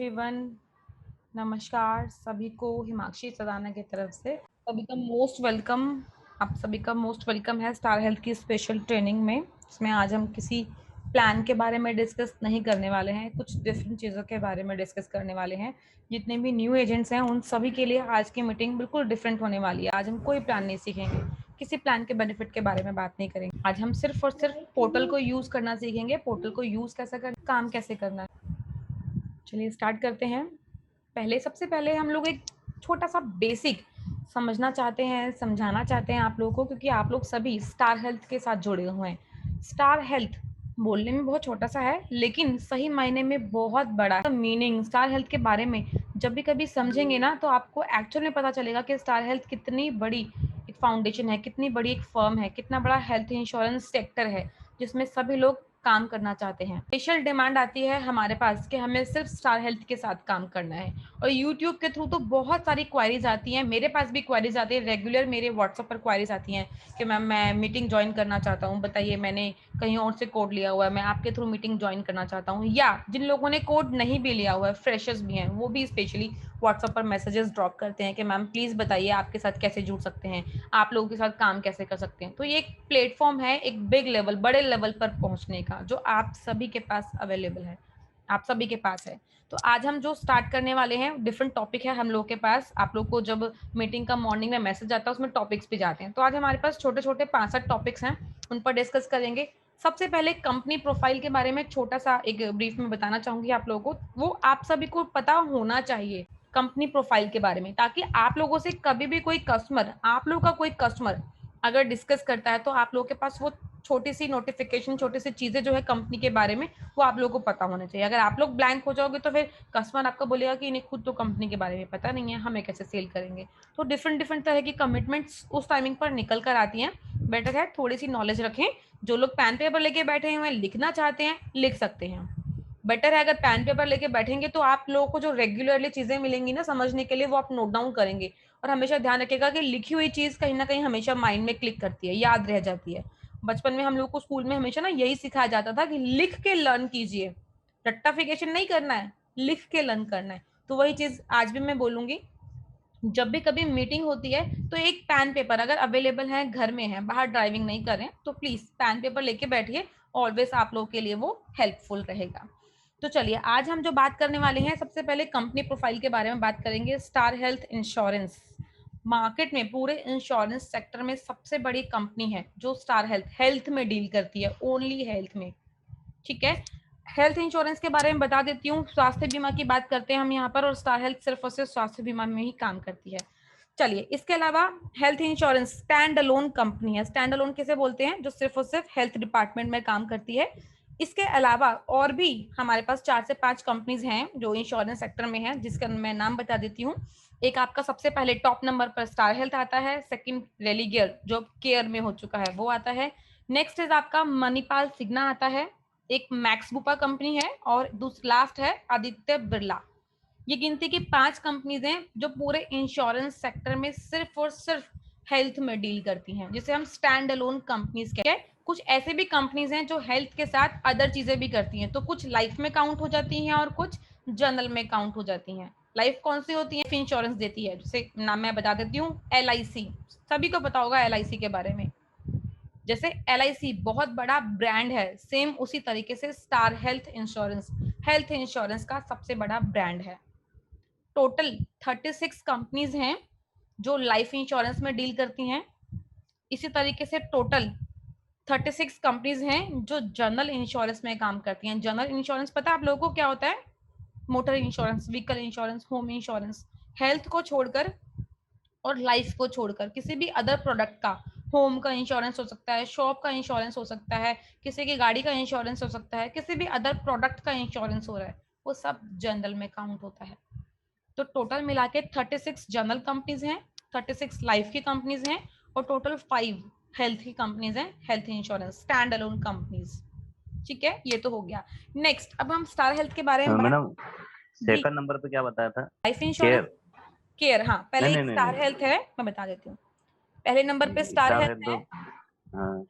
Everyone, नमस्कार सभी को। हिमाक्षी सदाना की तरफ से सभी का मोस्ट वेलकम। आप सभी का मोस्ट वेलकम है स्टार हेल्थ की स्पेशल ट्रेनिंग में। इसमें आज हम किसी प्लान के बारे में डिस्कस नहीं करने वाले हैं, कुछ डिफरेंट चीज़ों के बारे में डिस्कस करने वाले हैं। जितने भी न्यू एजेंट्स हैं उन सभी के लिए आज की मीटिंग बिल्कुल डिफरेंट होने वाली है। आज हम कोई प्लान नहीं सीखेंगे, किसी प्लान के बेनिफिट के बारे में बात नहीं करेंगे। आज हम सिर्फ और सिर्फ पोर्टल को यूज़ करना सीखेंगे। पोर्टल को यूज़ कैसे करना, काम कैसे करना है। चलिए स्टार्ट करते हैं। सबसे पहले हम लोग एक छोटा सा बेसिक समझना चाहते हैं, समझाना चाहते हैं आप लोगों को, क्योंकि आप लोग सभी स्टार हेल्थ के साथ जुड़े हुए हैं। स्टार हेल्थ बोलने में बहुत छोटा सा है, लेकिन सही मायने में बहुत बड़ा है। मीनिंग स्टार हेल्थ के बारे में जब भी कभी समझेंगे ना, तो आपको एक्चुअल में पता चलेगा कि स्टार हेल्थ कितनी बड़ी एक फाउंडेशन है, कितनी बड़ी एक फर्म है, कितना बड़ा हेल्थ इंश्योरेंस सेक्टर है जिसमें सभी लोग काम करना चाहते हैं। स्पेशल डिमांड आती है हमारे पास कि हमें सिर्फ स्टार हेल्थ के साथ काम करना है, और यूट्यूब के थ्रू तो बहुत सारी क्वारीज आती हैं। मेरे पास भी क्वारीज आती है रेगुलर, मेरे व्हाट्सएप पर क्वारीज आती हैं कि मैम मैं मीटिंग ज्वाइन करना चाहता हूँ, बताइए मैंने कहीं और से कोड लिया हुआ है, मैं आपके थ्रू मीटिंग ज्वाइन करना चाहता हूँ। या जिन लोगों ने कोड नहीं भी लिया हुआ है, फ्रेशर्स भी हैं, वो भी स्पेशली व्हाट्सएप पर मैसेजेस ड्रॉप करते हैं कि मैम प्लीज़ बताइए आपके साथ कैसे जुड़ सकते हैं, आप लोगों के साथ काम कैसे कर सकते हैं। तो ये एक प्लेटफॉर्म है, एक बिग लेवल, बड़े लेवल पर पहुंचने का, जो आप सभी के पास अवेलेबल है, आप सभी के पास है। तो आज हम जो स्टार्ट करने वाले हैं, डिफरेंट टॉपिक है हम लोग के पास। आप लोग को जब मीटिंग का मॉर्निंग में मैसेज आता है उसमें टॉपिक्स भी जाते हैं। तो आज हमारे पास छोटे छोटे 65 टॉपिक्स हैं, उन पर डिस्कस करेंगे। सबसे पहले कंपनी प्रोफाइल के बारे में छोटा सा एक ब्रीफ में बताना चाहूंगी आप लोगों को, वो आप सभी को पता होना चाहिए कंपनी प्रोफाइल के बारे में, ताकि आप लोगों से कभी भी कोई कस्टमर, आप लोग का कोई कस्टमर अगर डिस्कस करता है तो आप लोगों के पास वो छोटी सी नोटिफिकेशन, छोटी सी चीजें जो है कंपनी के बारे में, वो आप लोगों को पता होना चाहिए। अगर आप लोग ब्लैंक हो जाओगे तो फिर कस्टमर आपको बोलेगा कि इन्हें खुद तो कंपनी के बारे में पता नहीं है, हमें कैसे सेल करेंगे। तो डिफरेंट डिफरेंट तरह की कमिटमेंट्स उस टाइमिंग पर निकल कर आती हैं। बेटर है थोड़ी सी नॉलेज रखें। जो लोग पेन पेपर लेके बैठे हुए हैं, लिखना चाहते हैं, लिख सकते हैं। बेटर है अगर पेन पेपर लेके बैठेंगे तो आप लोगों को जो रेगुलरली चीजें मिलेंगी ना समझने के लिए, वो आप नोट डाउन करेंगे। और हमेशा ध्यान रखिएगा कि लिखी हुई चीज कहीं ना कहीं हमेशा माइंड में क्लिक करती है, याद रह जाती है। बचपन में हम लोग को स्कूल में हमेशा ना यही सिखाया जाता था कि लिख के लर्न कीजिए, रट्टाफिकेशन नहीं करना है, लिख के लर्न करना है। तो वही चीज आज भी मैं बोलूंगी। जब भी कभी मीटिंग होती है तो एक पेन पेपर अगर अवेलेबल है, घर में है, बाहर ड्राइविंग नहीं कर रहे हैं, तो प्लीज पेन पेपर लेके बैठिए। ऑलवेज आप लोगों के लिए वो हेल्पफुल रहेगा। तो चलिए आज हम जो बात करने वाले हैं, सबसे पहले कंपनी प्रोफाइल के बारे में बात करेंगे। स्टार हेल्थ इंश्योरेंस मार्केट में, पूरे इंश्योरेंस सेक्टर में सबसे बड़ी कंपनी है जो स्टार हेल्थ हेल्थ में डील करती है, ओनली हेल्थ में। ठीक है, हेल्थ इंश्योरेंस के बारे में बता देती हूँ। स्वास्थ्य बीमा की बात करते हैं हम यहाँ पर, और स्टार हेल्थ सिर्फ और सिर्फ स्वास्थ्य बीमा में ही काम करती है। चलिए, इसके अलावा health insurance stand alone company है। स्टैंड अलोन किसे बोलते हैं? जो सिर्फ और सिर्फ हेल्थ डिपार्टमेंट में काम करती है। इसके अलावा और भी हमारे पास 4 से 5 कंपनीज हैं जो इंश्योरेंस सेक्टर में है, जिसका मैं नाम बता देती हूँ। एक आपका सबसे पहले टॉप नंबर पर स्टार हेल्थ आता है। सेकंड रेलिगियर जो केयर में हो चुका है वो आता है। नेक्स्ट इज आपका मणिपाल सिग्ना आता है। एक मैक्स बुपा कंपनी है, और लास्ट है आदित्य बिरला। ये गिनती की 5 कंपनीज हैं जो पूरे इंश्योरेंस सेक्टर में सिर्फ और सिर्फ हेल्थ में डील करती हैं, जिसे हम स्टैंड अलोन कंपनीज कहते हैं। कुछ ऐसे भी कंपनीज हैं जो हेल्थ के साथ अदर चीजें भी करती हैं, तो कुछ लाइफ में काउंट हो जाती हैं और कुछ जनरल में काउंट हो जाती हैं। लाइफ कौन सी होती है? इंश्योरेंस देती है, जैसे नाम मैं बता देती हूँ, LIC। सभी को पता होगा LIC के बारे में। जैसे LIC बहुत बड़ा ब्रांड है, सेम उसी तरीके से star health insurance health insurance का सबसे बड़ा ब्रांड है। टोटल 36 कंपनीज हैं जो लाइफ इंश्योरेंस में डील करती हैं। इसी तरीके से टोटल 36 कंपनीज हैं जो जनरल इंश्योरेंस में काम करती हैं। जनरल इंश्योरेंस पता है आप लोगों को क्या होता है? Motor insurance, vehicle insurance, home insurance. Health को छोड़कर और लाइफ को छोड़कर किसी भी अदर प्रोडक्ट का, होम का इंश्योरेंस हो सकता है, शॉप का इंश्योरेंस हो सकता है, किसी की गाड़ी का इंश्योरेंस हो सकता है, किसी भी अदर प्रोडक्ट का इंश्योरेंस हो रहा है, वो सब जनरल में काउंट होता है। तो टोटल मिला के 36 जनरल कंपनीज हैं, 36 लाइफ की कंपनीज हैं, और टोटल 5 हेल्थ की कंपनीज हैं, health insurance stand alone companies. ठीक है, ये तो हो गया। नेक्स्ट अब हम स्टार हेल्थ के बारे में बात। मैडम, जी, सेकंड नंबर पे क्या बताया था? Life insurance, care? केयर। हाँ, नहीं पहले नहीं एक नहीं स्टार हेल्थ नहीं, है, मैं बता देती हूँ। पहले नंबर पे स्टार स्टार है हेल्थ तो। है। हाँ।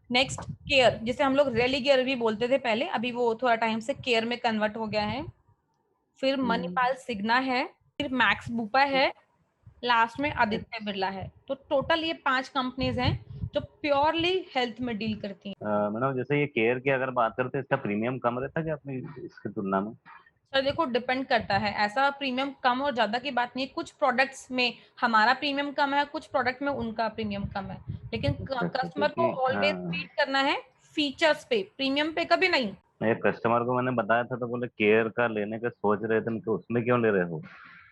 नेक्स्ट केयर, जिसे हम लोग रेली केयर भी बोलते थे पहले, अभी वो थोड़ा टाइम से केयर में कन्वर्ट हो गया है। फिर मणिपाल सिग्ना है, फिर मैक्स बुपा है, लास्ट में आदित्य बिरला है। तो टोटल ये 5 कंपनीज हैं जो प्योरली हेल्थ में डील करती हैं। मैडम जैसे ये केयर की अगर बात करते हैं, इसका प्रीमियम कम रहता है क्या अपनी इसकी तुलना में? सर देखो, डिपेंड करता है, ऐसा प्रीमियम कम और ज्यादा की बात नहीं है। कुछ प्रोडक्ट्स में हमारा प्रीमियम कम है, कुछ प्रोडक्ट में उनका प्रीमियम कम है, लेकिन अच्छा अच्छा, कस्टमर को क्योंकि ऑलवेज हाँ, बीट करना है फीचर्स पे, प्रीमियम पे कभी नहीं। एक कस्टमर को मैंने बताया था तो बोले केयर का लेने का सोच रहे थे, तो उसमें क्यों ले रहे हो?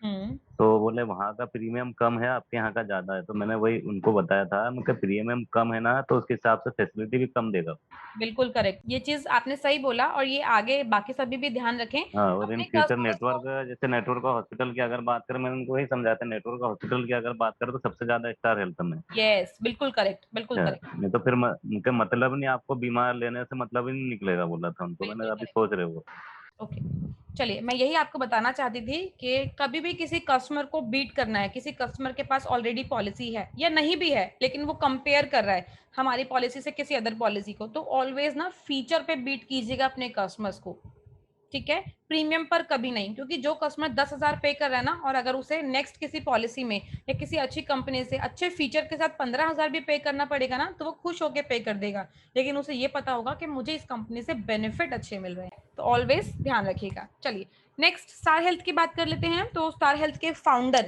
हम्म, तो बोले वहाँ का प्रीमियम कम है, आपके यहाँ का ज्यादा है। तो मैंने वही उनको बताया था, उनका प्रीमियम कम है ना, तो उसके हिसाब से फैसिलिटी भी कम देगा। बिल्कुल करेक्ट, ये चीज आपने सही बोला, और ये आगे बाकी सभी भी ध्यान रखें हाँ, और इन अपने फ्यूचर कस्टमर्स नेटवर्क, को। जैसे नेटवर्क हॉस्पिटल की अगर बात करें, मैंने उनको वही समझाया था, नेटवर्क हॉस्पिटल की अगर बात करें तो सबसे ज्यादा स्टार हेल्थ में। यस, बिल्कुल करेक्ट, बिल्कुल अच्छा, करेक्ट, नहीं तो फिर उनके मतलब नहीं, आपको बीमार लेने से मतलब ही नहीं निकलेगा, बोला था उनको बिल्कुल मैंने, अभी करेक्ट। सोच रहे हो। ओके, चलिए, मैं यही आपको बताना चाहती थी कि कभी भी किसी कस्टमर को बीट करना है, किसी कस्टमर के पास ऑलरेडी पॉलिसी है या नहीं भी है, लेकिन वो कंपेयर कर रहा है हमारी पॉलिसी से किसी अदर पॉलिसी को, तो ऑलवेज ना फीचर पे बीट कीजिएगा अपने कस्टमर्स को, ठीक है? प्रीमियम पर कभी नहीं, क्योंकि जो कस्टमर 10,000 पे कर रहा है ना, और अगर उसे नेक्स्ट किसी पॉलिसी में या किसी अच्छी कंपनी से अच्छे फीचर के साथ 15,000 भी पे करना पड़ेगा ना, तो वो खुश होकर पे कर देगा, लेकिन उसे ये पता होगा कि मुझे इस कंपनी से बेनिफिट अच्छे मिल रहे हैं। तो ऑलवेज ध्यान रखिएगा। चलिए, नेक्स्ट स्टार हेल्थ की बात कर लेते हैं। तो स्टार हेल्थ के फाउंडर,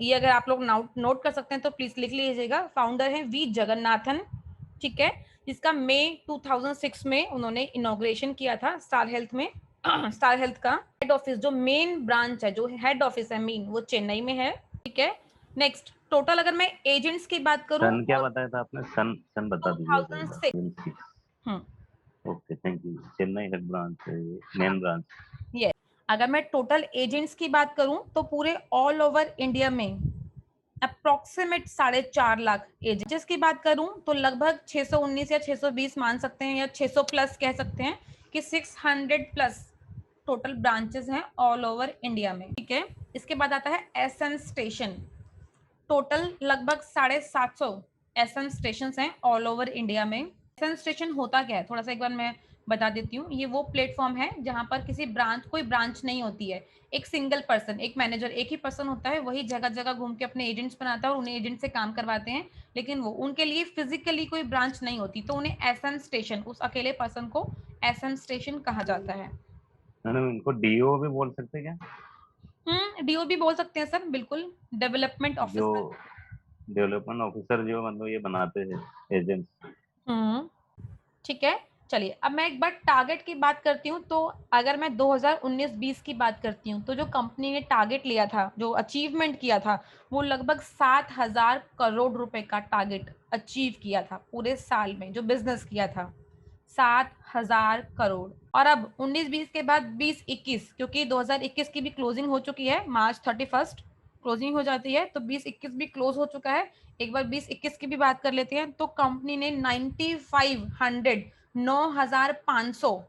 ये अगर आप लोग नोट कर सकते हैं तो प्लीज लिख लीजिएगा। फाउंडर है वी जगन्नाथन, ठीक है, जिसका मई 2006 में उन्होंने इनॉग्रेशन किया था स्टार हेल्थ में। स्टार हेल्थ का हेड ऑफिस, जो मेन ब्रांच है, जो हेड ऑफिस है मेन, वो चेन्नई में है, ठीक है। नेक्स्ट, टोटल अगर मैं एजेंट्स की बात करूं, सन क्या और बताया था आपने? सन सन बता दीजिए एक बार। 2006। Hmm, okay, thank you. Chennai head branch है ये, हाँ, मेन ब्रांच। ये अगर मैं टोटल एजेंट्स की बात करूं तो पूरे ऑल ओवर इंडिया में अप्रोक्सीमेट 4.5 लाख एजेंट। जिसकी बात करूं तो लगभग 619 या 620 मान सकते हैं, या 600 प्लस कह सकते हैं, कि 600 प्लस टोटल ब्रांचेस हैं ऑल ओवर इंडिया में, ठीक है। इसके बाद आता है एसएन स्टेशन। टोटल लगभग 750 एसएन स्टेशन हैं ऑल ओवर इंडिया में। एसएन स्टेशन होता क्या है, थोड़ा सा एक बार मैं बता देती हूँ। ये वो प्लेटफॉर्म है जहां पर किसी ब्रांच, कोई ब्रांच नहीं होती है, एक सिंगल पर्सन, एक मैनेजर, एक ही पर्सन होता है, वही जगह जगह घूम के अपने एजेंट्स बनाता है और उन्हें एजेंट से काम करवाते हैं, लेकिन वो उनके लिए फिजिकली कोई ब्रांच नहीं होती, तो उन्हें एसएन स्टेशन, उस अकेले पर्सन को एसएन स्टेशन कहा जाता है। मैंने इनको डीओ भी बोल सकते हैं क्या? डीओ भी बोल सकते हैं सर, बिल्कुल, डेवलपमेंट जो ऑफिसर। डेवलपमेंट ऑफिसर जो मतलब ये बनाते हैं एजेंट्स। हम्म, ठीक है। चलिए, अब मैं एक बार टारगेट की बात करती हूँ। तो अगर मैं 2019-20 की बात करती हूँ, तो जो कंपनी ने टारगेट लिया था, जो अचीवमेंट किया था, वो लगभग 7,000 करोड़ रुपए का टारगेट अचीव किया था पूरे साल में, जो बिजनेस किया था 7,000 करोड़। और अब 19-20 के बाद 20-21, क्योंकि 2021 की भी क्लोजिंग हो चुकी है, मार्च 31 क्लोजिंग हो जाती है, तो 20-21 भी क्लोज हो चुका है। एक बार 20-21 की भी बात कर लेते हैं। तो कंपनी ने 9,500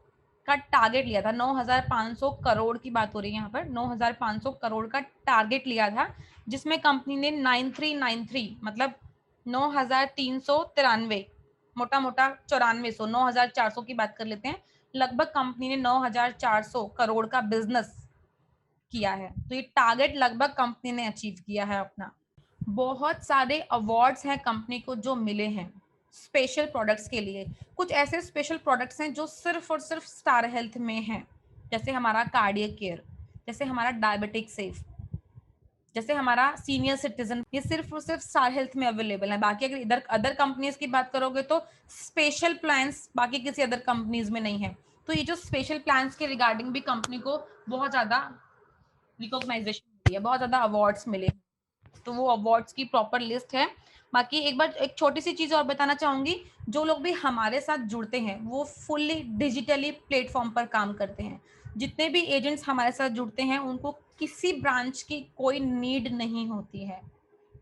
का टारगेट लिया था। 9,500 करोड़ की बात हो रही है यहाँ पर, 9,500 करोड़ का टारगेट लिया था, जिसमें कंपनी ने 9393, मतलब 9,393, मोटा मोटा 9400, 9,400 की बात कर लेते हैं, लगभग कंपनी ने 9,400 करोड़ का बिजनेस किया है। तो ये टारगेट लगभग कंपनी ने अचीव किया है अपना। बहुत सारे अवार्ड्स हैं कंपनी को जो मिले हैं स्पेशल प्रोडक्ट्स के लिए। कुछ ऐसे स्पेशल प्रोडक्ट्स हैं जो सिर्फ और सिर्फ स्टार हेल्थ में हैं, जैसे हमारा कार्डियक केयर, जैसे हमारा डायबिटिक सेफ, जैसे हमारा सीनियर सिटीजन, ये सिर्फ और सिर्फ स्टार हेल्थ में अवेलेबल है। बाकी अगर इधर अदर कंपनीज की बात करोगे तो स्पेशल प्लान्स बाकी किसी अदर कंपनीज में नहीं है। तो ये जो स्पेशल प्लान्स के रिगार्डिंग भी कंपनी को बहुत ज्यादा रिकॉग्नाइजेशन मिली है, बहुत ज्यादा अवार्ड्स मिले। तो वो अवार्ड्स की प्रॉपर लिस्ट है। बाकी एक बार एक छोटी सी चीज और बताना चाहूंगी, जो लोग भी हमारे साथ जुड़ते हैं वो फुल्ली डिजिटली प्लेटफॉर्म पर काम करते हैं। जितने भी एजेंट्स हमारे साथ जुड़ते हैं उनको किसी ब्रांच की कोई नीड नहीं होती है,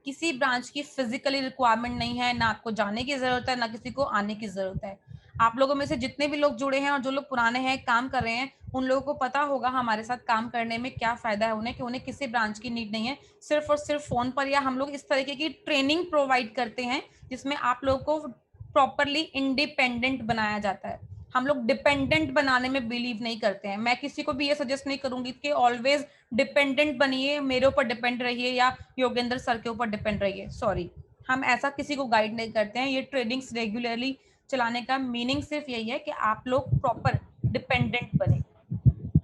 किसी ब्रांच की फिजिकली रिक्वायरमेंट नहीं है, ना आपको जाने की जरूरत है, ना किसी को आने की जरूरत है। आप लोगों में से जितने भी लोग जुड़े हैं और जो लोग पुराने हैं, काम कर रहे हैं, उन लोगों को पता होगा हमारे साथ काम करने में क्या फायदा है उन्हें, कि उन्हें किसी ब्रांच की नीड नहीं है। सिर्फ और सिर्फ फोन पर या हम लोग इस तरीके की ट्रेनिंग प्रोवाइड करते हैं जिसमें आप लोगों को प्रॉपरली इंडिपेंडेंट बनाया जाता है। हम लोग डिपेंडेंट बनाने में बिलीव नहीं करते हैं। मैं किसी को भी ये सजेस्ट नहीं करूंगी कि ऑलवेज डिपेंडेंट बनिए, मेरे ऊपर डिपेंड रहिए या योगेंद्र सर के ऊपर डिपेंड रहिए। सॉरी, हम ऐसा किसी को गाइड नहीं करते हैं। ये ट्रेनिंग्स रेगुलरली चलाने का मीनिंग सिर्फ यही है कि आप लोग प्रॉपर डिपेंडेंट बने,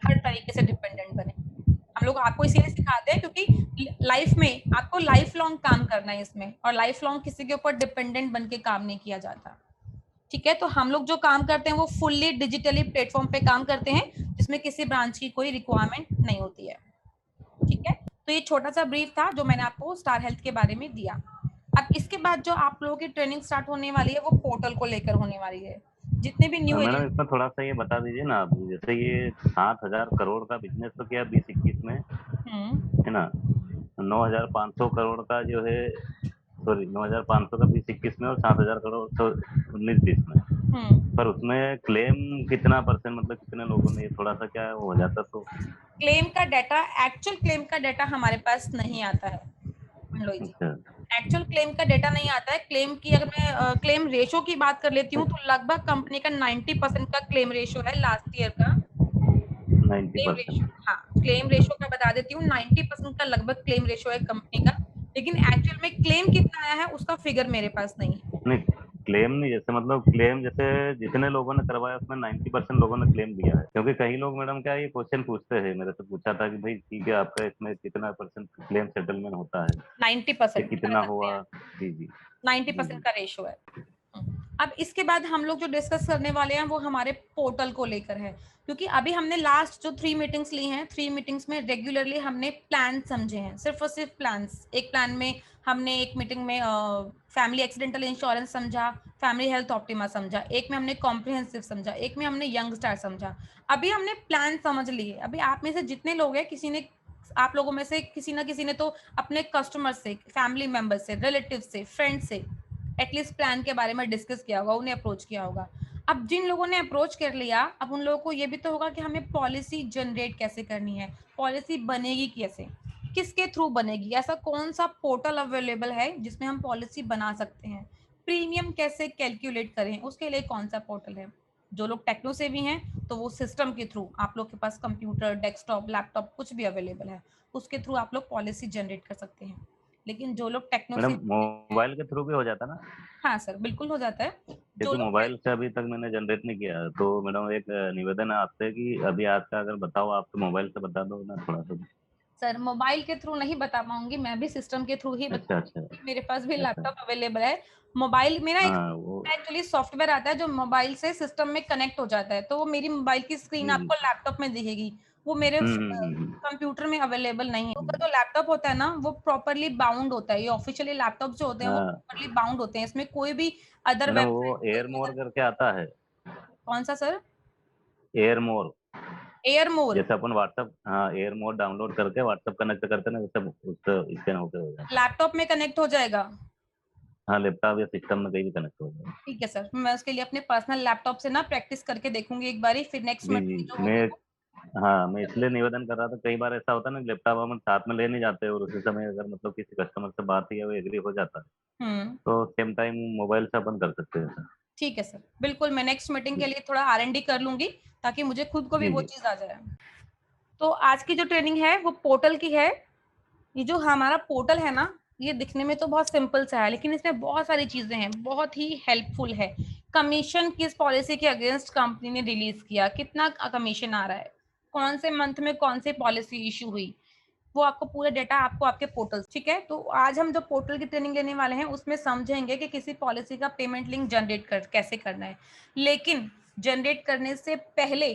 हर तरीके से डिपेंडेंट बने। हम लोग आपको इसीलिए सिखाते हैं क्योंकि लाइफ में आपको लाइफ लॉन्ग काम करना है इसमें, और लाइफ लॉन्ग किसी के ऊपर डिपेंडेंट बन के काम नहीं किया जाता। ठीक है, तो हम लोग जो काम करते हैं वो फुल्ली डिजिटली प्लेटफॉर्म पे काम करते हैं, जिसमें किसी ब्रांच की कोई रिक्वायरमेंट नहीं होती है। ठीक है, तो ये छोटा सा ब्रीफ था जो मैंने आपको स्टार हेल्थ के बारे में दिया। अब इसके बाद जो आप लोगों की ट्रेनिंग स्टार्ट होने वाली है वो पोर्टल को लेकर होने वाली है। जितने भी न्यू मैडम एजेंट इसमें थोड़ा सा ये बता दीजिए ना आप, जैसे ये 7,000 करोड़ का बिजनेस तो किया 2021 में, है ना, 9,500 करोड़ का जो है, सॉरी 9,500 का 2021 में और 7,000 करोड़ तो 19-20 में, पर उसमें क्लेम कितना परसेंट, मतलब कितने लोगों ने, ये थोड़ा सा क्या हो जाता तो। क्लेम का डाटा, एक्चुअल क्लेम का डाटा हमारे पास नहीं आता है मनोज जी। अच्छा। एक्चुअल क्लेम का डाटा नहीं आता है। क्लेम की अगर मैं क्लेम रेशो की बात कर लेती हूँ तो लगभग कंपनी का 90% का क्लेम रेशो है लास्ट ईयर का। Claim ratio, 90%। हाँ, क्लेम रेशो का बता देती हूँ, 90% का लगभग क्लेम रेशो है कंपनी का। लेकिन एक्चुअल में क्लेम कितना आया है उसका फिगर मेरे पास नहीं है। नहीं, क्लेम नहीं, जैसे मतलब क्लेम जैसे जितने लोगों ने करवाया उसमें 90% लोगों ने क्लेम दिया है, क्योंकि कई लोग मैडम क्या ये क्वेश्चन पूछते हैं, मेरे से पूछा था कि भाई ठीक है आपका इसमें कितना परसेंट क्लेम सेटलमेंट होता है, ये 90% कह कितना सकते हुआ। हैं, जी जी। जी 90% जी। का रेशो है। अब इसके बाद हम लोग जो डिस्कस करने वाले हैं वो हमारे पोर्टल को लेकर है, क्योंकि अभी हमने लास्ट जो 3 मीटिंग्स ली हैं, 3 मीटिंग्स में रेगुलरली हमने प्लान समझे हैं, सिर्फ और सिर्फ प्लान्स। एक प्लान में हमने एक मीटिंग में फैमिली एक्सीडेंटल इंश्योरेंस समझा, फैमिली हेल्थ ऑप्टिमा समझा, एक में हमने कॉम्प्रिहेंसिव समझा, एक में हमने यंग स्टार समझा। अभी हमने प्लान समझ लिए। अभी आप में से जितने लोग हैं, किसी ने, आप लोगों में से किसी ना किसी ने तो अपने कस्टमर से, फैमिली मेंबर से, रिलेटिव से, फ्रेंड से एटलीस्ट प्लान के बारे में डिस्कस किया होगा, उन्हें अप्रोच किया होगा। अब जिन लोगों ने अप्रोच कर लिया, अब उन लोगों को ये भी तो होगा कि हमें पॉलिसी जनरेट कैसे करनी है, पॉलिसी बनेगी कैसे, किसके थ्रू बनेगी, ऐसा कौन सा पोर्टल अवेलेबल है जिसमें हम पॉलिसी बना सकते हैं, प्रीमियम कैसे कैलकुलेट करें, उसके लिए कौन सा पोर्टल है। जो लोग टेक्नो सेवी हैं तो वो सिस्टम के थ्रू, आप लोग के पास कंप्यूटर, डेस्कटॉप, लैपटॉप कुछ भी अवेलेबल है, उसके थ्रू आप लोग पॉलिसी जनरेट कर सकते हैं। लेकिन जो लोग टेक्नो मैडम सेवी हैं, मोबाइल के थ्रू भी हो जाता ना, हाँ सर, बिल्कुल हो जाता है। जो क्योंकि लोग मोबाइल से अभी तक मैंने जनरेट नहीं किया, तो मैडम एक निवेदन है आपसे कि अभी आज का अगर बताओ आप, तो मोबाइल से बता दो ना थोड़ा सा। सर मोबाइल के थ्रू नहीं बता पाऊंगी, मैं भी सिस्टम के थ्रू ही अच्छा बताऊंगी, अच्छा। क्योंकि मेरे पास भी अच्छा। लैपटॉप अवेलेबल है। मोबाइल मेरा एक हाँ वो। एक्चुअली सॉफ्टवेयर आता है जो मोबाइल से सिस्टम में कनेक्ट हो जाता है, तो वो मेरी मोबाइल की स्क्रीन जी जी। आपको लैपटॉप में दिखेगी, वो मेरे हम्म। कंप्यूटर में अवेलेबल नहीं है। हम्म। तो जो लैपटॉप होता है ना वो प्रॉपरली बाउंड होता है, ये ऑफिशियली लैपटॉप जो होते हैं वो हाँ प्रॉपरली बाउंड होते हैं, इसमें कोई भी अदर मैडम, वेबसाइट, वो कोई एयर भी मोर अदर, करके आता है। कौन सा sir? Air more. Air more जैसे अपन व्हाट्सअप, हाँ एयर मोर डाउनलोड करके व्हाट्सअप कनेक्ट करते हैं ना, वैसे उससे स्कैन होके हो जाता है। लैपटॉप में कनेक्ट हो जाएगा? हाँ लैपटॉप या सिस्टम में कहीं भी कनेक्ट हो जाएगा। ठीक है सर, मैं उसके लिए अपने पर्सनल लैपटॉप से ना प्रैक्टिस करके देखूंगी एक बारी, फिर नेक्स्ट जी जी। मीटिंग जो मैं, होगी हाँ मैं इसलिए निवेदन कर रहा था, कई बार ऐसा होता है ना लैपटॉप हम साथ में ले नहीं जाते, और उसी समय अगर मतलब किसी कस्टमर से बात हुई है वो एग्री हो जाता है, हम्म, तो सेम टाइम मोबाइल से अपन कर सकते हैं सर। ठीक है सर, बिल्कुल मैं नेक्स्ट मीटिंग जी के लिए थोड़ा R&D कर लूंगी, ताकि मुझे खुद को भी जी। वो जी चीज आ जाए। तो आज की जो ट्रेनिंग है वो पोर्टल की है। ये जो हमारा पोर्टल है ना, ये दिखने में तो बहुत सिंपल सा है, लेकिन इसमें बहुत सारी चीजें हैं, बहुत ही हेल्पफुल है। कमीशन किस पॉलिसी के अगेंस्ट कंपनी ने रिलीज किया, कितना कमीशन आ रहा है, कौन से मंथ में कौन सी पॉलिसी इशू हुई, वो आपको पूरा डेटा आपको आपके पोर्टल, ठीक है। तो आज हम जो पोर्टल की ट्रेनिंग लेने वाले हैं उसमें समझेंगे कि किसी पॉलिसी का पेमेंट लिंक जनरेट कर कैसे करना है। लेकिन जनरेट करने से पहले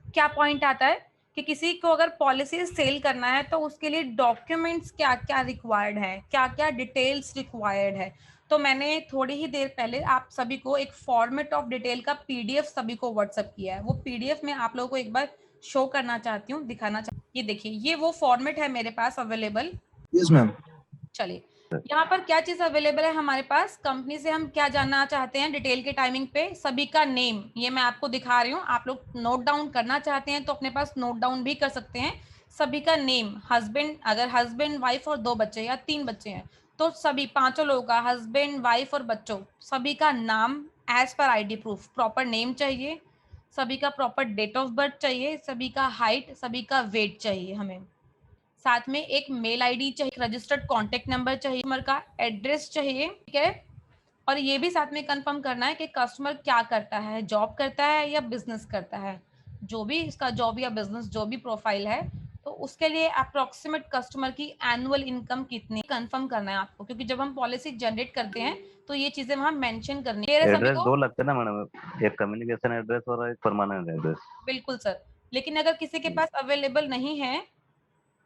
क्या पॉइंट आता है कि किसी को अगर पॉलिसी सेल करना है तो उसके लिए डॉक्यूमेंट्स क्या क्या रिक्वायर्ड है, क्या क्या डिटेल्स रिक्वायर्ड है। तो मैंने थोड़ी ही देर पहले आप सभी को एक फॉर्मेट ऑफ डिटेल का पीडीएफ सभी को व्हाट्सअप किया है, वो पीडीएफ में आप लोगों को एक बार शो करना चाहती हूँ, दिखाना चाहती हूँ। ये देखिए, ये वो फॉर्मेट है मेरे पास अवेलेबल। Yes ma'am. चलिए, यहाँ पर क्या चीज अवेलेबल है हमारे पास, कंपनी से हम क्या जानना चाहते हैं डिटेल के टाइमिंग पे, सभी का नेम, ये मैं आपको दिखा रही हूँ, आप लोग नोट डाउन करना चाहते हैं तो अपने पास नोट डाउन भी कर सकते हैं। सभी का नेम, हस्बैंड, अगर हस्बैंड वाइफ और 2 बच्चे या 3 बच्चे हैं तो सभी पांचों लोगों का, हस्बैंड वाइफ और बच्चों सभी का नाम as per ID proof, proper name चाहिए, सभी का प्रॉपर डेट ऑफ बर्थ चाहिए, सभी का हाइट, सभी का वेट चाहिए हमें। साथ में एक मेल आईडी चाहिए, रजिस्टर्ड कॉन्टेक्ट नंबर चाहिए, कस्टमर का एड्रेस चाहिए, ठीक है। और ये भी साथ में कंफर्म करना है कि कस्टमर क्या करता है, जॉब करता है या बिजनेस करता है। जो भी इसका जॉब या बिजनेस जो भी प्रोफाइल है, तो उसके लिए अप्रोक्सीमेट कस्टमर की एनुअल इनकम कितनी कंफर्म करना है आपको, क्योंकि जब हम पॉलिसी जनरेट करते हैं तो ये चीजें वहां मेंशन करनी है सभी एड्रेस को। 2 लगते हैं ना मैडम, एक कम्युनिकेशन एड्रेस और एक परमानेंट एड्रेस। बिल्कुल सर, लेकिन अगर किसी के जी। पास अवेलेबल नहीं है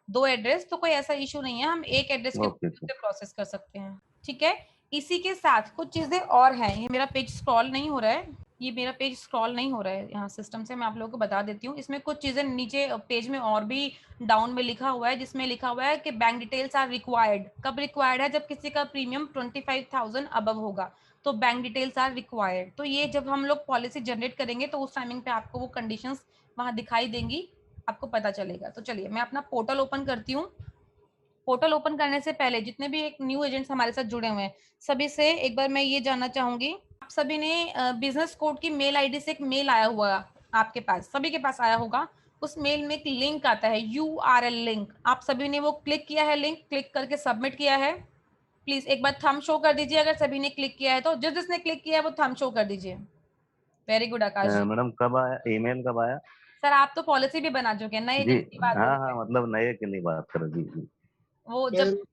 2 एड्रेस तो कोई ऐसा इश्यू नहीं है, हम एक एड्रेस के ओके से प्रोसेस कर सकते हैं, ठीक है। इसी के साथ कुछ चीजें और हैं, ये मेरा पेज स्क्रॉल नहीं हो रहा है, ये मेरा पेज स्क्रॉल नहीं हो रहा है यहाँ सिस्टम से, मैं आप लोगों को बता देती हूँ। इसमें कुछ चीजें नीचे पेज में और भी डाउन में लिखा हुआ है, जिसमें लिखा हुआ है कि बैंक डिटेल्स आर रिक्वायर्ड। कब रिक्वायर्ड है? जब किसी का प्रीमियम 25,000 अबव होगा तो बैंक डिटेल्स आर रिक्वायर्ड। तो ये जब हम लोग पॉलिसी जनरेट करेंगे तो उस टाइमिंग पे आपको वो कंडीशंस वहां दिखाई देंगी, आपको पता चलेगा। तो चलिए मैं अपना पोर्टल ओपन करती हूँ। पोर्टल ओपन करने से पहले जितने भी एक न्यू एजेंट्स हमारे साथ जुड़े हुए हैं, सभी से एक बार मैं ये जानना चाहूंगी, आप सभी ने बिजनेस कोड की मेल आईडी से एक मेल आया हुआ आपके पास, सभी के पास आया होगा। उस मेल में एक लिंक आता है, URL लिंक। आप सभी ने वो क्लिक किया है, लिंक क्लिक करके सबमिट किया है? प्लीज एक बार थंब शो कर दीजिए अगर सभी ने क्लिक किया है तो। जिसने क्लिक किया है वो थंब शो कर दीजिए। वेरी गुड आकाश जी। मैडम कब आया, ईमेल कब आया? सर आप तो पॉलिसी भी बना चुके हैं, नए जी। एजेंट की बात हो हाँ रही हाँ, है। मतलब नए के लिए बात करो। जी जी। वो जब मैंने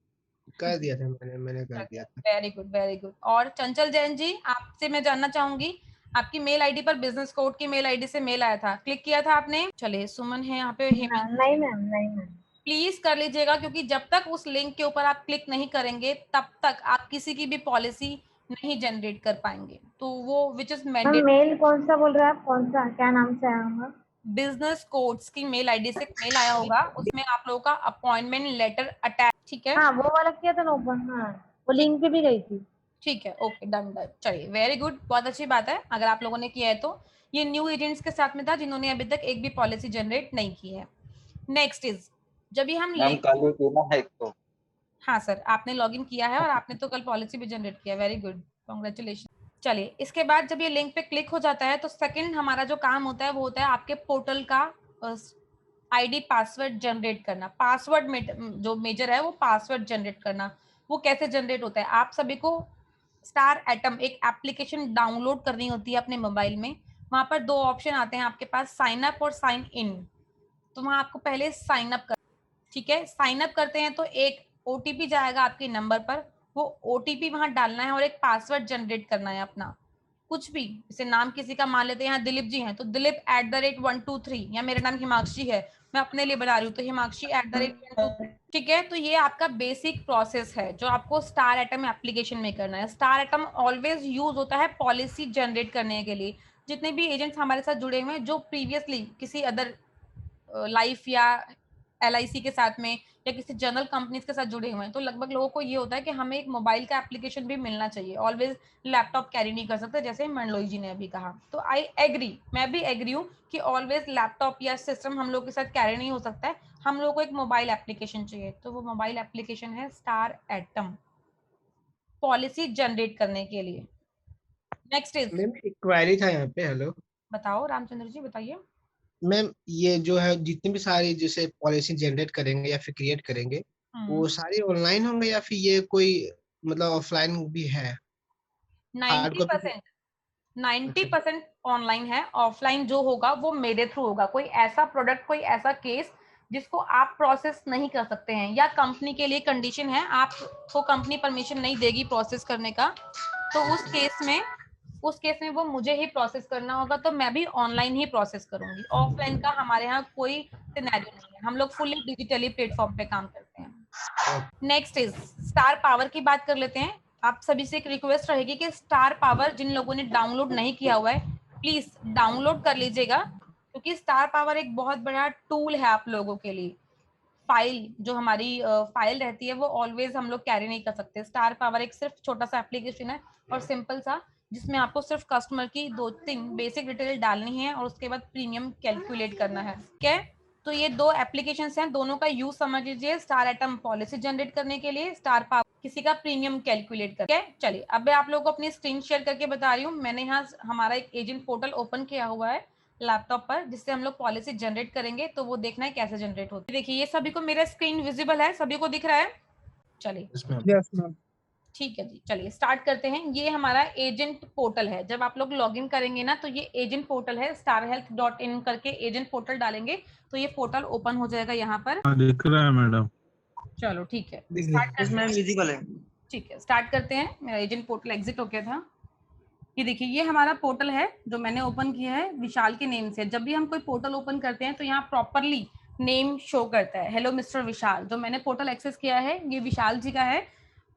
कर दिया था, मैंने कर दिया था। Very good very good. और चंचल जैन जी, आपसे मैं जानना चाहूंगी, आपकी मेल आईडी पर बिजनेस कोड की मेल आईडी से मेल आया था, क्लिक किया था आपने? चलिए सुमन है यहाँ पे, नहीं मैम, नहीं मैम। प्लीज कर लीजिएगा, क्योंकि जब तक उस लिंक के ऊपर आप क्लिक नहीं करेंगे तब तक आप किसी की भी पॉलिसी नहीं जनरेट कर पाएंगे। तो वो विच इज मैम मैंडेट। मेल कौन सा बोल रहे हैं आप? कौन सा, क्या नाम से आया होगा? बिजनेस कोड्स की मेल आईडी से मेल आया होगा, उसमें आप लोगों का अपॉइंटमेंट लेटर अटैच, ठीक है? हाँ वो वाला किया था ना ओपन, हाँ वो ठीक, लिंक पे भी गई थी। ठीक है, ओके, डन डन। चलिए वेरी गुड, बहुत अच्छी बात है अगर आप लोगों ने किया है तो। ये न्यू एजेंट्स के साथ में था जिन्होंने अभी तक एक भी पॉलिसी जनरेट नहीं की है। नेक्स्ट इज, जब भी हम मैम लिंक, कल ही की ना एक तो। हाँ सर आपने लॉगिन किया है और आपने तो कल पॉलिसी भी जनरेट किया, वेरी गुड, कॉन्ग्रेचुलेशन। चलिए इसके बाद जब ये लिंक पे क्लिक हो जाता है तो सेकंड हमारा जो काम होता है वो होता है आपके पोर्टल का आईडी पासवर्ड जनरेट करना। पासवर्ड में जो मेजर है वो पासवर्ड जनरेट करना। वो कैसे जनरेट होता है? आप सभी को स्टार एटम एक एप्लीकेशन डाउनलोड करनी होती है अपने मोबाइल में। वहां पर 2 ऑप्शन आते हैं आपके पास, साइन अप और साइन इन। तो वहां आपको पहले साइन अप कर, ठीक है, साइन अप करते हैं तो एक ओटीपी जाएगा आपके नंबर पर, वो ओटीपी वहां डालना है और एक पासवर्ड जनरेट करना है अपना, कुछ भी। जैसे नाम किसी का मान लेते हैं, यहाँ दिलीप जी हैं तो दिलीप@123, या मेरा नाम हिमाक्षी है, मैं अपने लिए बना रही हूँ तो हिमाक्षी@123, ठीक है। तो ये आपका बेसिक प्रोसेस है जो आपको स्टार एटम एप्लीकेशन में करना है। स्टार एटम ऑलवेज यूज होता है पॉलिसी जनरेट करने के लिए। जितने भी एजेंट्स हमारे साथ जुड़े हुए हैं जो प्रीवियसली किसी अदर लाइफ या LIC के साथ में या किसी जनरल कंपनीज के साथ जुड़े हुए हैं, तो लगभग लोगों को ये होता है कि हमें एक मोबाइल का एप्लीकेशन भी मिलना चाहिए, ऑलवेज लैपटॉप कैरी नहीं कर सकते, जैसे मंडलोई जी ने अभी कहा। तो आई एग्री, मैं भी एग्री हूँ कि ऑलवेज लैपटॉप या सिस्टम हम लोग के साथ कैरी नहीं हो सकता है, हम लोग को एक मोबाइल एप्लीकेशन चाहिए। तो वो मोबाइल एप्लीकेशन है स्टार एटम, पॉलिसी जनरेट करने के लिए। नेक्स्ट इज, मैम एक क्वेरी था यहाँ पे। हेलो बताओ रामचंद्र जी, बताइए। मैम, ये जो है जितनी भी सारी जैसे पॉलिसी जनरेट करेंगे या फिर क्रिएट करेंगे, वो सारी ऑनलाइन होंगे या फिर ये कोई मतलब ऑफलाइन भी है? Hard ninety copy? परसेंट 90% अच्छा। ऑनलाइन है, ऑफलाइन जो होगा वो मेरे थ्रू होगा। कोई ऐसा प्रोडक्ट, कोई ऐसा केस जिसको आप प्रोसेस नहीं कर सकते हैं या कंपनी के लिए कंडीशन है, आपको कंपनी परमिशन नहीं देगी प्रोसेस करने का, तो उस केस में वो मुझे ही प्रोसेस करना होगा, तो मैं भी ऑनलाइन ही प्रोसेस करूंगी। ऑफलाइन का हमारे यहाँ कोई सिनेरियो नहीं है, हम लोग फुली डिजिटली प्लेटफॉर्म पे काम करते हैं। नेक्स्ट इज स्टार पावर की बात कर लेते हैं। आप सभी से एक रिक्वेस्ट रहेगी कि स्टार पावर जिन लोगों ने डाउनलोड नहीं किया हुआ है प्लीज डाउनलोड कर लीजिएगा, क्योंकि स्टार पावर एक बहुत बड़ा टूल है आप लोगों के लिए। फाइल जो हमारी फाइल रहती है वो ऑलवेज हम लोग कैरी नहीं कर सकते। स्टार पावर एक सिर्फ छोटा सा एप्लीकेशन है और सिंपल सा, जिसमें आपको सिर्फ कस्टमर की 2-3 बेसिक डिटेल डालनी है और उसके बाद प्रीमियम कैलकुलेट करना है, ठीक है। तो ये 2 एप्लीकेशंस हैं, दोनों का यूज समझ लीजिए। स्टार एटम पॉलिसी जनरेट करने के लिए, स्टार पावर किसी का प्रीमियम कैलकुलेट करके। चलिए अब मैं आप लोगों को अपनी स्क्रीन शेयर करके बता रही हूँ। मैंने यहाँ हमारा एक एजेंट पोर्टल ओपन किया हुआ है लैपटॉप पर, जिससे हम लोग पॉलिसी जनरेट करेंगे। तो वो देखना है कैसे जनरेट होती है। देखिए ये सभी को मेरा स्क्रीन विजिबल है, सभी को दिख रहा है? चलिए यस मैम। ठीक है जी, चलिए स्टार्ट करते हैं। ये हमारा एजेंट पोर्टल है। जब आप लोग लॉगिन करेंगे ना तो ये एजेंट पोर्टल है, starhealth.in करके एजेंट पोर्टल डालेंगे तो ये पोर्टल ओपन हो जाएगा यहाँ पर। दिख रहा है मैडम। चलो ठीक है, दिख स्टार्ट रहा है। करते हैं। विजिबल है। ठीक है, स्टार्ट करते हैं। मेरा एजेंट पोर्टल एग्जिट हो गया था। ये देखिए ये हमारा पोर्टल है जो मैंने ओपन किया है विशाल के नेम से। जब भी हम कोई पोर्टल ओपन करते हैं तो यहाँ प्रॉपरली नेम शो करता है, हेलो मिस्टर विशाल। जो मैंने पोर्टल एक्सेस किया है ये विशाल जी का है,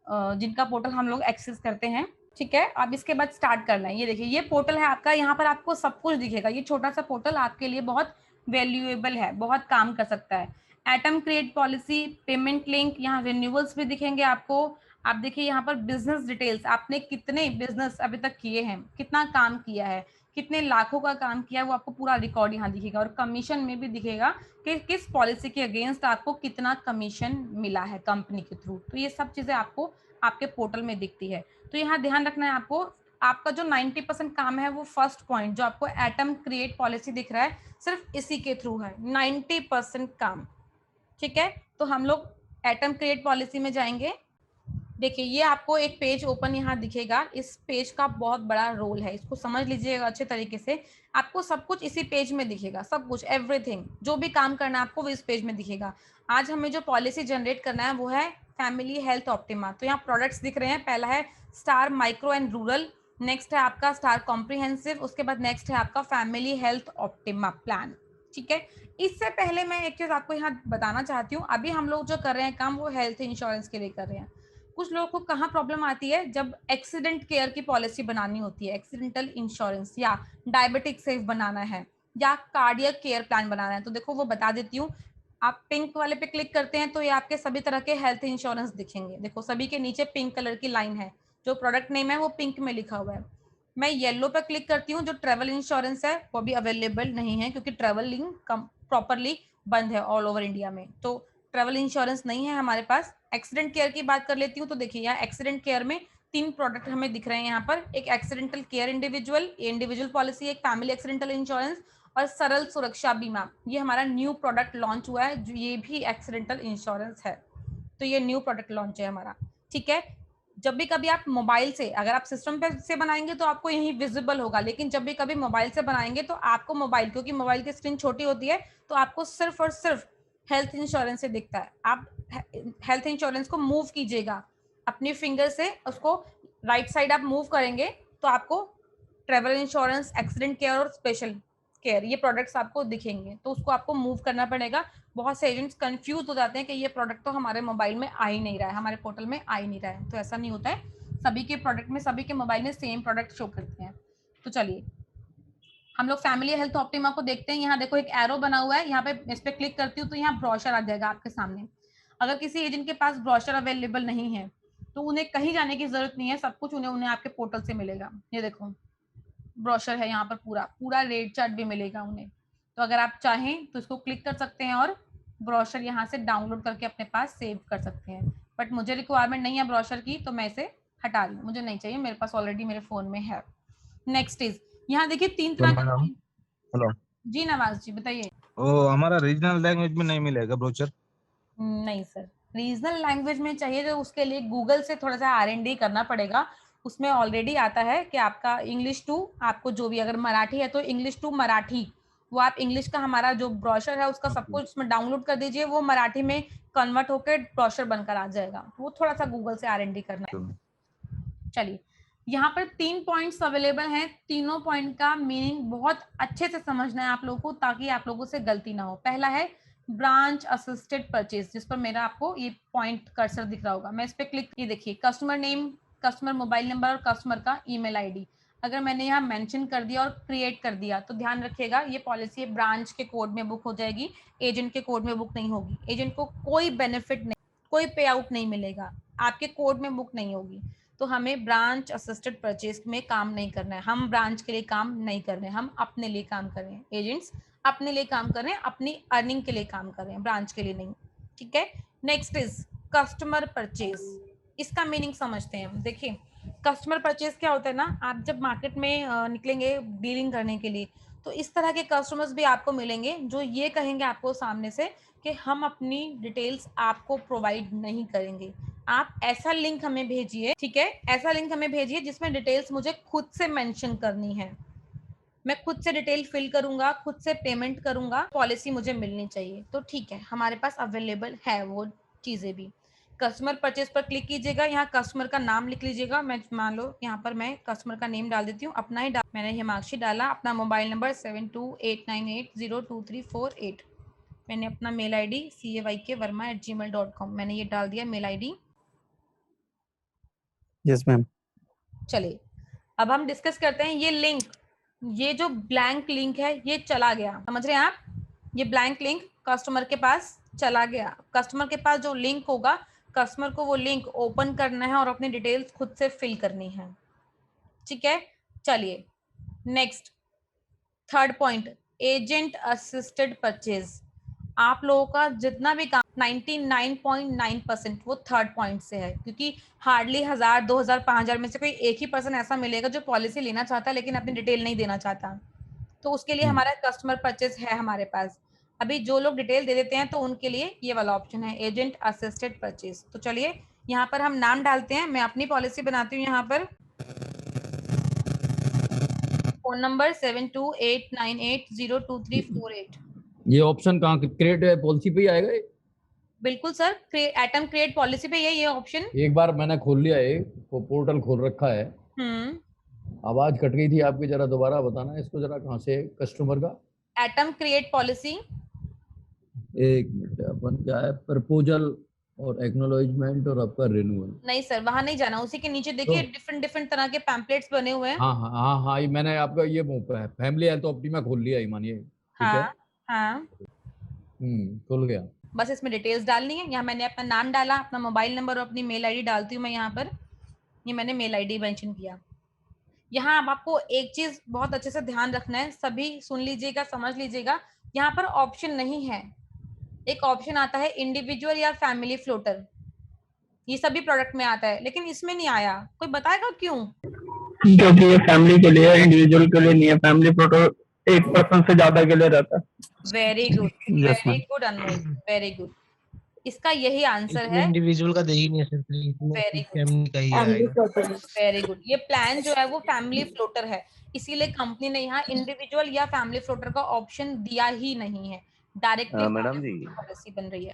जिनका पोर्टल हम लोग एक्सेस करते हैं। ठीक है, अब इसके बाद स्टार्ट करना है। ये देखिए ये पोर्टल है आपका, यहाँ पर आपको सब कुछ दिखेगा। ये छोटा सा पोर्टल आपके लिए बहुत वैल्यूएबल है, बहुत काम कर सकता है। Atom create policy, payment link, यहाँ रिन्यूअल्स भी दिखेंगे आपको। आप देखिए यहाँ पर बिजनेस डिटेल्स, आपने कितने बिजनेस अभी तक किए हैं, कितना काम किया है, कितने लाखों का काम किया है, वो आपको पूरा रिकॉर्ड यहाँ दिखेगा। और कमीशन में भी दिखेगा कि किस पॉलिसी के अगेंस्ट आपको कितना कमीशन मिला है कंपनी के थ्रू। तो ये सब चीजें आपको आपके पोर्टल में दिखती है। तो यहाँ ध्यान रखना है आपको, आपका जो 90% काम है वो फर्स्ट पॉइंट जो आपको एटम क्रिएट पॉलिसी दिख रहा है सिर्फ इसी के थ्रू है 90% काम। ठीक है, तो हम लोग एटम क्रिएट पॉलिसी में जाएंगे। देखिए ये आपको एक पेज ओपन यहाँ दिखेगा। इस पेज का बहुत बड़ा रोल है, इसको समझ लीजिएगा अच्छे तरीके से। आपको सब कुछ इसी पेज में दिखेगा, सब कुछ एवरीथिंग जो भी काम करना है आपको वो इस पेज में दिखेगा। आज हमें जो पॉलिसी जनरेट करना है वो है फैमिली हेल्थ ऑप्टिमा। तो यहाँ प्रोडक्ट्स दिख रहे हैं, पहला है star micro and rural, next है आपका स्टार कॉम्प्रिहेंसिव, उसके बाद नेक्स्ट है आपका फैमिली हेल्थ ऑप्टिमा प्लान। ठीक है, इससे पहले मैं एक चीज आपको यहाँ बताना चाहती हूँ। अभी हम लोग जो कर रहे हैं काम वो हेल्थ इंश्योरेंस के लिए कर रहे हैं। कुछ लोगों को कहाँ प्रॉब्लम आती है, जब एक्सीडेंट केयर की पॉलिसी बनानी होती है, एक्सीडेंटल इंश्योरेंस, या डायबिटिक सेफ बनाना है, या कार्डियक केयर प्लान बनाना है। तो देखो वो बता देती हूँ। आप पिंक वाले पे क्लिक करते हैं तो ये आपके सभी तरह के हेल्थ इंश्योरेंस दिखेंगे। देखो सभी के नीचे पिंक कलर की लाइन है, जो प्रोडक्ट नेम है वो पिंक में लिखा हुआ है। मैं येलो पे क्लिक करती हूँ, जो ट्रेवल इंश्योरेंस है वो भी अवेलेबल नहीं है क्योंकि ट्रेवलिंग प्रॉपरली बंद है ऑल ओवर इंडिया में, तो ट्रेवल इंश्योरेंस नहीं है हमारे पास। एक्सीडेंट केयर की बात कर लेती हूँ तो देखिए यहाँ एक्सीडेंट केयर में 3 प्रोडक्ट हमें दिख रहे हैं यहाँ पर। एक एक्सीडेंटल केयर इंडिविजुअल, ये इंडिविजुअल पॉलिसी, एक फैमिली एक्सीडेंटल इंश्योरेंस और सरल सुरक्षा बीमा। ये हमारा न्यू प्रोडक्ट लॉन्च हुआ है, जो ये भी एक्सीडेंटल इंश्योरेंस है। तो ये न्यू प्रोडक्ट लॉन्च है हमारा। ठीक है, जब भी कभी आप मोबाइल से, अगर आप सिस्टम पे से बनाएंगे तो आपको यही विजिबल होगा, लेकिन जब भी कभी मोबाइल से बनाएंगे तो आपको मोबाइल, क्योंकि मोबाइल की स्क्रीन छोटी होती है, तो आपको सिर्फ और सिर्फ हेल्थ इंश्योरेंस से दिखता है। आप हेल्थ इंश्योरेंस को मूव कीजिएगा अपनी फिंगर से, उसको राइट साइड आप मूव करेंगे तो आपको ट्रेवल इंश्योरेंस, एक्सीडेंट केयर और स्पेशल केयर ये प्रोडक्ट्स आपको दिखेंगे। तो उसको आपको मूव करना पड़ेगा। बहुत से एजेंट्स कंफ्यूज हो जाते हैं कि ये प्रोडक्ट तो हमारे मोबाइल में आ ही नहीं रहा है, हमारे पोर्टल में आ ही नहीं रहा है। तो ऐसा नहीं होता है, सभी के प्रोडक्ट में, सभी के मोबाइल में सेम प्रोडक्ट शो करते हैं। तो चलिए हम लोग फैमिली हेल्थ ऑप्टिमा को देखते हैं। यहाँ देखो एक एरो बना हुआ है, यहाँ पे इस पे क्लिक करती हूँ तो यहाँ ब्रोशर आ जाएगा आपके सामने। अगर किसी एजेंट के पास ब्रोशर अवेलेबल नहीं है तो उन्हें कहीं जाने की जरूरत नहीं है, सब कुछ उन्हें आपके पोर्टल से मिलेगा। ये देखो ब्रोशर है यहाँ पर, पूरा रेट चार्ट भी मिलेगा उन्हें। तो अगर आप चाहें तो इसको क्लिक कर सकते हैं और ब्रोशर यहाँ से डाउनलोड करके अपने पास सेव कर सकते हैं। बट मुझे रिक्वायरमेंट नहीं है ब्रोशर की, तो मैं इसे हटा रही हूँ, मुझे नहीं चाहिए, मेरे पास ऑलरेडी मेरे फोन में है। नेक्स्ट इज, यहाँ देखिए 3 तरह के। हेलो जी नवाज जी बताइए। ओ हमारा रीजनल लैंग्वेज में नहीं मिलेगा ब्रोचर? नहीं सर, रीजनल लैंग्वेज में चाहिए तो उसके लिए गूगल से थोड़ा सा R&D करना पड़ेगा। उसमें ऑलरेडी आता है कि आपका इंग्लिश टू, आपको जो भी, अगर मराठी है तो इंग्लिश टू मराठी, वो आप इंग्लिश का हमारा जो ब्रोशर है उसका सब कुछ उसमें डाउनलोड कर दीजिए, वो मराठी में कन्वर्ट होकर ब्रोशर बनकर आ जाएगा। वो थोड़ा सा गूगल से R&D करना है। चलिए यहाँ पर 3 पॉइंट्स अवेलेबल हैं, तीनों पॉइंट का मीनिंग बहुत अच्छे से समझना है आप लोगों को, ताकि आप लोगों से गलती ना हो। पहला है ब्रांच असिस्टेड परचेज, जिस पर मेरा आपको ये पॉइंट कर्सर दिख रहा होगा। मैं इस पर क्लिक, ये देखिए customer name, customer mobile number और कस्टमर का ईमेल आईडी अगर मैंने यहाँ मेंशन कर दिया और क्रिएट कर दिया तो ध्यान रखिएगा ये पॉलिसी ब्रांच के कोड में बुक हो जाएगी, एजेंट के कोड में बुक नहीं होगी। एजेंट को कोई बेनिफिट नहीं, कोई पे आउट नहीं मिलेगा, आपके कोड में बुक नहीं होगी। तो हमें ब्रांच असिस्टेड परचेज में काम नहीं करना है, हम ब्रांच के लिए काम नहीं कर रहे हैं, हम अपने लिए काम कर रहे हैं। एजेंट्स अपने लिए काम कर रहे हैं, अपनी अर्निंग के लिए काम कर रहे हैं, ब्रांच के लिए नहीं। ठीक है, नेक्स्ट इज कस्टमर परचेज। इसका मीनिंग समझते हैं हम। देखिए कस्टमर परचेज क्या होता है ना, आप जब मार्केट में निकलेंगे डीलिंग करने के लिए तो इस तरह के कस्टमर्स भी आपको मिलेंगे जो ये कहेंगे आपको सामने से कि हम अपनी डिटेल्स आपको प्रोवाइड नहीं करेंगे, आप ऐसा लिंक हमें भेजिए, ठीक है, ऐसा लिंक हमें भेजिए जिसमें डिटेल्स मुझे खुद से मेंशन करनी है, मैं खुद से डिटेल फिल करूंगा, खुद से पेमेंट करूंगा, पॉलिसी मुझे मिलनी चाहिए। तो ठीक है, हमारे पास अवेलेबल है वो चीजें भी। कस्टमर परचेज पर क्लिक कीजिएगा, यहाँ कस्टमर का नाम लिख लीजिएगा। मैं मान लो यहाँ पर मैं कस्टमर का नेम डाल देती हूँ, अपना ही मैंने हिमाक्षी डाला, अपना मोबाइल नंबर 7289802348, मैंने अपना मेल आई डी CAYKVerma@gmail.com, मैंने ये डाल दिया मेल ID। Yes ma'am. चलिए अब हम डिस्कस करते हैं ये लिंक, ये जो ब्लैंक लिंक है ये चला गया, समझ रहे हैं आप, ये ब्लैंक लिंक कस्टमर के पास चला गया। कस्टमर के पास जो लिंक होगा, कस्टमर को वो लिंक ओपन करना है और अपनी डिटेल्स खुद से फिल करनी है, ठीक है। चलिए next, third point, agent assisted purchase. आप लोगों का जितना भी काम 99.9% वो थर्ड पॉइंट से है, क्योंकि हार्डली 1000, 2000, 5000 में से कोई एक ही पर्सन ऐसा मिलेगा जो पॉलिसी लेना चाहता है लेकिन अपनी डिटेल नहीं देना चाहता। तो उसके लिए हमारा कस्टमर परचेज है हमारे पास। अभी जो लोग डिटेल दे देते हैं तो उनके लिए ये वाला ऑप्शन है, एजेंट असिस्टेड परचेज। तो चलिए यहाँ पर हम नाम डालते हैं, मैं अपनी पॉलिसी बनाती हूँ। यहाँ पर फोन नंबर 7289802348। ये ऑप्शन कहाँ क्रिएट पॉलिसी पे ही आएगा ये? बिल्कुल सर, एटम क्रिएट पॉलिसी पे ये ऑप्शन। एक बार मैंने खोल लिया है, वो पोर्टल खोल रखा है। आवाज कट गई थी आपकी, जरा दोबारा बताना इसको जरा, कहाँ से कस्टमर का? Atom create policy. एक मिनट, अपन क्या है, प्रपोजल और एक्नॉलेजमेंट और आपका रिन्यूअल। नहीं सर, वहां नहीं जाना, उसी के नीचे देखिए डिफरेंट तरह के पैम्पलेट्स बने हुए हैं। हाँ हाँ हाँ हाँ, ये मैंने आपका ये फैमिली हेल्थ ऑप्टिमा खोल लिया है, मानिए, ठीक है। हाँ खुल गया। बस इसमें डिटेल्स डालनी है। यहाँ मैंने अपना नाम डाला, अपना मोबाइल नंबर और अपनी मेल आईडी डालती हूँ मैं यहाँ पर, ये मैंने मेल आईडी मेंशन किया। यहाँ अब आपको एक चीज बहुत अच्छे से ध्यान रखना है, सभी सुन लीजिएगा, समझ लीजिएगा। यहाँ पर ऑप्शन नहीं है, एक ऑप्शन आता है इंडिविजुअल या फैमिली फ्लोटर, ये सभी प्रोडक्ट में आता है, लेकिन इसमें नहीं आया। कोई बताएगा क्यों? क्योंकि ये फैमिली के लिए, इंडिविजुअल के लिए नहीं है। फैमिली फोटो एक पर्सन से ज्यादा के लिए रहता है। वेरी गुड, वेरी गुड अनमोल, वेरी गुड। इसका यही आंसर है, इंडिविजुअल का दे ही नहीं है सिर्फ, वेरी गुड, फैमिली का ही आएगा। Very good. ये प्लान जो है वो फैमिली फ्लोटर है, इसीलिए कंपनी ने यहाँ इंडिविजुअल या फैमिली फ्लोटर का ऑप्शन दिया ही नहीं है, डायरेक्टली मैडम जी पॉलिसी बन रही है।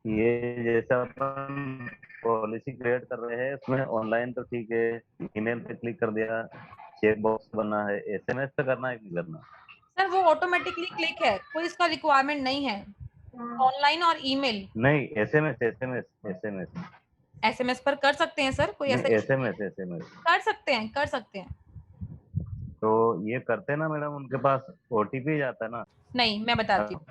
ये जैसा अपन पॉलिसी क्रिएट कर रहे हैं उसमें ऑनलाइन तो ठीक है, ईमेल पे क्लिक कर दिया, चेक बॉक्स बनना है, SMS पे करना है कि करना? सर वो ऑटोमेटिकली क्लिक है, कोई इसका रिक्वायरमेंट नहीं है। ऑनलाइन और ईमेल नहीं, SMS SMS पर कर सकते हैं सर, कोई ऐसा SMS कर सकते हैं। तो ये करते ना मैडम, उनके पास OTP जाता है ना? नहीं, मैं बताती हूँ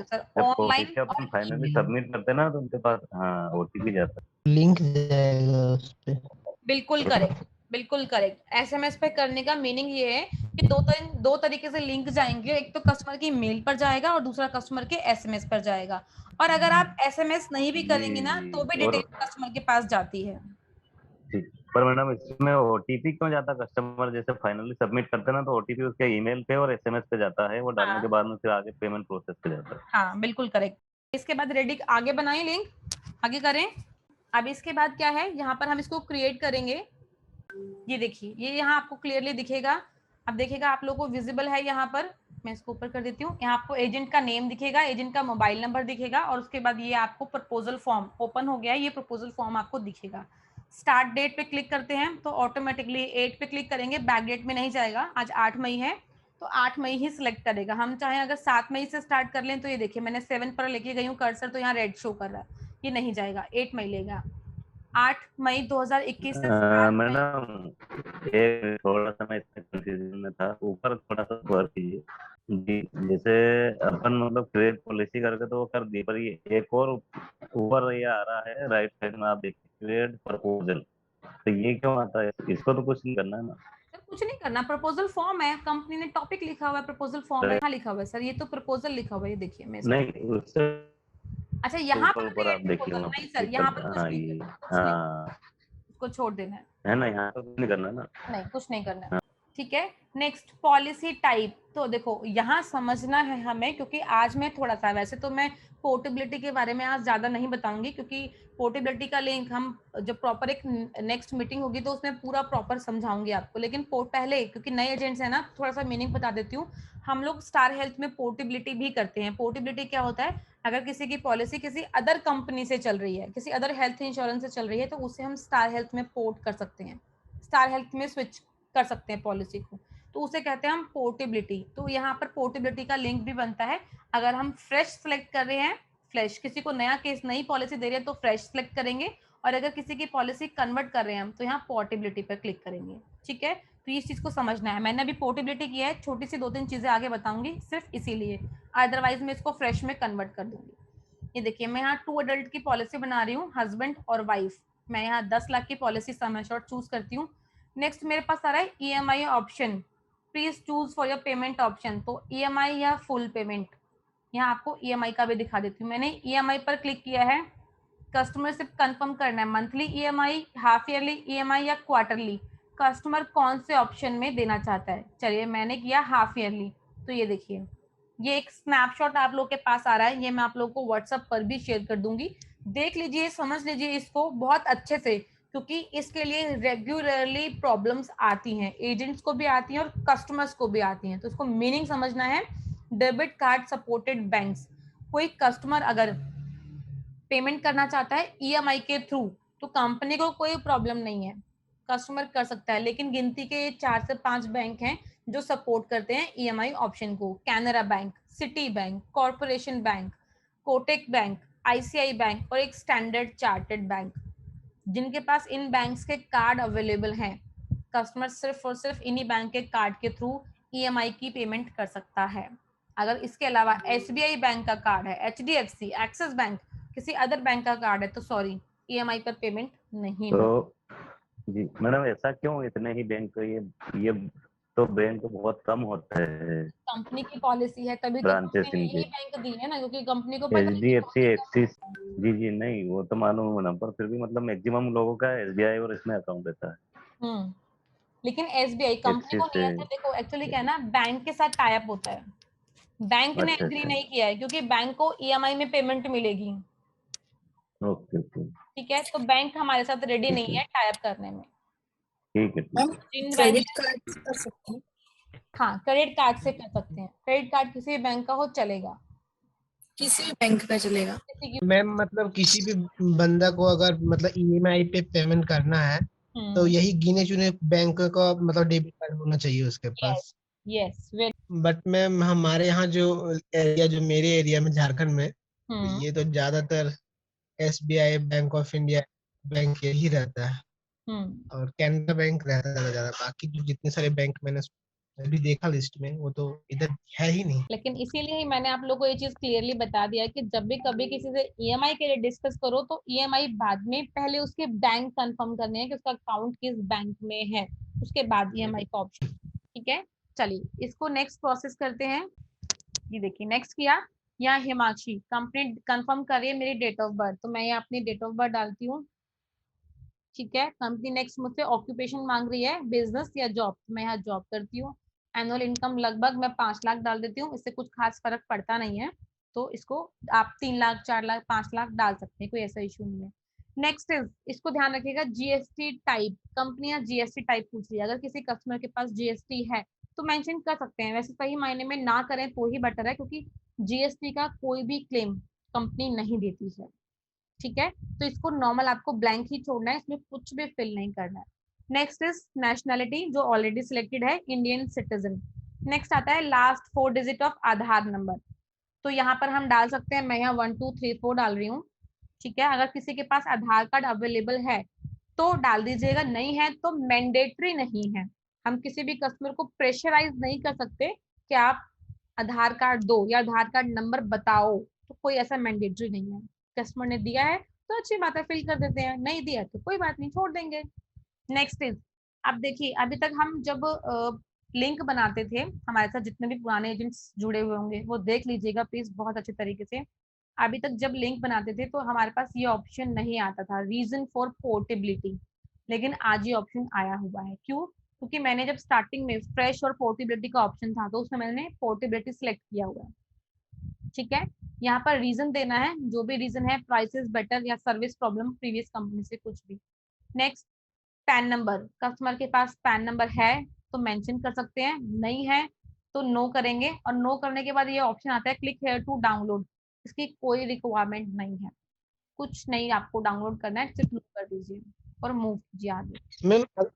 सर, जब ऑनलाइन पॉलिसी अपन फाइनली सबमिट करते ना तो उनके पास OTP जाता है, लिंक जाएगा उस पे। बिल्कुल करेक्ट। SMS पे करने का मीनिंग ये है कि दो तरीके से लिंक जाएंगे, एक तो कस्टमर की मेल पर जाएगा और दूसरा कस्टमर के SMS पर जाएगा। और अगर आप SMS नहीं भी करेंगे ना तो भी डिटेल कस्टमर के पास जाती है। ठीक, पर मैडम इसमें OTP क्यों जाता? कस्टमर जैसे फाइनली सबमिट करते ना तो OTP उसके ईमेल पे और SMS पे जाता है, वो डालने के बाद में फिर आगे पेमेंट प्रोसेस पे जाता है। हाँ बिल्कुल करेक्ट। इसके बाद रेडी आगे बनाए लिंक, आगे करें। अब इसके बाद क्या है, यहाँ पर हम इसको क्रिएट करेंगे। ये देखिए, ये यहाँ आपको क्लियरली दिखेगा, अब देखिएगा आप लोगों को विजिबल है। यहाँ पर मैं इसको ऊपर कर देती हूँ, यहाँ आपको एजेंट का नेम दिखेगा, एजेंट का मोबाइल नंबर दिखेगा और उसके बाद ये आपको प्रपोजल फॉर्म ओपन हो गया है, ये प्रपोजल फॉर्म आपको दिखेगा। स्टार्ट डेट पे क्लिक करते हैं तो ऑटोमेटिकली 8 पे क्लिक करेंगे, बैक डेट में नहीं जाएगा। आज 8 मई है तो 8 मई ही सिलेक्ट करेगा। हम चाहे अगर 7 मई से स्टार्ट कर लें तो ये देखिए मैंने 7 पर लेके गई हूँ कर्सर, तो यहाँ रेड शो कर रहा है, ये नहीं जाएगा, 8 मई लेगा। 8 मई 2021 से मैडम एक थोड़ा सा मैं इसमें कंफ्यूजन में था, ऊपर थोड़ा सा वर्क कीजिए जी। जैसे अपन मतलब क्रिएट पॉलिसी करके तो वो कर दी, पर ये एक और ऊपर ये आ रहा है राइट साइड में, आप देखिए क्रिएट प्रपोजल, तो ये क्यों आता है? इसको तो कुछ नहीं करना है ना? कुछ नहीं करना, प्रपोजल फॉर्म है, कंपनी ने टॉपिक लिखा हुआ है, प्रपोजल फॉर्म है, लिखा हुआ है सर, ये तो प्रपोजल लिखा हुआ है, ये देखिए मैं नहीं उससे अच्छा यहाँ पर ऊपर आप देखिए, नहीं सर, यहाँ पर कुछ नहीं करना, इसको छोड़ देना है ना, यहाँ पर कुछ नहीं करना ना, नहीं कुछ नहीं करना। ठीक है। नेक्स्ट पॉलिसी टाइप, तो देखो यहाँ समझना है हमें, क्योंकि आज मैं थोड़ा सा, वैसे तो मैं पोर्टेबिलिटी के बारे में आज ज्यादा नहीं बताऊंगी, क्योंकि पोर्टेबिलिटी का लिंक हम जब प्रॉपर एक नेक्स्ट मीटिंग होगी तो उसमें पूरा प्रॉपर समझाऊंगी आपको। लेकिन पहले क्योंकि नए एजेंट्स है ना, थोड़ा सा मीनिंग बता देती हूँ। हम लोग स्टार हेल्थ में पोर्टेबिलिटी भी करते हैं। पोर्टेबिलिटी क्या होता है, अगर किसी की पॉलिसी किसी अदर कंपनी से चल रही है, किसी अदर हेल्थ इंश्योरेंस से चल रही है, तो उसे हम स्टार हेल्थ में पोर्ट कर सकते हैं, स्टार हेल्थ में स्विच कर सकते हैं पॉलिसी को, तो उसे कहते हैं हम पोर्टेबिलिटी। तो यहाँ पर पोर्टेबिलिटी का लिंक भी बनता है। अगर हम फ्रेश सेलेक्ट कर रहे हैं, फ्रेश किसी को नया केस नई पॉलिसी दे रहे हैं तो फ्रेश सेलेक्ट करेंगे, और अगर किसी की पॉलिसी कन्वर्ट कर रहे हैं हम तो यहाँ पोर्टेबिलिटी पर क्लिक करेंगे। ठीक है, तो इस चीज को समझना है। मैंने अभी पोर्टेबिलिटी किया है, छोटी सी 2-3 चीजें आगे बताऊंगी सिर्फ इसीलिए, अदरवाइज मैं इसको फ्रेश में कन्वर्ट कर दूंगी। ये देखिए, मैं यहाँ 2 अडल्ट की पॉलिसी बना रही हूँ, हस्बैंड और वाइफ। मैं यहाँ 10 लाख की पॉलिसी सम एश्योर्ड चूज करती हूँ। नेक्स्ट मेरे पास आ रहा है EMI option, please choose for your payment option. तो EMI या फुल पेमेंट, यहाँ आपको EMI का भी दिखा देती हूँ। मैंने EMI पर क्लिक किया है। कस्टमर सिर्फ कंफर्म करना है, monthly EMI, half yearly EMI या क्वार्टरली, कस्टमर कौन से ऑप्शन में देना चाहता है। चलिए मैंने किया हाफ ईयरली। तो ये देखिए, ये एक स्नैपशॉट आप लोग के पास आ रहा है, ये मैं आप लोग को व्हाट्सएप पर भी शेयर कर दूंगी। देख लीजिए, समझ लीजिए इसको बहुत अच्छे से, क्योंकि इसके लिए रेगुलरली प्रॉब्लम्स आती हैं, एजेंट्स को भी आती हैं और कस्टमर्स को भी आती हैं। तो इसको मीनिंग समझना है। डेबिट कार्ड सपोर्टेड बैंक्स, कोई कस्टमर अगर पेमेंट करना चाहता है EMI के थ्रू, तो कंपनी को कोई प्रॉब्लम नहीं है, कस्टमर कर सकता है। लेकिन गिनती के 4 से 5 बैंक हैं जो सपोर्ट करते हैं EMI ऑप्शन को। Canara bank, city bank, corporation bank, Kotak bank, ICI bank और एक स्टैंडर्ड चार्टर्ड बैंक। जिनके पास इन बैंक्स के कार्ड अवेलेबल हैं, कस्टमर सिर्फ और सिर्फ इन्हीं बैंक के कार्ड के थ्रू EMI की पेमेंट कर सकता है। अगर इसके अलावा SBI बैंक का कार्ड है, HDFC, एक्सिस बैंक, किसी अदर बैंक का कार्ड है, तो सॉरी, EMI पर पेमेंट नहीं तो होगा। जी मैडम, ऐसा क्यों इतने ही बैंक, ये तो बैंक बहुत कम होते हैं कंपनी की पॉलिसी है, तभी तो ब्रांचेस कंपनी ने इनके। यही बैंक दी है ना, क्योंकि कंपनी को पता है कि HDFC, एक्सिस, जी जी नहीं वो तो मालूम है ना, पर फिर भी मतलब मैक्सिमम लोगों का SBI और इसमें अकाउंट रहता है, लेकिन SBI कंपनी को एक्सिस नहीं से। आता। देखो एक्चुअली क्या है ना, बैंक के साथ टाई अप होता है, बैंक ने अच्छा एग्री अच्छा, नहीं किया है, क्योंकि बैंक को EMI में पेमेंट मिलेगी। ओके ओके, ठीक है, तो बैंक हमारे साथ रेडी ठीक नहीं है है टाई अप करने में। ठीक है ठीक मैम है। जिन बैंक, क्रेडिट कार्ड कर सकते हैं? हाँ क्रेडिट कार्ड से कर सकते हैं, क्रेडिट कार्ड किसी भी बैंक का हो चलेगा, किसी भी बैंक का चलेगा? किसी की। मैम मतलब किसी भी बंदा को अगर मतलब EMI पे पेमेंट करना है तो यही गिने चुने बैंक का मतलब डेबिट कार्ड होना चाहिए उसके yes pass. Yes, very. But ma'am हमारे यहाँ जो मेरे एरिया में झारखंड में, तो ये तो ज्यादातर SBI, bank of India bank यही रहता है और कैनरा बैंक रहता है ज्यादा। बाकी जो जितने सारे बैंक मैंने अभी देखा लिस्ट में, वो तो इधर है ही नहीं। लेकिन इसीलिए ही मैंने आप लोगों को ये चीज क्लियरली बता दिया कि जब भी कभी किसी से EMI के लिए डिस्कस करो तो EMI बाद में, पहले उसके बैंक कंफर्म करने हैं कि उसका अकाउंट किस बैंक में है, उसके बाद EMI का ऑप्शन। ठीक है, चलिए इसको नेक्स्ट प्रोसेस करते हैं। ये देखिए, नेक्स्ट किया, यहाँ हिमाक्षी कंपनी कंफर्म कर रही है मेरी डेट ऑफ बर्थ, तो मैं यहाँ अपनी डेट ऑफ बर्थ डालती हूँ। ठीक है, कंपनी नेक्स्ट मुझसे ऑक्यूपेशन मांग रही है, बिजनेस या जॉब, तो मैं यहाँ जॉब करती हूँ। एनुअल इनकम लगभग मैं 5 लाख डाल देती हूँ, इससे कुछ खास फर्क पड़ता नहीं है, तो इसको आप 3 लाख, 4 लाख, 5 लाख डाल सकते हैं, कोई ऐसा इशू नहीं है। नेक्स्ट इज, इसको ध्यान रखिएगा, GST टाइप, कंपनियां GST टाइप पूछ रही है। अगर किसी कस्टमर के पास GST है तो मेंशन कर सकते हैं, वैसे सही मायने में ना करें तो ही बेटर है, क्योंकि GST का कोई भी क्लेम कंपनी नहीं देती है। ठीक है, तो इसको नॉर्मल आपको ब्लैंक ही छोड़ना है, इसमें कुछ भी फिल नहीं करना है। नेक्स्ट इज नेशनैलिटी, जो ऑलरेडी सिलेक्टेड है, इंडियन सिटीजन। नेक्स्ट आता है last 4 digit of Aadhaar number, तो यहाँ पर हम डाल सकते हैं, मैं यहाँ 1 2 3 4 डाल रही हूँ। ठीक है, अगर किसी के पास आधार कार्ड अवेलेबल है तो डाल दीजिएगा, नहीं है तो मैंडेटरी नहीं है। हम किसी भी कस्टमर को प्रेशराइज नहीं कर सकते कि आप आधार कार्ड दो या आधार कार्ड नंबर बताओ, तो कोई ऐसा मैंडेटरी नहीं है। कस्टमर ने दिया है तो अच्छी बात है, फिल कर देते हैं, नहीं दिया तो कोई बात नहीं, छोड़ देंगे। नेक्स्ट इज, अब देखिए, अभी तक हम जब लिंक बनाते थे, हमारे साथ जितने भी पुराने एजेंट्स जुड़े हुए होंगे वो देख लीजिएगा प्लीज बहुत अच्छे तरीके से। अभी तक जब लिंक बनाते थे तो हमारे पास ये ऑप्शन नहीं आता था, रीजन फॉर पोर्टेबिलिटी, लेकिन आज ये ऑप्शन आया हुआ है। क्यों? क्योंकि मैंने जब स्टार्टिंग में फ्रेश और पोर्टेबिलिटी का ऑप्शन था तो उसमें मैंने पोर्टेबिलिटी सिलेक्ट किया हुआ है। ठीक है, यहाँ पर रीजन देना है, जो भी रीजन है, प्राइसेस बेटर या सर्विस प्रॉब्लम प्रीवियस कंपनी से, कुछ भी। नेक्स्ट, पैन नंबर, कस्टमर के पास पैन नंबर है तो मेंशन कर सकते हैं, नहीं है तो नो करेंगे। और नो करने के बाद ये ऑप्शन आता है क्लिक हेयर टू डाउनलोड, इसकी कोई रिक्वायरमेंट नहीं है, कुछ नहीं आपको डाउनलोड करना है, सिर्फ क्लिक कर दीजिए और मूव कीजिए आगे।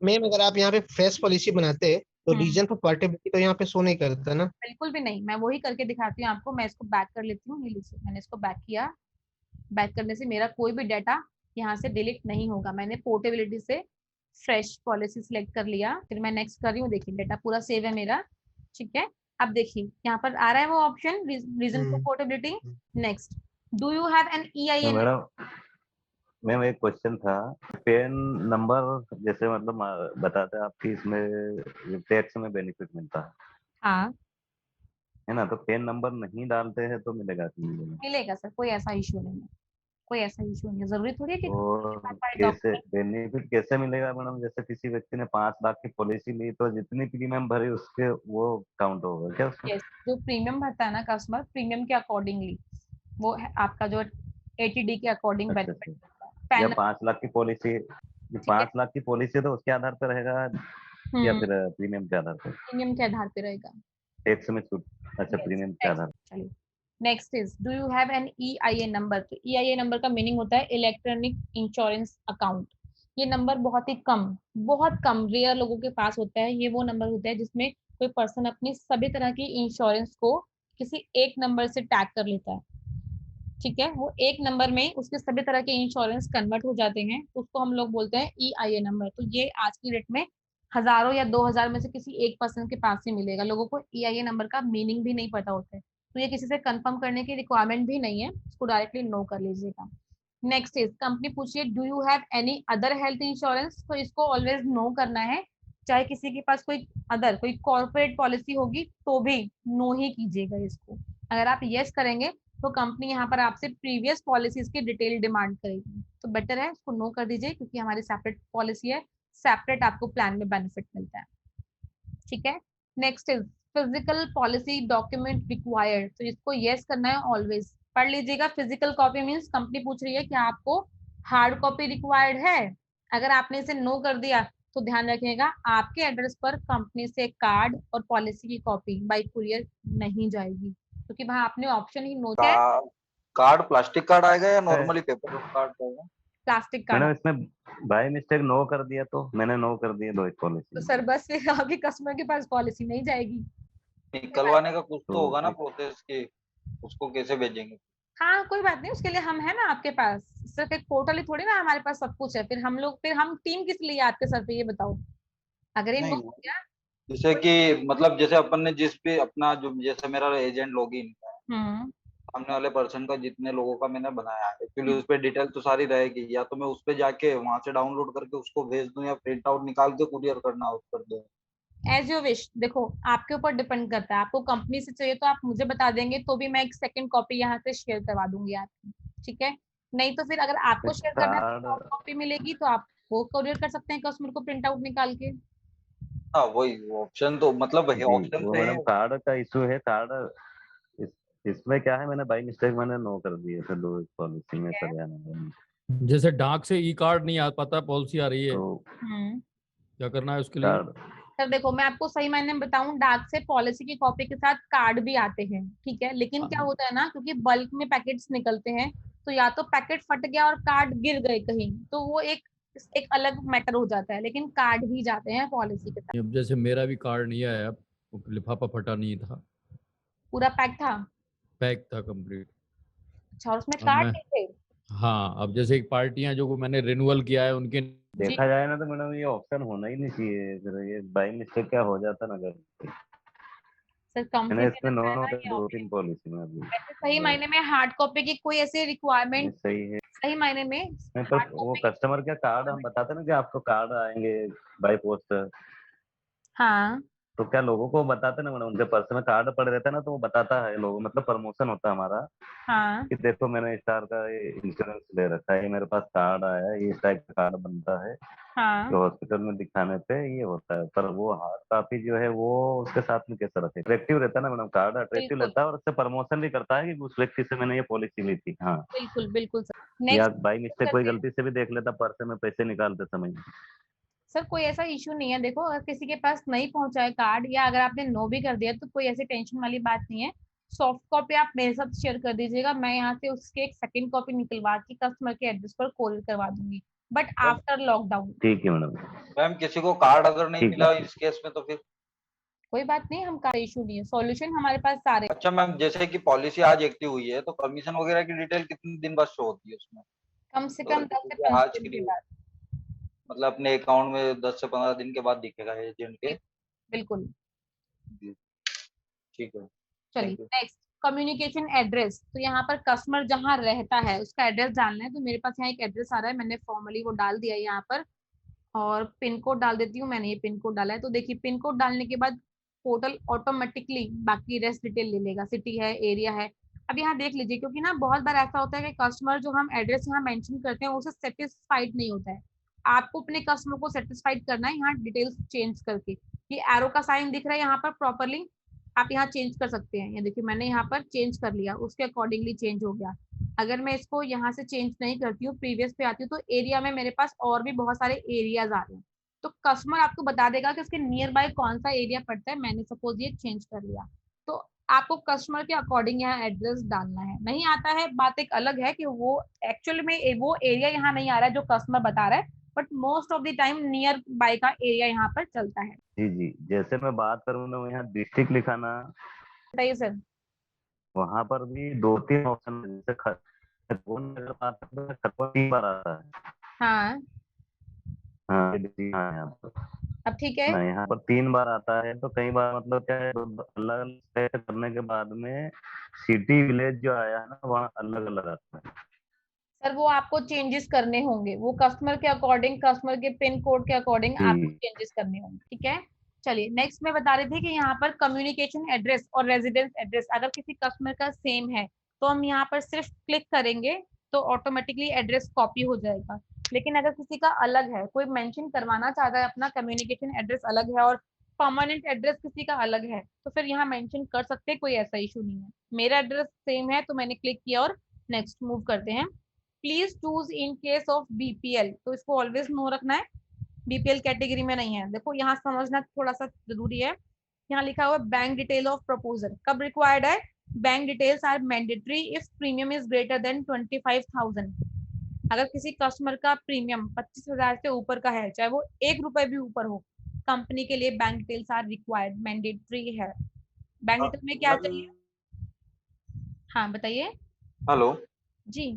मैम अगर आप यहाँ पे फ्रेश पॉलिसी बनाते तो रीजन फॉर पोर्टेबिलिटी तो यहाँ पे शो नहीं करता ना? बिल्कुल भी नहीं, मैं वही करके दिखाती हूँ आपको। मैं इसको बैक कर लेती हूँ, ये लीजिए मैंने इसको बैक किया। बैक करने से मेरा कोई भी डाटा यहाँ से डिलीट नहीं होगा। मैंने पोर्टेबिलिटी से फ्रेश पॉलिसी सिलेक्ट कर लिया, फिर मैं नेक्स्ट कर रही हूँ, देखिए डाटा पूरा सेव है मेरा। ठीक है, अब देखिए यहाँ पर आ रहा है वो option, reason for portability. Next, do you have an EIN? Ma'am एक क्वेश्चन था, पेन नंबर जैसे मतलब बताते हैं आपकी इसमें टैक्स में बेनिफिट मिलता है, हाँ है ना? तो पेन नंबर नहीं डालते हैं तो मिलेगा कि नहीं मिलेगा? मिलेगा सर, कोई ऐसा इशू नहीं है, कोई ऐसा इशू नहीं है। जरूरी थोड़ी है कि और कैसे बेनिफिट कैसे मिलेगा मैडम? जैसे किसी व्यक्ति ने 5 लाख की पॉलिसी ली तो जितनी प्रीमियम भरी उसके वो काउंट होगा क्या उसमें? yes, जो प्रीमियम भरता है ना कस्टमर, प्रीमियम के अकॉर्डिंगली वो है आपका जो ATD के अकॉर्डिंग अच्छा बेनिफिट अच्छा, मिलता है। या पैन 5 लाख की पॉलिसी, ठीक है, 5 लाख की पॉलिसी तो उसके आधार पर रहेगा या फिर प्रीमियम के आधार पर? प्रीमियम के आधार पे रहेगा। टैक्स में छूट, अच्छा Yes, प्रीमियम के आधार पर। चलिए next is, do you have an EIN number? तो EIN नंबर का मीनिंग होता है इलेक्ट्रॉनिक इंश्योरेंस अकाउंट। ये नंबर बहुत कम रेयर लोगों के पास होता है। ये वो नंबर होता है जिसमें कोई पर्सन अपनी सभी तरह की इंश्योरेंस को किसी एक नंबर से टैग कर लेता है। ठीक है, वो एक नंबर में उसके सभी तरह के इंश्योरेंस कन्वर्ट हो जाते हैं, उसको हम लोग बोलते हैं EIN नंबर। तो ये आज की डेट में हजारों या 2000 में से किसी एक पर्सन के पास ही मिलेगा। लोगों को EIN नंबर का मीनिंग भी नहीं पता होता है, तो ये किसी से कंफर्म करने की रिक्वायरमेंट भी नहीं है, इसको डायरेक्टली नो कर लीजिएगा। नेक्स्ट इज, कंपनी पूछिए do you have any other health insurance? तो इसको ऑलवेज नो करना है, चाहे किसी के पास कोई कॉर्पोरेट पॉलिसी होगी तो भी नो ही कीजिएगा इसको। अगर आप यस करेंगे तो कंपनी यहाँ पर आपसे प्रीवियस पॉलिसीज की डिटेल डिमांड करेगी, तो बेटर है इसको नो कर दीजिए, क्योंकि हमारी सेपरेट पॉलिसी है, सेपरेट आपको प्लान में बेनिफिट मिलता है। ठीक है, next is physical policy document required, तो इसको यस करना है ऑलवेज। पढ़ लीजिएगा, फिजिकल कॉपी मीन्स कंपनी पूछ रही है कि आपको हार्ड कॉपी रिक्वायर्ड है। अगर आपने इसे नो कर दिया तो ध्यान रखिएगा, आपके एड्रेस पर कंपनी से कार्ड और पॉलिसी की कॉपी बाय कुरियर नहीं जाएगी, क्योंकि वहां आपने ऑप्शन ही नो किया है। कार्ड प्लास्टिक कार्ड आएगा या नॉर्मली पेपर कार्ड आएगा? Plastic card. मैंने इसमें बाय मिस्टेक नो कर दिया, तो मैंने नो कर दिया दो एक तो पॉलिसी। सर बस फिर आपके कस्टमर के पास पॉलिसी नहीं जाएगी। निकलवाने का कुछ तो होगा ना प्रोसेस की, उसको कैसे भेजेंगे? हाँ कोई बात नहीं, उसके लिए हम है ना आपके पास। सिर्फ एक पोर्टल ही थोड़ी ना, हमारे पास सब कुछ है। फिर हम टीम किस लिए आपके सर पे, ये बताओ। अगर ये नो नहीं, हो गया, जैसे कि मतलब जैसे अपन ने जिस पे अपना जो जैसे मेरा एजेंट लॉगिन सामने वाले पर्सन का जितने लोगों का मैंने बनाया है, एक्चुअली उस पे डिटेल तो सारी रहेगी, या तो मैं उस पे जाके वहां से डाउनलोड करके उसको भेज दूं या प्रिंट आउट निकाल के कुरियर करना हो कर दूं? As you wish. देखो आपके ऊपर डिपेंड करता है, आपको कंपनी से चाहिए तो आप मुझे बता देंगे तो भी मैं एक सेकंड कॉपी यहाँ से शेयर करवा दूंगी आपकी। ठीक है, नहीं तो फिर अगर आपको शेयर करना है तो कार्ड, कॉपी मिलेगी तो आप वो कोरियर कर सकते हैं कस्टमर को प्रिंट आउट निकाल के। हाँ वही ऑप्शन तो मतलब जी ऑप्शन वो थे। मैडम कार्ड का इशू है। कार्ड इस, इसमें क्या है, मैंने बाई मिस्टेक मैंने नो कर दिए थे दो पॉलिसी में हरियाणा में। जैसे डाक से ई कार्ड नहीं आ पाता, पॉलिसी आ रही है, तो क्या करना है उसके लिए? कार्ड, सर देखो मैं आपको सही मायने में बताऊं, डाक से पॉलिसी की कॉपी के साथ कार्ड भी आते हैं। ठीक है, लेकिन क्या होता है ना, क्योंकि बल्क में पैकेट्स निकलते हैं, तो या तो पैकेट फट गया और कार्ड गिर गए कहीं, तो वो एक अलग मैटर हो जाता है, लेकिन कार्ड भी जाते हैं पॉलिसी के साथ। अब जैसे मेरा भी कार्ड नहीं आया, वो लिफाफा फटा नहीं था, पूरा पैक था? पैक था कंप्लीट। अच्छा, और उसमें अब कार्ड मैं, नहीं थे? हाँ, अब जैसे एक पार्टियां जो मैंने रिन्यूअल किया है उनके, जी देखा जाए ना तो मैडम ये ऑप्शन होना ही नहीं चाहिए। फिर ये बाई मिस्टेक क्या हो जाता ना, अगर सर, कंपनी मैंने ने इसमें बताया नो ना ये दो ऑप्शन। तीन पॉलिसी में अभी वैसे सही मायने में हार्ड कॉपी की कोई ऐसी ये रिक्वायरमेंट, सही है। सही मायने में नहीं पर हार्ड वो कॉपी की कस्टमर क्या कार्ड हम requirement- बताते ना कि आपको कार्ड आएंगे बाई पोस्ट, हाँ तो क्या लोगों को बताते ना मैडम, उनके पर्स में कार्ड पड़े रहता है ना, तो वो बताता है लोगों, मतलब प्रमोशन होता है हमारा हाँ कि देखो मैंने स्टार का ये इंश्योरेंस ले रखा है, ये मेरे पास कार्ड आया है, ये इस टाइप का कार्ड बनता है, हाँ तो हॉस्पिटल में दिखाने पे ये होता है। पर वो हार्ड कॉपी जो है वो उसके साथ में कैसे रखे, अट्रैक्टिव रहता है ना मैडम, कार्ड अट्रैक्टिव बिल्कुल रहता है और उससे प्रमोशन भी करता है कि उस व्यक्ति से मैंने ये पॉलिसी ली थी। हाँ, बिल्कुल बिल्कुल सर। या नेक्स्ट बाई मिस्टेक कोई करते हैं। गलती से भी देख लेता पर्स में पैसे निकालते समय। सर कोई ऐसा इशू नहीं है, देखो अगर किसी के पास नहीं पहुंचा है कार्ड या अगर आपने नो भी कर दिया तो कोई ऐसी टेंशन वाली बात नहीं है। सॉफ्ट कॉपी आप मेरे साथ शेयर कर दीजिएगा, मैं यहाँ से उसके एक सेकंड कॉपी निकलवा के कस्टमर के एड्रेस पर कोरियर करवा दूंगी, बट आफ्टर लॉकडाउन। ठीक है मैडम। मैम किसी को कार्ड अगर नहीं ठीक मिला है। इस केस में तो फिर? कोई बात नहीं, हम का इशू नहीं है, सॉल्यूशन हमारे पास सारे। अच्छा मैम, जैसे कि पॉलिसी आज एक्टिव हुई है तो कमीशन वगैरह की डिटेल कितने दिन बाद शो होती है उसमें? कम से तो कम 10 से जैसे 15 आज दिन के के लिए बाद। मतलब अपने अकाउंट में 10 से 15 दिन के बाद दिखेगा एजेंट के? बिल्कुल। जी, ठीक है, चलिए thank you. Next, communication address. तो यहाँ पर कस्टमर जहाँ रहता है उसका एड्रेस डालना है, तो मेरे पास यहाँ एक एड्रेस आ रहा है, मैंने फॉर्मली वो डाल दिया है यहाँ पर। और पिन कोड डाल देती हूँ, मैंने ये पिन कोड डाला है, तो देखिए पिन कोड डालने के बाद पोर्टल ऑटोमेटिकली बाकी रेस्ट डिटेल ले लेगा, सिटी है, एरिया है। अब यहाँ देख लीजिए, क्योंकि ना बहुत बार ऐसा होता है कि कस्टमर जो हम एड्रेस यहाँ मेंशन करते हैं उसे सेटिस्फाइड नहीं होता है। आपको अपने कस्टमर को सेटिस्फाइड करना है, यहाँ डिटेल्स चेंज करके। ये एरो का साइन दिख रहा है यहाँ पर प्रॉपरली, आप यहाँ चेंज कर सकते हैं। ये देखिए मैंने यहाँ पर चेंज कर लिया, उसके अकॉर्डिंगली चेंज हो गया। अगर मैं इसको यहाँ से चेंज नहीं करती हूँ, प्रीवियस पे आती हूँ, तो एरिया में मेरे पास और भी बहुत सारे एरियाज आ रहे हैं। तो कस्टमर आपको बता देगा कि उसके नियर बाय कौन सा एरिया पड़ता है, मैंने सपोज ये चेंज कर लिया। तो आपको कस्टमर के अकॉर्डिंग यहाँ एड्रेस डालना है। नहीं आता है, बात एक अलग है कि वो एक्चुअल में वो एरिया यहाँ नहीं आ रहा है जो कस्टमर बता रहा है, but most of the time near by का एरिया यहाँ पर चलता है। जी जी, जैसे मैं बात करूँ ना, यहाँ डिस्ट्रिक्ट लिखा ना, बताइए सर। वहाँ पर भी 2-3 ऑप्शन है, जैसे खरगोन अगर बात करें तो खरगोन 3 बार आता है। हाँ हाँ जी, हाँ यहाँ पर अब ठीक है। ना, यहाँ पर 3 बार आता है, तो कई बार मतलब क्या है, अलग अलग सेट करने के बाद में सिटी विलेज जो आया है ना, वहाँ अलग अलग आता है। सर वो आपको चेंजेस करने होंगे, वो कस्टमर के अकॉर्डिंग, कस्टमर के पिन कोड के अकॉर्डिंग आपको जी चेंजेस करने होंगे, ठीक है। चलिए नेक्स्ट मैं बता रही थी कि यहाँ पर कम्युनिकेशन एड्रेस और रेजिडेंस एड्रेस अगर किसी कस्टमर का सेम है तो हम यहाँ पर सिर्फ क्लिक करेंगे तो ऑटोमेटिकली एड्रेस कॉपी हो जाएगा। लेकिन अगर किसी का अलग है, कोई मेंशन करवाना चाहता है अपना कम्युनिकेशन एड्रेस अलग है और परमानेंट एड्रेस किसी का अलग है, तो फिर यहाँ मेंशन कर सकते हैं, कोई ऐसा इशू नहीं है। मेरा एड्रेस सेम है तो मैंने क्लिक किया और नेक्स्ट मूव करते हैं। Please choose in case of BPL, तो इसको ऑलवेज नो रखना है, बीपीएल कैटेगरी में नहीं है। देखो यहाँ समझना थोड़ा सा जरूरी है, यहाँ लिखा हुआ बैंक डिटेल ऑफ प्रपोजल कब रिक्वायर्ड है। Bank details are mandatory if premium is greater than 25,000। अगर किसी कस्टमर का प्रीमियम 25,000 से ऊपर का है, चाहे वो 1 रुपए भी ऊपर हो, कंपनी के लिए bank details are required, mandatory है। बैंक डिटेल में क्या चाहिए? हाँ बताइए। हेलो। जी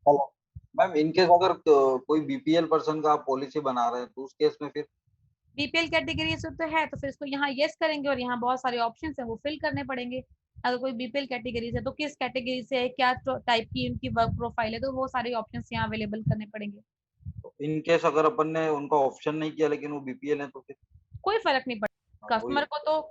हेलो मैम, इन केस अगर कोई बीपीएल पर्सन का आप पॉलिसी बना रहे हैं तो उस केस में फिर? बीपीएल कैटेगरी से तो है, तो फिर इसको यहाँ यस करेंगे और यहाँ बहुत सारे ऑप्शन है वो फिल करने पड़ेंगे। अगर कोई बीपीएल कैटेगरी से तो किस कैटेगरी से है, क्या टाइप की उनकी वर्क प्रोफाइल है, तो वो सारे ऑप्शन यहाँ अवेलेबल करने पड़ेंगे। इन केस अगर अपन ने उनका ऑप्शन नहीं किया लेकिन वो बीपीएल है तो फिर? कोई फर्क नहीं पड़ता, हाँ, वही।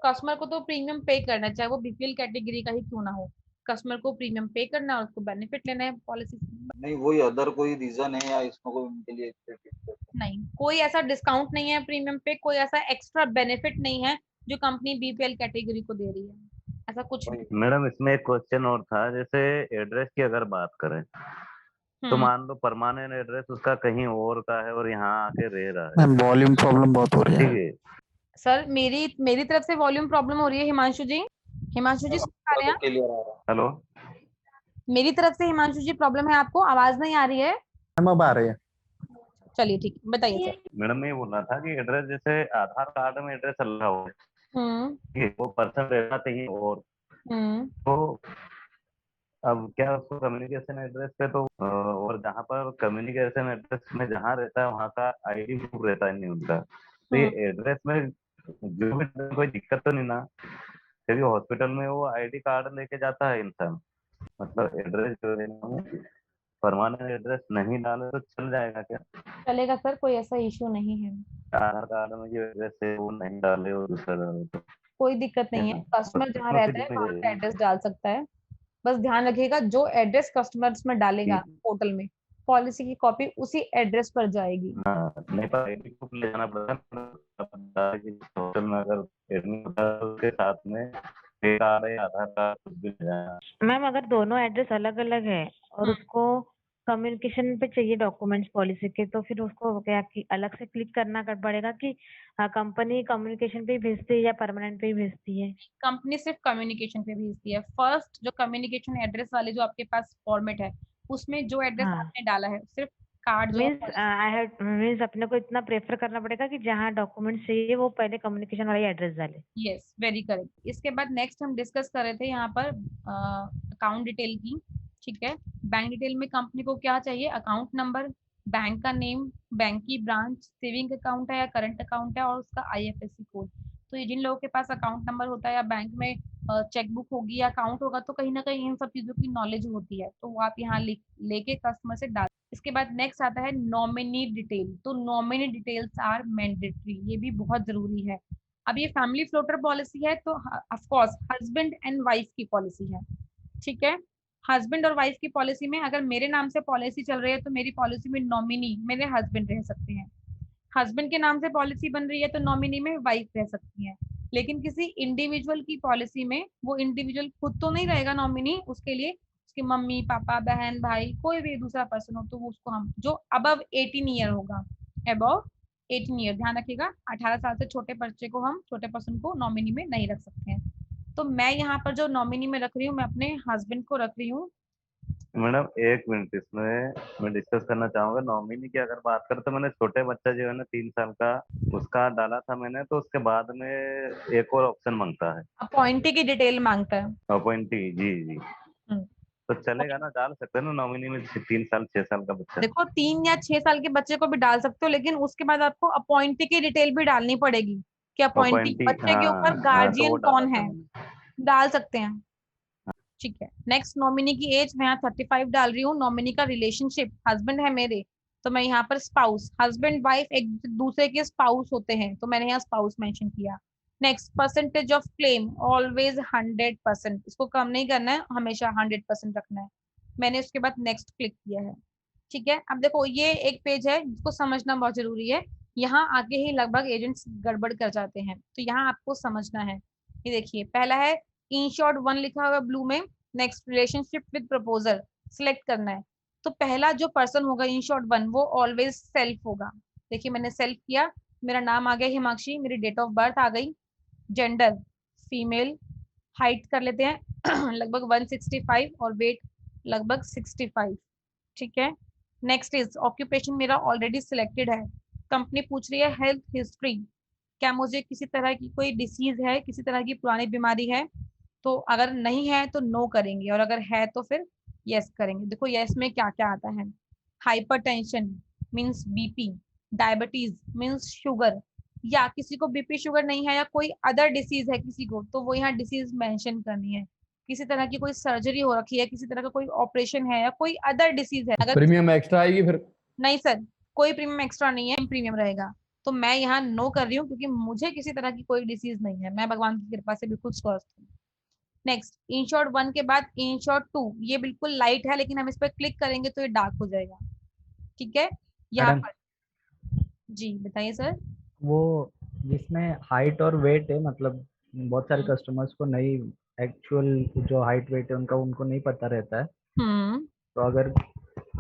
कस्टमर को तो प्रीमियम पे करना है, चाहे वो बीपीएल कैटेगरी का ही क्यों ना हो। कस्टमर को प्रीमियम पे करना है और उसको बेनिफिट लेना है पॉलिसी से। नहीं, वही अदर कोई रीजन है या इसमें कोई उनके लिए? नहीं, कोई ऐसा डिस्काउंट नहीं है प्रीमियम पे, कोई ऐसा एक्स्ट्रा बेनिफिट नहीं है जो कंपनी बीपीएल कैटेगरी को दे रही है, ऐसा कुछ नहीं। मैडम, इसमें एक क्वेश्चन और था, जैसे एड्रेस की अगर बात करें तो मान लो परमानेंट एड्रेस उसका कहीं और का है और यहाँ आके रह रहा है। मैम वॉल्यूम प्रॉब्लम बहुत हो रही है। ठीक है सर मेरी मेरी तरफ से वॉल्यूम प्रॉब्लम हो रही है। हिमांशु जी, हिमांशु जी सुन पा रहे हैं? क्लियर आ रहा है। हेलो, मेरी तरफ से हिमांशु जी प्रॉब्लम है, आपको आवाज नहीं आ रही है? मैम अब आ रही है। चलिए ठीक, बताइए सर। मैडम मैं ये बोल रहा था कि एड्रेस जैसे आधार कार्ड में एड्रेस अलग हो, हम्म ठीक है, वो पर्सन रहना चाहिए, और हम्म तो अब क्या उसको कम्युनिकेशन एड्रेस पे तो और जहाँ पर कम्युनिकेशन एड्रेस में जहाँ रहता है वहाँ का आईडी प्रूफ रहता है नहीं उनका, तो ये एड्रेस में जो भी कोई दिक्कत तो नहीं ना, क्योंकि हॉस्पिटल में वो आईडी कार्ड लेके जाता है इंसान, मतलब एड्रेस जो है ना परमानेंट एड्रेस नहीं डाले तो चल जाएगा क्या? चलेगा सर, कोई ऐसा इशू नहीं है। आधार कार्ड में जो एड्रेस है वो नहीं डाले और दूसरा डाले तो कोई दिक्कत नहीं है, कस्टमर जहाँ रहता है वहां का एड्रेस डाल सकता है। बस ध्यान रखिएगा जो एड्रेस कस्टमर में डालेगा पोर्टल में, पॉलिसी की कॉपी उसी एड्रेस पर जाएगी। हाँ, नहीं पर आईडी प्रूफ ले जाना पड़ेगा होटल में, अगर एडमिट होता है तो उसके साथ में आधार कार्ड कुछ भी ले जाना। मैम अगर दोनों एड्रेस अलग अलग है और उसको कम्युनिकेशन पे चाहिए डॉक्यूमेंट्स पॉलिसी के, तो फिर उसको क्या कि अलग से क्लिक करना पड़ेगा कि कंपनी कम्युनिकेशन पे ही भेजती है या परमानेंट पे ही भेजती है? कंपनी सिर्फ कम्युनिकेशन पे भेजती है। फर्स्ट जो कम्युनिकेशन एड्रेस वाले जो आपके पास फॉर्मेट है उसमें जो एड्रेस आपने डाला है सिर्फ कार्ड जो मीन्स अपने को इतना प्रेफर करना पड़ेगा कि जहाँ डॉक्यूमेंट चाहिए वो पहले कम्युनिकेशन वाला एड्रेस डाले। Yes, very correct. इसके बाद नेक्स्ट हम डिस्कस कर रहे थे यहाँ पर अकाउंट डिटेल की। ठीक है, बैंक डिटेल में कंपनी को क्या चाहिए? अकाउंट नंबर, बैंक का नेम, बैंक की ब्रांच, सेविंग अकाउंट है या करंट अकाउंट है, और उसका IFSC कोड। तो ये जिन लोगों के पास अकाउंट नंबर होता है या बैंक में चेकबुक होगी या अकाउंट होगा तो कहीं ना कहीं इन सब चीजों की नॉलेज होती है, तो वो आप यहाँ लेके कस्टमर से डाल। इसके बाद नेक्स्ट आता है नॉमिनी डिटेल। तो नॉमिनी डिटेल्स आर मैंडेटरी, ये भी बहुत जरूरी है। अब ये फैमिली फ्लोटर पॉलिसी है तो of course husband and wife की पॉलिसी है। ठीक है, हस्बैंड और वाइफ की पॉलिसी में अगर मेरे नाम से पॉलिसी चल रही है तो मेरी पॉलिसी में नॉमिनी मेरे हस्बैंड रह सकते हैं। हस्बैंड के नाम से पॉलिसी बन रही है तो नॉमिनी में वाइफ रह सकती है। लेकिन किसी इंडिविजुअल की पॉलिसी में वो इंडिविजुअल खुद तो नहीं रहेगा नॉमिनी, उसके लिए उसकी मम्मी पापा बहन भाई कोई भी दूसरा पर्सन हो तो वो उसको हम जो अबव 18 ईयर होगा, अबव 18 ईयर, ध्यान रखिएगा 18 साल से छोटे बच्चे को हम छोटे पर्सन को नॉमिनी में नहीं रख सकते हैं। तो मैं यहाँ पर जो नॉमिनी में रख रही हूँ मैं अपने हस्बैंड को रख रही हूँ। मैडम एक मिनट, इसमें मैं डिस्कस करना चाहूंगा। नॉमिनी की अगर बात करें तो मैंने छोटे बच्चा जो है ना 3 साल का उसका डाला था मैंने, तो उसके बाद में एक और ऑप्शन मांगता है, अपॉइंटी की डिटेल मांगता है। अपॉइंटी, जी जी, तो चलेगा ना, डाल सकते हैं ना नॉमिनी में 3 साल 6 साल का बच्चा? देखो 3 या 6 साल के बच्चे को भी डाल सकते हो, लेकिन उसके बाद आपको अपॉइंटी की डिटेल भी डालनी पड़ेगी कि अपॉइंटी बच्चे के ऊपर गार्जियन कौन है, डाल सकते हैं। ठीक है, नेक्स्ट नॉमिनी की एज मैं यहाँ 35 डाल रही हूँ। नॉमिनी का रिलेशनशिप हस्बैंड है मेरे तो मैं यहाँ पर स्पाउस, हस्बैंड वाइफ एक दूसरे के स्पाउस होते हैं तो मैंने यहाँ स्पाउस मेंशन किया। Next percentage of claim always 100%, इसको कम नहीं करना है, हमेशा 100% रखना है। मैंने उसके बाद नेक्स्ट क्लिक किया है। ठीक है, अब देखो ये एक पेज है जिसको समझना बहुत जरूरी है। यहाँ आके ही लगभग एजेंट्स गड़बड़ कर जाते हैं, तो यहाँ आपको समझना है। ये देखिए पहला है इंश्योर्ड 1 लिखा हुआ ब्लू में। Next relationship with proposer select करना है। तो पहला जो पर्सन होगा इंश्योर्ड 1 वो ऑलवेज सेल्फ होगा। देखिए मैंने सेल्फ किया, मेरा नाम आ गया हिमाक्षी, मेरी डेट ऑफ बर्थ आ गई, जेंडर फीमेल, हाइट कर लेते हैं लगभग 165 और वेट लगभग 65। ठीक है, नेक्स्ट इज ऑक्यूपेशन मेरा ऑलरेडी सिलेक्टेड है। कंपनी पूछ रही है हेल्थ हिस्ट्री, क्या मुझे किसी तरह की कोई डिसीज है, किसी तरह की पुरानी बीमारी है? तो अगर नहीं है तो नो करेंगे और अगर है तो फिर यस करेंगे। देखो यस में क्या क्या आता है, hypertension means BP, diabetes means sugar, या किसी को बीपी शुगर नहीं है या कोई अदर डिसीज है किसी को तो वो यहाँ डिसीज मेंशन करनी है। किसी तरह की कोई सर्जरी हो रखी है, किसी तरह का कोई ऑपरेशन है या कोई अदर डिसीज है। अगर प्रीमियम एक्स्ट्रा आएगी फिर? नहीं सर, कोई प्रीमियम एक्स्ट्रा नहीं है, प्रीमियम रहेगा। तो मैं यहाँ नो कर रही हूँ क्योंकि मुझे किसी तरह की कोई डिसीज नहीं है, मैं भगवान की कृपा से बिल्कुल स्वस्थ हूँ। नेक्स्ट इंश्योर्ड 1 के बाद इंश्योर्ड 2, ये बिल्कुल लाइट है लेकिन हम इस पर क्लिक करेंगे तो ये डार्क हो जाएगा। ठीक है, यहाँ पर जी बताइए सर। वो जिसमें हाइट और वेट है, मतलब बहुत सारे कस्टमर्स को नहीं एक्चुअल जो हाइट वेट है उनका उनको नहीं पता रहता है, तो अगर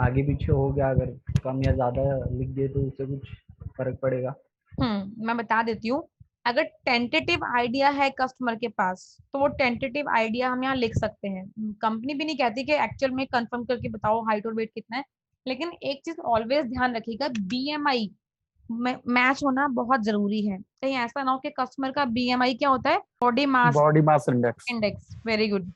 आगे पीछे हो गया, अगर कम या ज्यादा लिख दिए तो उससे कुछ फर्क पड़ेगा? मैं बता देती हूँ। अगर टेंटेटिव आइडिया है कस्टमर के पास तो वो टेंटेटिव आइडिया हम यहाँ लिख सकते हैं। कंपनी भी नहीं कहती कि एक्चुअल में कंफर्म करके बताओ हाइट और वेट कितना है, लेकिन एक चीज ऑलवेज ध्यान रखिएगा, BMI मैच होना बहुत जरूरी है। कहीं ऐसा ना हो कि कस्टमर का BMI क्या होता है, body mass index, very good.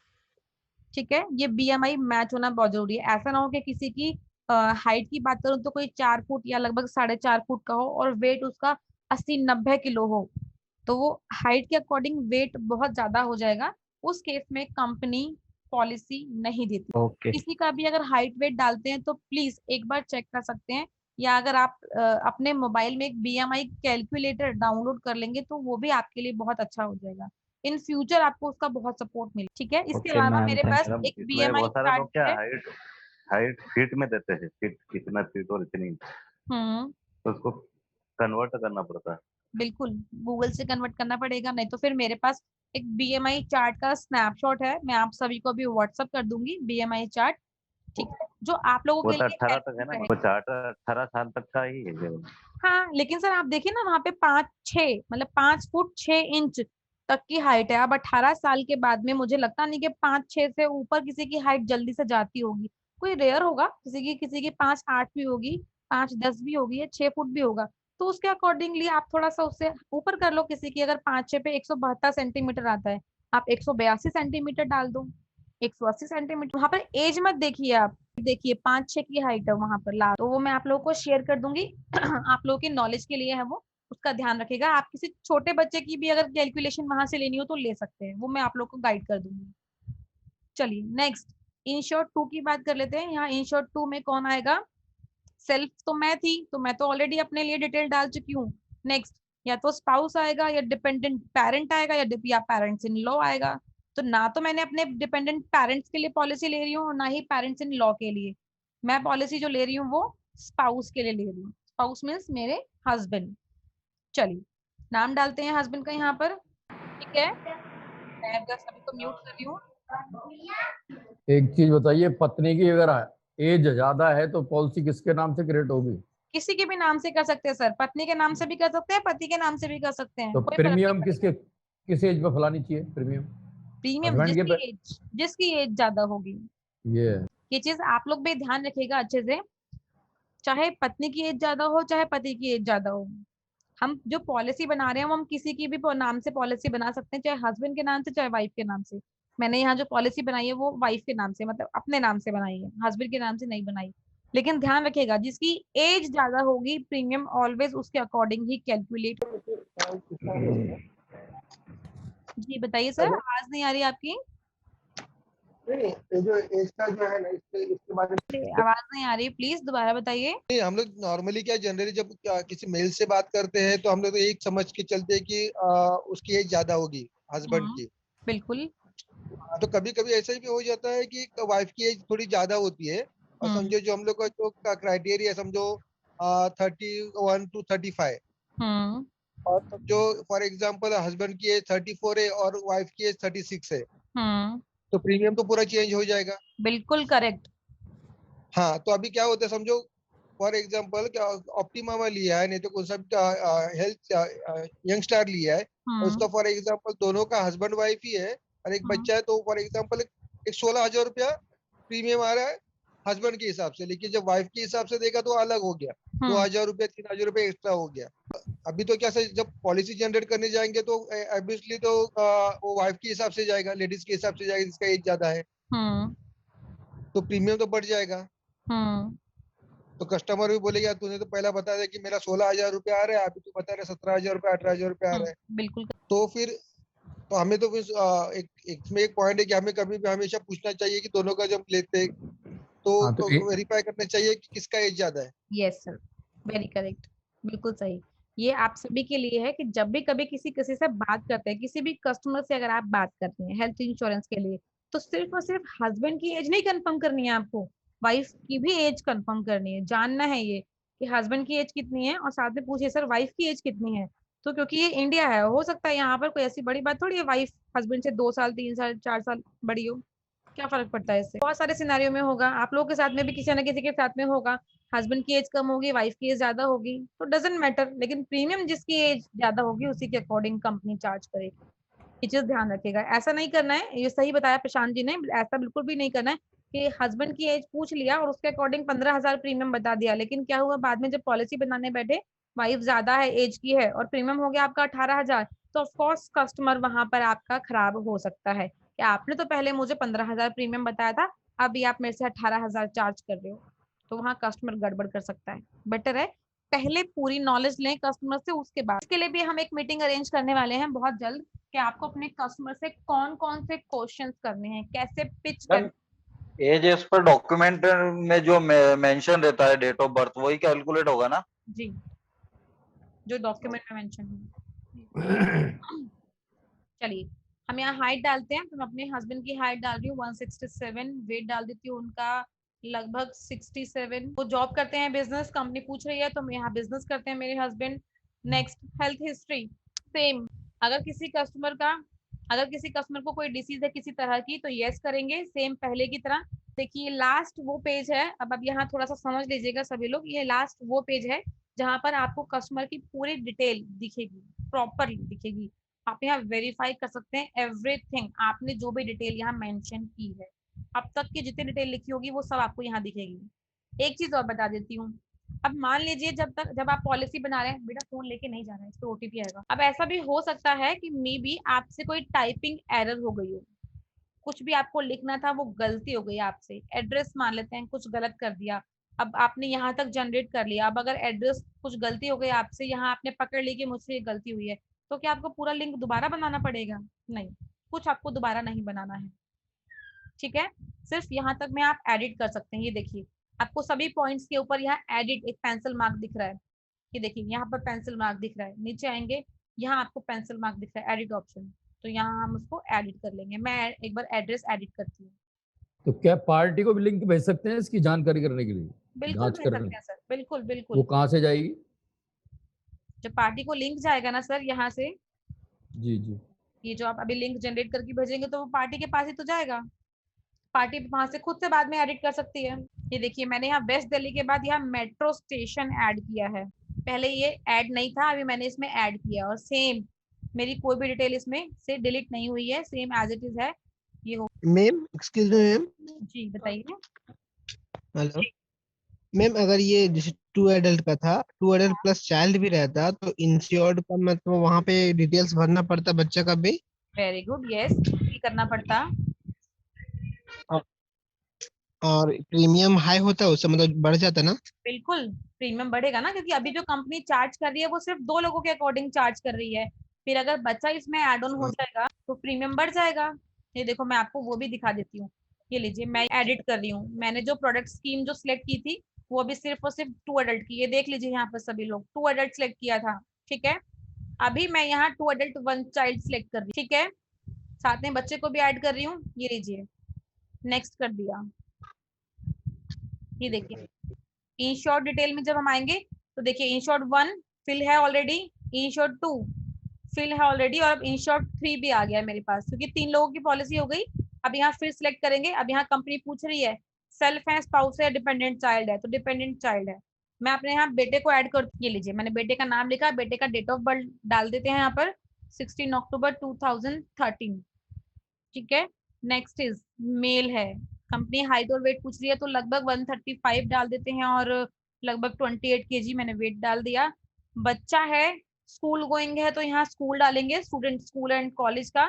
ठीक है, ये BMI मैच होना बहुत जरूरी है। ऐसा ना हो कि किसी की हाइट की बात करूं तो कोई 4 फुट या लगभग 4.5 फुट का हो और वेट उसका 80-90 किलो हो, तो वो हाइट के अकॉर्डिंग वेट बहुत ज्यादा हो जाएगा, उस केस में कंपनी पॉलिसी नहीं देती। किसी का भी अगर हाइट वेट डालते हैं तो प्लीज एक बार चेक कर सकते हैं या अगर आप अपने मोबाइल में एक BMI कैलकुलेटर डाउनलोड कर लेंगे तो वो भी आपके लिए बहुत अच्छा हो जाएगा। इन फ्यूचर आपको उसका बहुत सपोर्ट मिले, ठीक है। इसके ओके अलावा मैम, मेरे थैंक पास मैडम एक इसमें BMI बहुत सारे चार्ट लोग क्या है। हाइट फीट में देते हैं, फीट इतना फीट और इतनी, तो उसको कन्वर्ट करना पड़ता है। बिल्कुल, गूगल से कन्वर्ट करना पड़ेगा, नहीं तो फिर मेरे पास एक BMI चार्ट का स्नैपशॉट है, मैं आप सभी को भी व्हाट्सएप कर दूंगी BMI चार्ट, ठीक है, जो आप लोगों वो के तो लिए 18 तक है हेल्पफुल ना, वो रहेगा। चार्ट 18 साल तक का ही है केवल। हाँ, लेकिन सर आप देखिए ना, वहाँ पे 5'6" मतलब 5 फुट 6 इंच तक की हाइट है। अब 18 साल के बाद में मुझे लगता नहीं कि 5'6" से ऊपर किसी की हाइट जल्दी से जाती होगी। कोई रेयर होगा, किसी की 5'8" भी होगी, 5'10" भी होगी, या 6 फुट भी होगा। तो उसके अकॉर्डिंगली आप थोड़ा सा उससे ऊपर कर लो। किसी की अगर 5'6" पे 172 सेंटीमीटर आता है, आप 182 सेंटीमीटर डाल दो, 180 सेंटीमीटर। वहां पर एज मत देखिए, आप देखिए 5'6" की हाइट है वहां पर ला, तो वो मैं आप लोगों को शेयर कर दूंगी। आप लोगों के नॉलेज के लिए है वो, उसका ध्यान रखिएगा। आप किसी छोटे बच्चे की भी अगर कैलकुलेशन वहां से लेनी हो तो ले सकते हैं, वो मैं आप लोग को गाइड कर दूंगी। चलिए नेक्स्ट, इंश्योर 2 की बात कर लेते हैं। यहाँ इंश्योर 2 में कौन आएगा? सेल्फ तो मैं थी, तो मैं तो ऑलरेडी अपने लिए डिटेल डाल चुकी हूँ। नेक्स्ट, या तो स्पाउस आएगा, या डिपेंडेंट पेरेंट आएगा, या पेरेंट्स इन लॉ आएगा। तो ना तो मैंने अपने डिपेंडेंट पेरेंट्स के लिए पॉलिसी ले रही हूँ, और ना ही पेरेंट्स इन लॉ के लिए। मैं पॉलिसी जो ले रही हूँ वो स्पाउस के लिए ले रही हूँ। स्पाउस मीन्स मेरे हस्बैंड। चलिए नाम डालते हैं हस्बैंड का यहाँ पर, ठीक है। मैं बस अभी तो म्यूट कर रही हूँ। एक चीज बताइए, पत्नी की अगर एज ज्यादा है तो पॉलिसी किसके नाम से क्रिएट होगी? किसी के भी नाम से कर सकते हैं सर, पत्नी के नाम से भी कर सकते हैं, पति के नाम से भी कर सकते हैं, तो कोई फर्क नहीं प्रीमियम पड़ेगा। किस एज पे फैलानी चाहिए प्रीमियम? प्रीमियम हस्बैंड के पे? जिसकी एज ज्यादा होगी। ये ये चीज आप लोग भी ध्यान रखिएगा अच्छे से, चाहे पत्नी की एज ज्यादा हो चाहे पति की एज ज्यादा हो। हम जो पॉलिसी बना रहे हैं वो हम किसी की भी नाम से पॉलिसी बना सकते हैं, चाहे हस्बैंड के नाम से चाहे वाइफ के नाम से। मैंने यहाँ जो पॉलिसी बनाई है वो वाइफ के नाम से, मतलब अपने नाम से बनाई है, हस्बैंड के नाम से नहीं बनाई। लेकिन ध्यान रखिएगा, जिसकी एज ज्यादा होगी प्रीमियम ऑलवेज उसके अकॉर्डिंग ही कैलकुलेट। जी बताइए सर, आवाज नहीं आ रही आपकी। ये जो एज का जो है ना, इसके बारे में आवाज नहीं आ रही, प्लीज दोबारा बताइए। हम लोग नॉर्मली क्या जनरली जब किसी मेल से बात करते हैं तो हम लोग तो यही समझ के चलते हैं कि उसकी एज ज्यादा होगी हस्बैंड की। बिल्कुल। तो कभी कभी ऐसा भी हो जाता है कि वाइफ की एज थोड़ी ज्यादा होती है, और समझो जो हम लोग का जो क्राइटेरिया समझो 31 to 35, और जो फॉर एग्जांपल हस्बैंड की एज 34 है और वाइफ की एज 36 है, तो प्रीमियम तो पूरा चेंज हो जाएगा। बिल्कुल करेक्ट। हाँ, तो अभी क्या होता है समझो, फॉर एग्जांपल क्या ऑप्टिमा लिया है, नहीं तो कौन सा हेल्थ यंग स्टार लिया है, और उसका फॉर एग्जांपल दोनों का हस्बैंड वाइफ ही है और एक बच्चा है, तो फॉर एग्जांपल एक 16,000 रुपया प्रीमियम आ रहा है हस्बैंड के हिसाब से, लेकिन जब वाइफ के हिसाब से देखा तो अलग हो गया, 2,000 रुपया 3,000 रुपया एक्स्ट्रा हो गया। अभी तो क्या सर, जब पॉलिसी जनरेट करने जाएंगे तो ऑब्वियसली तो वो वाइफ के हिसाब से जाएगा, लेडीज के हिसाब से जाएगा जिसका एज ज्यादा है, तो प्रीमियम तो बढ़ जाएगा। तो कस्टमर भी बोलेगा तूने तो पहला बता दिया कि मेरा 16,000 रुपया आ रहा है, अभी तू बता रहा है 17,000 रुपया 18,000 रुपया आ रहा है। बिल्कुल। तो फिर तो हमें तो एक पॉइंट है कि हमें कभी भी हमेशा पूछना चाहिए कि दोनों का जब लेते हैं तो वेरीफाई करना चाहिए कि किसका एज ज्यादा है। यस सर, वेरी करेक्ट, बिल्कुल सही। ये आप सभी के लिए है कि जब भी कभी किसी से बात करते हैं, किसी भी कस्टमर से अगर आप बात करते हैं हेल्थ इंश्योरेंस के लिए, तो सिर्फ और सिर्फ हस्बैंड की एज नहीं कंफर्म करनी है आपको, वाइफ की भी एज कंफर्म करनी है। जानना है ये कि हस्बैंड की एज कितनी है, और साथ में पूछिए सर वाइफ की एज कितनी है। तो क्योंकि ये इंडिया है, हो सकता है यहाँ पर कोई ऐसी बड़ी बात थोड़ी है वाइफ हस्बैंड से 2 साल 3 साल 4 साल बड़ी हो, क्या फर्क पड़ता है इससे। बहुत सारे सिनारियों में होगा, आप लोगों के साथ में भी किसी न किसी के साथ में होगा, हस्बैंड की एज कम होगी, वाइफ की एज ज्यादा होगी, तो डजेंट मैटर, लेकिन प्रीमियम जिसकी एज ज्यादा होगी उसी के अकॉर्डिंग कंपनी चार्ज करेगी। ये चीज ध्यान रखिएगा, ऐसा नहीं करना है। ये सही बताया प्रशांत जी ने, ऐसा बिल्कुल भी नहीं करना है कि हस्बैंड की एज पूछ लिया और उसके अकॉर्डिंग 15,000 प्रीमियम बता दिया, लेकिन क्या हुआ बाद में जब पॉलिसी बनाने बैठे, वाइफ ज्यादा है एज की है और प्रीमियम हो गया आपका 18,000, तो ऑफकोर्स कस्टमर वहां पर आपका खराब हो सकता है कि आपने तो पहले मुझे 15,000 प्रीमियम बताया था, अभी आप मेरे से 18,000 चार्ज कर रहे हो। तो वहाँ कस्टमर गड़बड़ कर सकता है। बेटर है पहले पूरी नॉलेज लें कस्टमर से, उसके बाद। इसके लिए भी हम एक मीटिंग अरेंज करने वाले हैं बहुत जल्द, कि आपको अपने कस्टमर से कौन कौन से क्वेश्चंस करने हैं, कैसे पिच कर। एज एज पर डॉक्यूमेंट में जो मेंशन रहता है डेट ऑफ बर्थ वही कैलकुलेट होगा ना जी, जो डॉक्यूमेंट में मेंशन है। चलिए हम यहाँ हाइट डालते हैं, तो मैं अपने हस्बैंड की हाइट डाल रही हूँ 167, वेट डाल देती हूँ उनका लगभग 67। वो जॉब करते हैं, बिजनेस कंपनी पूछ रही है तो मैं यहाँ बिजनेस करते हैं मेरे husband. Next health history same, अगर किसी कस्टमर को कोई डिसीज है किसी तरह की तो यस करेंगे सेम पहले की तरह। देखिए लास्ट वो पेज है, अब यहाँ थोड़ा सा समझ लीजिएगा सभी लोग, ये लास्ट वो पेज है जहां पर आपको कस्टमर की पूरी डिटेल दिखेगी, प्रॉपरली दिखेगी। आप यहाँ वेरीफाई कर सकते हैं एवरीथिंग, आपने जो भी डिटेल यहाँ मेंशन की है, अब तक की जितनी डिटेल लिखी होगी वो सब आपको यहाँ दिखेगी। एक चीज और बता देती हूँ, अब मान लीजिए जब आप पॉलिसी बना रहे हैं, बेटा फोन लेके नहीं जाना है, इस पे ओटीपी आएगा। अब ऐसा भी हो सकता है कि मे बी आपसे कोई टाइपिंग एरर हो गई हो, कुछ भी आपको लिखना था वो गलती हो गई आपसे, एड्रेस मान लेते हैं कुछ गलत कर दिया, अब आपने यहाँ तक जनरेट कर लिया, अब अगर एड्रेस कुछ गलती हो गई आपसे, यहाँ आपने पकड़ ली कि मुझसे ये गलती हुई है, तो क्या आपको पूरा लिंक दोबारा बनाना पड़ेगा? नहीं, कुछ आपको दोबारा नहीं बनाना है, ठीक है। सिर्फ यहाँ तक में आप एडिट कर सकते हैं। ये देखिए आपको सभी पॉइंट्स के ऊपर यहाँ एडिट एक पेंसिल मार्क दिख रहा है, ये देखिए यहाँ पर पेंसिल मार्क दिख रहा है, नीचे आएंगे यहाँ आपको पेंसिल मार्क दिख रहा है एडिट ऑप्शन, तो यहाँ हम उसको एडिट कर लेंगे। मैं एक बार एड्रेस एडिट करती हूँ। तो क्या पार्टी को भी लिंक भेज सकते हैं इसकी जानकारी करने के लिए? बिल्कुल भेज सकते हैं सर, बिल्कुल बिल्कुल। वो कहाँ से जाएगी? जब पार्टी को लिंक जाएगा ना सर यहाँ से, जी जी, ये जो आप अभी लिंक जनरेट करके भेजेंगे तो वो पार्टी के पास ही तो जाएगा, पार्टी वहां से खुद से बाद में एडिट कर सकती है। ये देखिए मैंने यहाँ वेस्ट दिल्ली के बाद यहाँ मेट्रो स्टेशन ऐड किया है, पहले ये ऐड नहीं था, अभी मैंने इसमें ऐड किया, और सेम मेरी कोई भी डिटेल इसमें से डिलीट नहीं हुई है, सेम एज इट इज है। ये हो मैम, एक्सक्यूज मी मैम। जी बताइए। हेलो मैम, अगर ये जैसे 2 एडल्ट का था, 2 एडल्ट प्लस चाइल्ड भी रहता तो इंश्योर्ड का मतलब वहाँ पे डिटेल्स भरना पड़ता बच्चा का भी? वेरी गुड, यस करना पड़ता। और प्रीमियम हाई होता है उससे मतलब बढ़ जाता ना? बिल्कुल प्रीमियम बढ़ेगा ना, क्योंकि अभी जो कंपनी चार्ज कर रही है वो सिर्फ 2 लोगों के अकॉर्डिंग चार्ज कर रही है, फिर अगर बच्चा इसमें एड ऑन हो जाएगा तो प्रीमियम बढ़ जाएगा। ये देखो मैं आपको वो भी दिखा देती हूँ, ये लीजिए मैं एडिट कर रही हूँ, मैंने जो प्रोडक्ट स्कीम जो सिलेक्ट की थी वो अभी सिर्फ और सिर्फ 2 एडल्ट की, ये देख लीजिए यहाँ पर सभी लोग 2 एडल्ट सिलेक्ट किया था, ठीक है। अभी मैं यहाँ 2 एडल्ट 1 चाइल्ड सिलेक्ट कर रही हूँ, ठीक है, साथ में बच्चे को भी ऐड कर रही हूँ, ये लीजिए नेक्स्ट कर दिया। ये देखिए इंश्योर्ड डिटेल में जब हम आएंगे तो देखिए इंश्योर्ड 1 फिल है ऑलरेडी, इंश्योर्ड 2 फिल है ऑलरेडी, और अब इंश्योर्ड 3 भी आ गया है मेरे पास, क्योंकि 3 लोगों की पॉलिसी हो गई। अब यहाँ फिर सिलेक्ट करेंगे, अब यहाँ कंपनी पूछ रही है सेल्फ है, स्पाउस है, डिपेंडेंट चाइल्ड है, तो डिपेंडेंट चाइल्ड है। मैं अपने यहाँ बेटे को ऐड कर, ये लीजिए मैंने बेटे का नाम लिखा, बेटे का डेट ऑफ बर्थ डाल देते हैं यहाँ पर 16 अक्टूबर 2013, ठीक है। नेक्स्ट इज मेल है, कंपनी हाइट और वेट पूछ रही है तो लगभग 135 डाल देते हैं, और लगभग 28 kg मैंने वेट डाल दिया। बच्चा है स्कूल गोइंग है तो यहाँ स्कूल डालेंगे, स्टूडेंट स्कूल एंड कॉलेज का,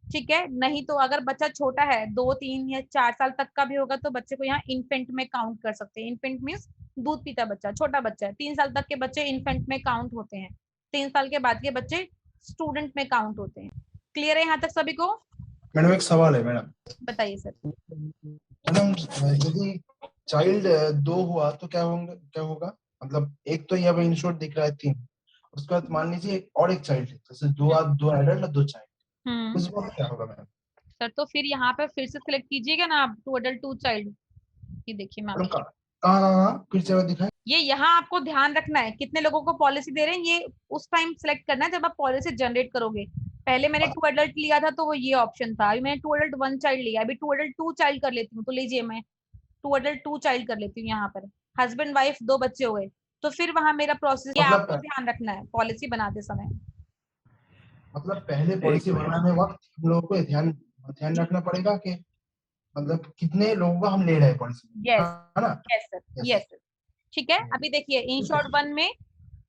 ठीक है। नहीं तो अगर बच्चा छोटा है 2, 3 या 4 साल तक का भी होगा तो बच्चे को यहाँ इन्फेंट में काउंट कर सकते हैं। इन्फेंट मीन्स दूध पीता बच्चा, छोटा बच्चा है, 3 साल तक के बच्चे इन्फेंट में काउंट होते हैं, 3 साल के बाद के बच्चे स्टूडेंट में काउंट होते हैं। क्लियर है यहाँ तक सभी को? मैडम एक सवाल है मैडम। बताइए सर। मैडम यदि चाइल्ड 2 हुआ तो क्या होगा? मतलब एक तो यहाँ पे इंश्योर्ड दिख रहा है 3, उसके बाद मान लीजिए और एक चाइल्ड है, जैसे 2 एडल्ट और 2 चाइल्ड, उस वक्त क्या होगा मैडम? सर तो फिर यहाँ पे फिर से सिलेक्ट कीजिएगा ना आप 2 एडल्ट 2 चाइल्ड, ये देखिए मैम कहाँ फिर से दिखाए, ये यहाँ आपको ध्यान रखना है कितने लोगों को पॉलिसी दे रहे हैं, ये उस टाइम सिलेक्ट करना है जब आप पॉलिसी जनरेट करोगे। पहले मैंने 2 एडल्ट लिया था तो वो ये ऑप्शन था, अभी मैंने 2 एडल्ट 1 चाइल्ड लिया, अभी 2 एडल्ट 2 चाइल्ड कर लेती हूँ, तो लीजिए मैं 2 एडल्ट 2 चाइल्ड कर लेती हूँ, यहाँ पर हस्बैंड वाइफ 2 बच्चे हो गए, तो फिर वहां मेरा प्रोसेस ये आपको ध्यान रखना है पॉलिसी बनाते समय। मतलब पहले पॉलिसी बनाने वक्त हम लोगों को ध्यान रखना पड़ेगा कि मतलब कितने लोगों का हम ले रहे हैं पॉलिसी, यस है ना? यस सर, यस सर, ठीक है। अभी देखिए इंश्योर्ड 1 में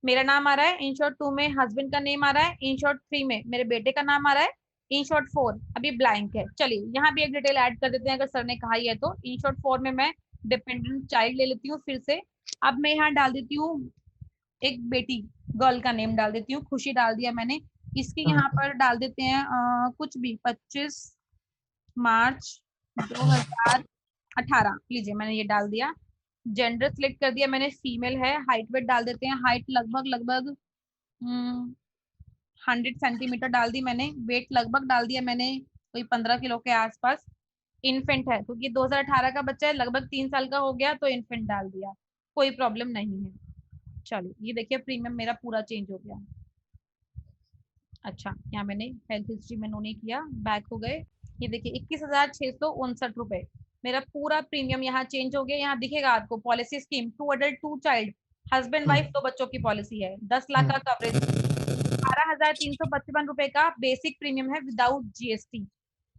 मेरा नाम आ रहा है, इंश्योर्ड 2 में हस्बैंड का नेम आ रहा है, इंश्योर्ड 3 में मेरे बेटे का नाम आ रहा है, इंश्योर्ड 4 अभी ब्लैंक है। चलिए यहाँ भी एक डिटेल ऐड कर देते हैं अगर सर ने कहा ही है तो। इंश्योर्ड 4 में मैं डिपेंडेंट चाइल्ड ले लेती हूँ फिर से, अब मैं यहाँ डाल देती हूँ एक बेटी, गर्ल का नेम डाल देती हूँ, खुशी डाल दिया मैंने, इसकी यहाँ पर डाल देते हैं कुछ भी 25 मार्च 2000 18 लीजिए, मैंने ये डाल दिया। जेंडर सिलेक्ट कर दिया मैंने, फीमेल है। हाइट वेट डाल देते हैं, हाइट लगभग 100 सेंटीमीटर डाल दी मैंने। वेट लगभग डाल दिया मैंने कोई 15 किलो के आसपास। इन्फेंट है क्योंकि 2018 का बच्चा है, लगभग 3 साल का हो गया, तो इन्फेंट डाल दिया, कोई प्रॉब्लम नहीं है। चलो ये देखिए प्रीमियम मेरा पूरा चेंज हो गया। अच्छा, यहाँ मैंने हेल्थ हिस्ट्री में नो नहीं किया, बैक हो गए। ये देखिए 21,659 रुपए मेरा पूरा प्रीमियम यहाँ चेंज हो गया। यहाँ दिखेगा आपको policy scheme 2 adult 2 child, husband wife 2 बच्चों की पॉलिसी है, 10 लाख का कवरेज, 18,355 रुपए का बेसिक प्रीमियम है विदाउट जीएसटी।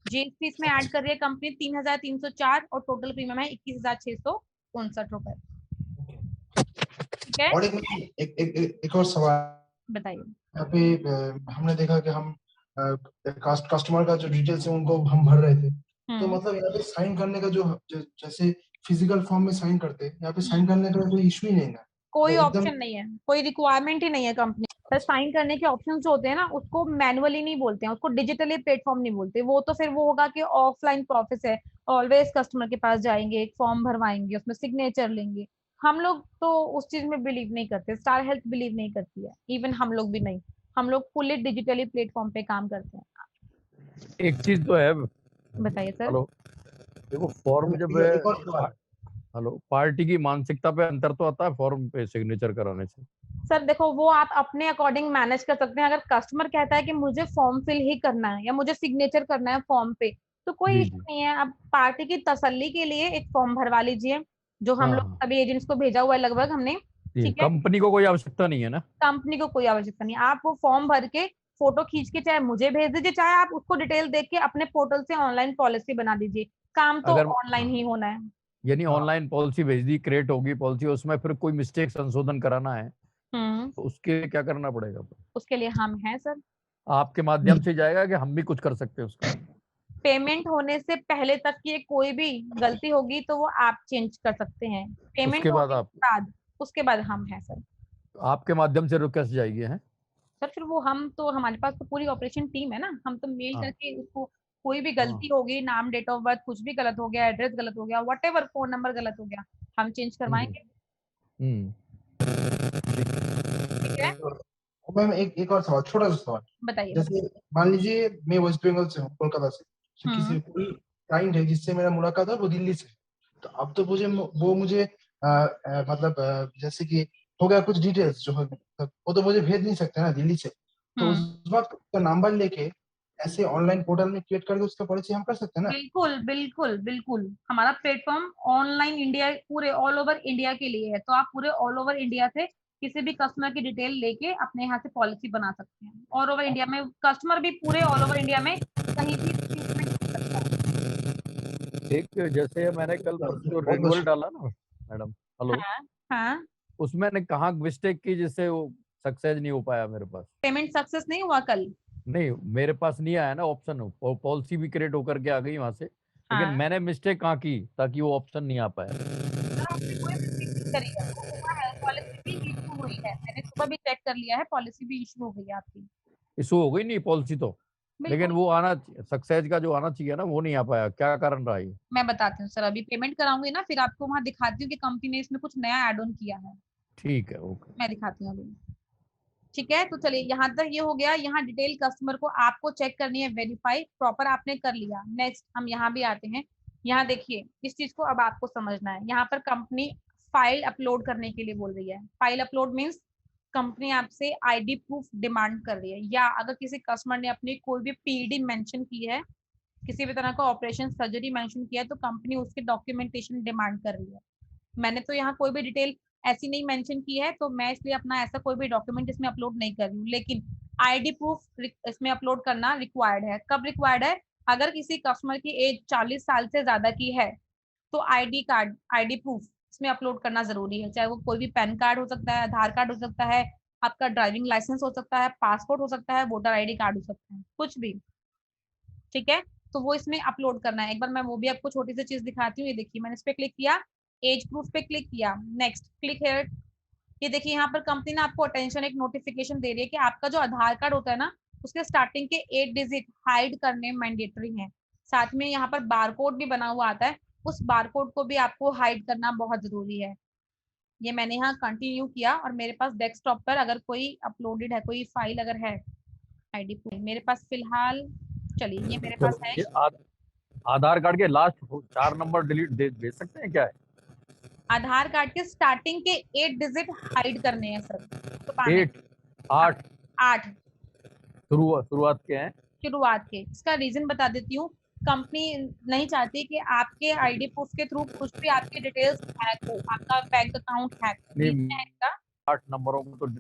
जीएसटी इसमें ऐड कर रही है कंपनी 3,304 और टोटल प्रीमियम है 21,659 रुपए। ठीक है, और एक और सवाल बताइए। यहाँ पे हमने देखा कि हम कस्टमर का जो डिटेल्स है उनको हम भर रहे थे, तो मतलब यहाँ पे साइन करने का जो जैसे फिजिकल फॉर्म में साइन करते हैं, यहाँ पे साइन करने का कोई इशू ही नहीं ना? कोई एकदम ऑप्शन नहीं है, कोई रिक्वायरमेंट ही नहीं है कंपनी। पर साइन करने के ऑप्शन जो होते हैं ना, उसको मैनुअली नहीं बोलते हैं, उसको डिजिटली प्लेटफॉर्म नहीं बोलते। वो तो फिर वो होगा कि ऑफलाइन प्रोसेस है, ऑलवेज कस्टमर के पास जाएंगे, एक फॉर्म भरवाएंगे, उसमें सिग्नेचर लेंगे। हम लोग तो उस चीज में बिलीव नहीं करते, स्टार हेल्थ बिलीव नहीं करती है, इवन हम लोग भी नहीं। हम लोग फुल्ली डिजिटली प्लेटफॉर्म पे काम करते हैं। एक चीज तो है, बताइए सर। हेलो, देखो फॉर्म जब हेलो पार्टी की मानसिकता पे अंतर तो आता है फॉर्म पे सिग्नेचर कराने से। सर देखो, वो आप अपने अकॉर्डिंग मैनेज कर सकते हैं। अगर कस्टमर कहता है कि मुझे फॉर्म फिल ही करना है या मुझे सिग्नेचर करना है फॉर्म पे, तो कोई जी इशू नहीं है। अब पार्टी की तसल्ली के लिए एक फॉर्म भरवा लीजिए, जो हम लोग सभी एजेंट्स को भेजा हुआ है लगभग हमने। ठीक है, कंपनी को कोई आवश्यकता नहीं है ना? कंपनी को कोई आवश्यकता नहीं। आप वो फॉर्म भर के फोटो खींच के चाहे मुझे भेज दीजिए, चाहे आप उसको डिटेल देख के अपने पोर्टल से ऑनलाइन पॉलिसी बना दीजिए। काम तो ऑनलाइन ही होना है। यानी ऑनलाइन पॉलिसी भेज दी, क्रिएट होगी पॉलिसी, उसमें फिर कोई मिस्टेक संशोधन कराना है तो उसके लिए क्या करना पड़ेगा? उसके लिए हम हैं सर। आपके माध्यम से जाएगा कि हम भी कुछ कर सकते हैं उसका? पेमेंट होने से पहले तक की कोई भी गलती होगी तो वो आप चेंज कर सकते हैं। पेमेंट उसके बाद होने के बाद, उसके बाद हम हैं सर। आपके माध्यम से रुक कैसे जाएगी है सर? फिर वो हम तो, हमारे पास तो पूरी ऑपरेशन टीम है ना, हम तो मेल करके उसको, कोई भी गलती होगी, नाम डेट ऑफ बर्थ कुछ भी गलत हो गया, एड्रेस गलत हो गया, व्हाटएवर, फोन नंबर गलत हो गया, हम चेंज करवाएंगे। ठीक है, मैम एक और सवाल, छोटा सा सवाल बताइए। जैसे मान लीजिए मैं वेस्ट बंगाल से हूँ, कोलकाता से, किसी कोई क्लाइंट है जिससे मेरा मुलाकात है वो दिल्ली से, तो अब तो मुझे मतलब जैसे कि हो गया कुछ डिटेल्स जो है, वो तो मुझे भेज नहीं सकते ना दिल्ली से, तो उस वक्त उसका नंबर लेके ऐसे ऑनलाइन पोर्टल में क्रिएट करके उसका पॉलिसी हम कर सकते हैं ना? बिल्कुल बिल्कुल बिल्कुल, हमारा प्लेटफॉर्म ऑनलाइन इंडिया, पूरे ऑल ओवर इंडिया के लिए है। तो आप पूरे ऑल ओवर इंडिया से किसी भी कस्टमर की डिटेल लेके अपने यहाँ से पॉलिसी बना सकते हैं। ऑल ओवर इंडिया में कस्टमर भी पूरे ऑल ओवर इंडिया में कहीं भी ट्रीटमेंट हो सकता है। एक जैसे मैंने कल जो रिन्यूअल डाला ना मैडम, हेलो, हाँ, उसमें मैंने कहाँ मिस्टेक की जिससे वो सक्सेस नहीं हो पाया मेरे पास? पेमेंट सक्सेस नहीं हुआ कल? नहीं, मेरे पास नहीं आया ना ऑप्शन, पॉलिसी भी क्रिएट होकर के आ गई वहां से, लेकिन मैंने मिस्टेक कहाँ की ताकि वो ऑप्शन नहीं आ पाया? पॉलिसी भी इशू हुई है, मैंने सुबह भी चेक कर लिया है, पॉलिसी भी इशू हो गई है आपकी। इशू हो गई नहीं पॉलिसी तो, लेकिन वो आना सक्सेस का जो आना चाहिए ना वो नहीं आ पाया, क्या कारण रहा ये? मैं बताती हूँ सर, अभी पेमेंट कराऊंगी ना, फिर आपको वहाँ दिखाती हूँ कि कंपनी ने इसमें कुछ नया एड ऑन किया है। ठीक है, ओके, मैं दिखाती हूँ अभी। ठीक है, तो चलिए यहाँ तक ये हो गया। यहाँ डिटेल कस्टमर को आपको चेक करनी है, वेरीफाई प्रॉपर आपने कर लिया। नेक्स्ट हम यहाँ भी आते हैं। यहाँ देखिए, इस चीज को अब आपको समझना है। यहाँ पर कंपनी फाइल अपलोड करने के लिए बोल रही है। फाइल अपलोड मीन्स कंपनी आपसे आईडी प्रूफ डिमांड कर रही है, या अगर किसी कस्टमर ने अपनी कोई भी पीडी मेंशन की है, किसी भी तरह का ऑपरेशन सर्जरी मेंशन किया है, तो कंपनी उसके डॉक्यूमेंटेशन डिमांड कर रही है। मैंने तो यहाँ कोई भी डिटेल ऐसी नहीं मेंशन की है, तो मैं इसलिए अपना ऐसा कोई भी डॉक्यूमेंट इसमें अपलोड नहीं कर रही हूँ। लेकिन आईडी प्रूफ इसमें अपलोड करना रिक्वायर्ड है। कब रिक्वायर्ड है? अगर किसी कस्टमर की एज 40 साल से ज्यादा की है, तो आईडी कार्ड, आईडी प्रूफ इसमें अपलोड करना जरूरी है। चाहे वो कोई भी पैन कार्ड हो सकता है, आधार कार्ड हो सकता है, आपका ड्राइविंग लाइसेंस हो सकता है, पासपोर्ट हो सकता है, वोटर आईडी कार्ड हो सकता है, कुछ भी। ठीक है, तो वो इसमें अपलोड करना है। एक बार मैं वो भी आपको छोटी सी चीज दिखाती हूँ। ये देखिए, मैंने इस पे क्लिक किया, एज प्रूफ पे क्लिक किया, नेक्स्ट क्लिक हियर। ये देखिए, यहाँ पर कंपनी ने आपको अटेंशन एक नोटिफिकेशन दे रही है कि आपका जो आधार कार्ड होता है ना, उसके स्टार्टिंग के 8 डिजिट हाइड करने मैंडेटरी हैं। साथ में यहाँ पर बारकोड भी बना हुआ आता है, उस बारकोड को भी आपको हाइड करना बहुत जरूरी है। ये मैंने यहाँ कंटिन्यू किया और मेरे पास डेस्कटॉप पर अगर कोई अपलोडेड है, कोई फाइल अगर है आईडी प्रूफ मेरे पास फिलहाल, चलिए ये मेरे पास है। आधार कार्ड के लास्ट 4 नंबर डिलीट भेज सकते हैं क्या है? आधार कार्ड के स्टार्टिंग के 8 डिजिट हाइड करने हैं सर। तो 8 शुरुआत के हैं, शुरुआत के। इसका रीजन बता देती हूँ, कंपनी नहीं चाहती कि आपके आईडी प्रूफ के थ्रू कुछ भी आपकी डिटेल्स हैक हो, आपका बैंक अकाउंट हैक हो। 8 नंबरों को तो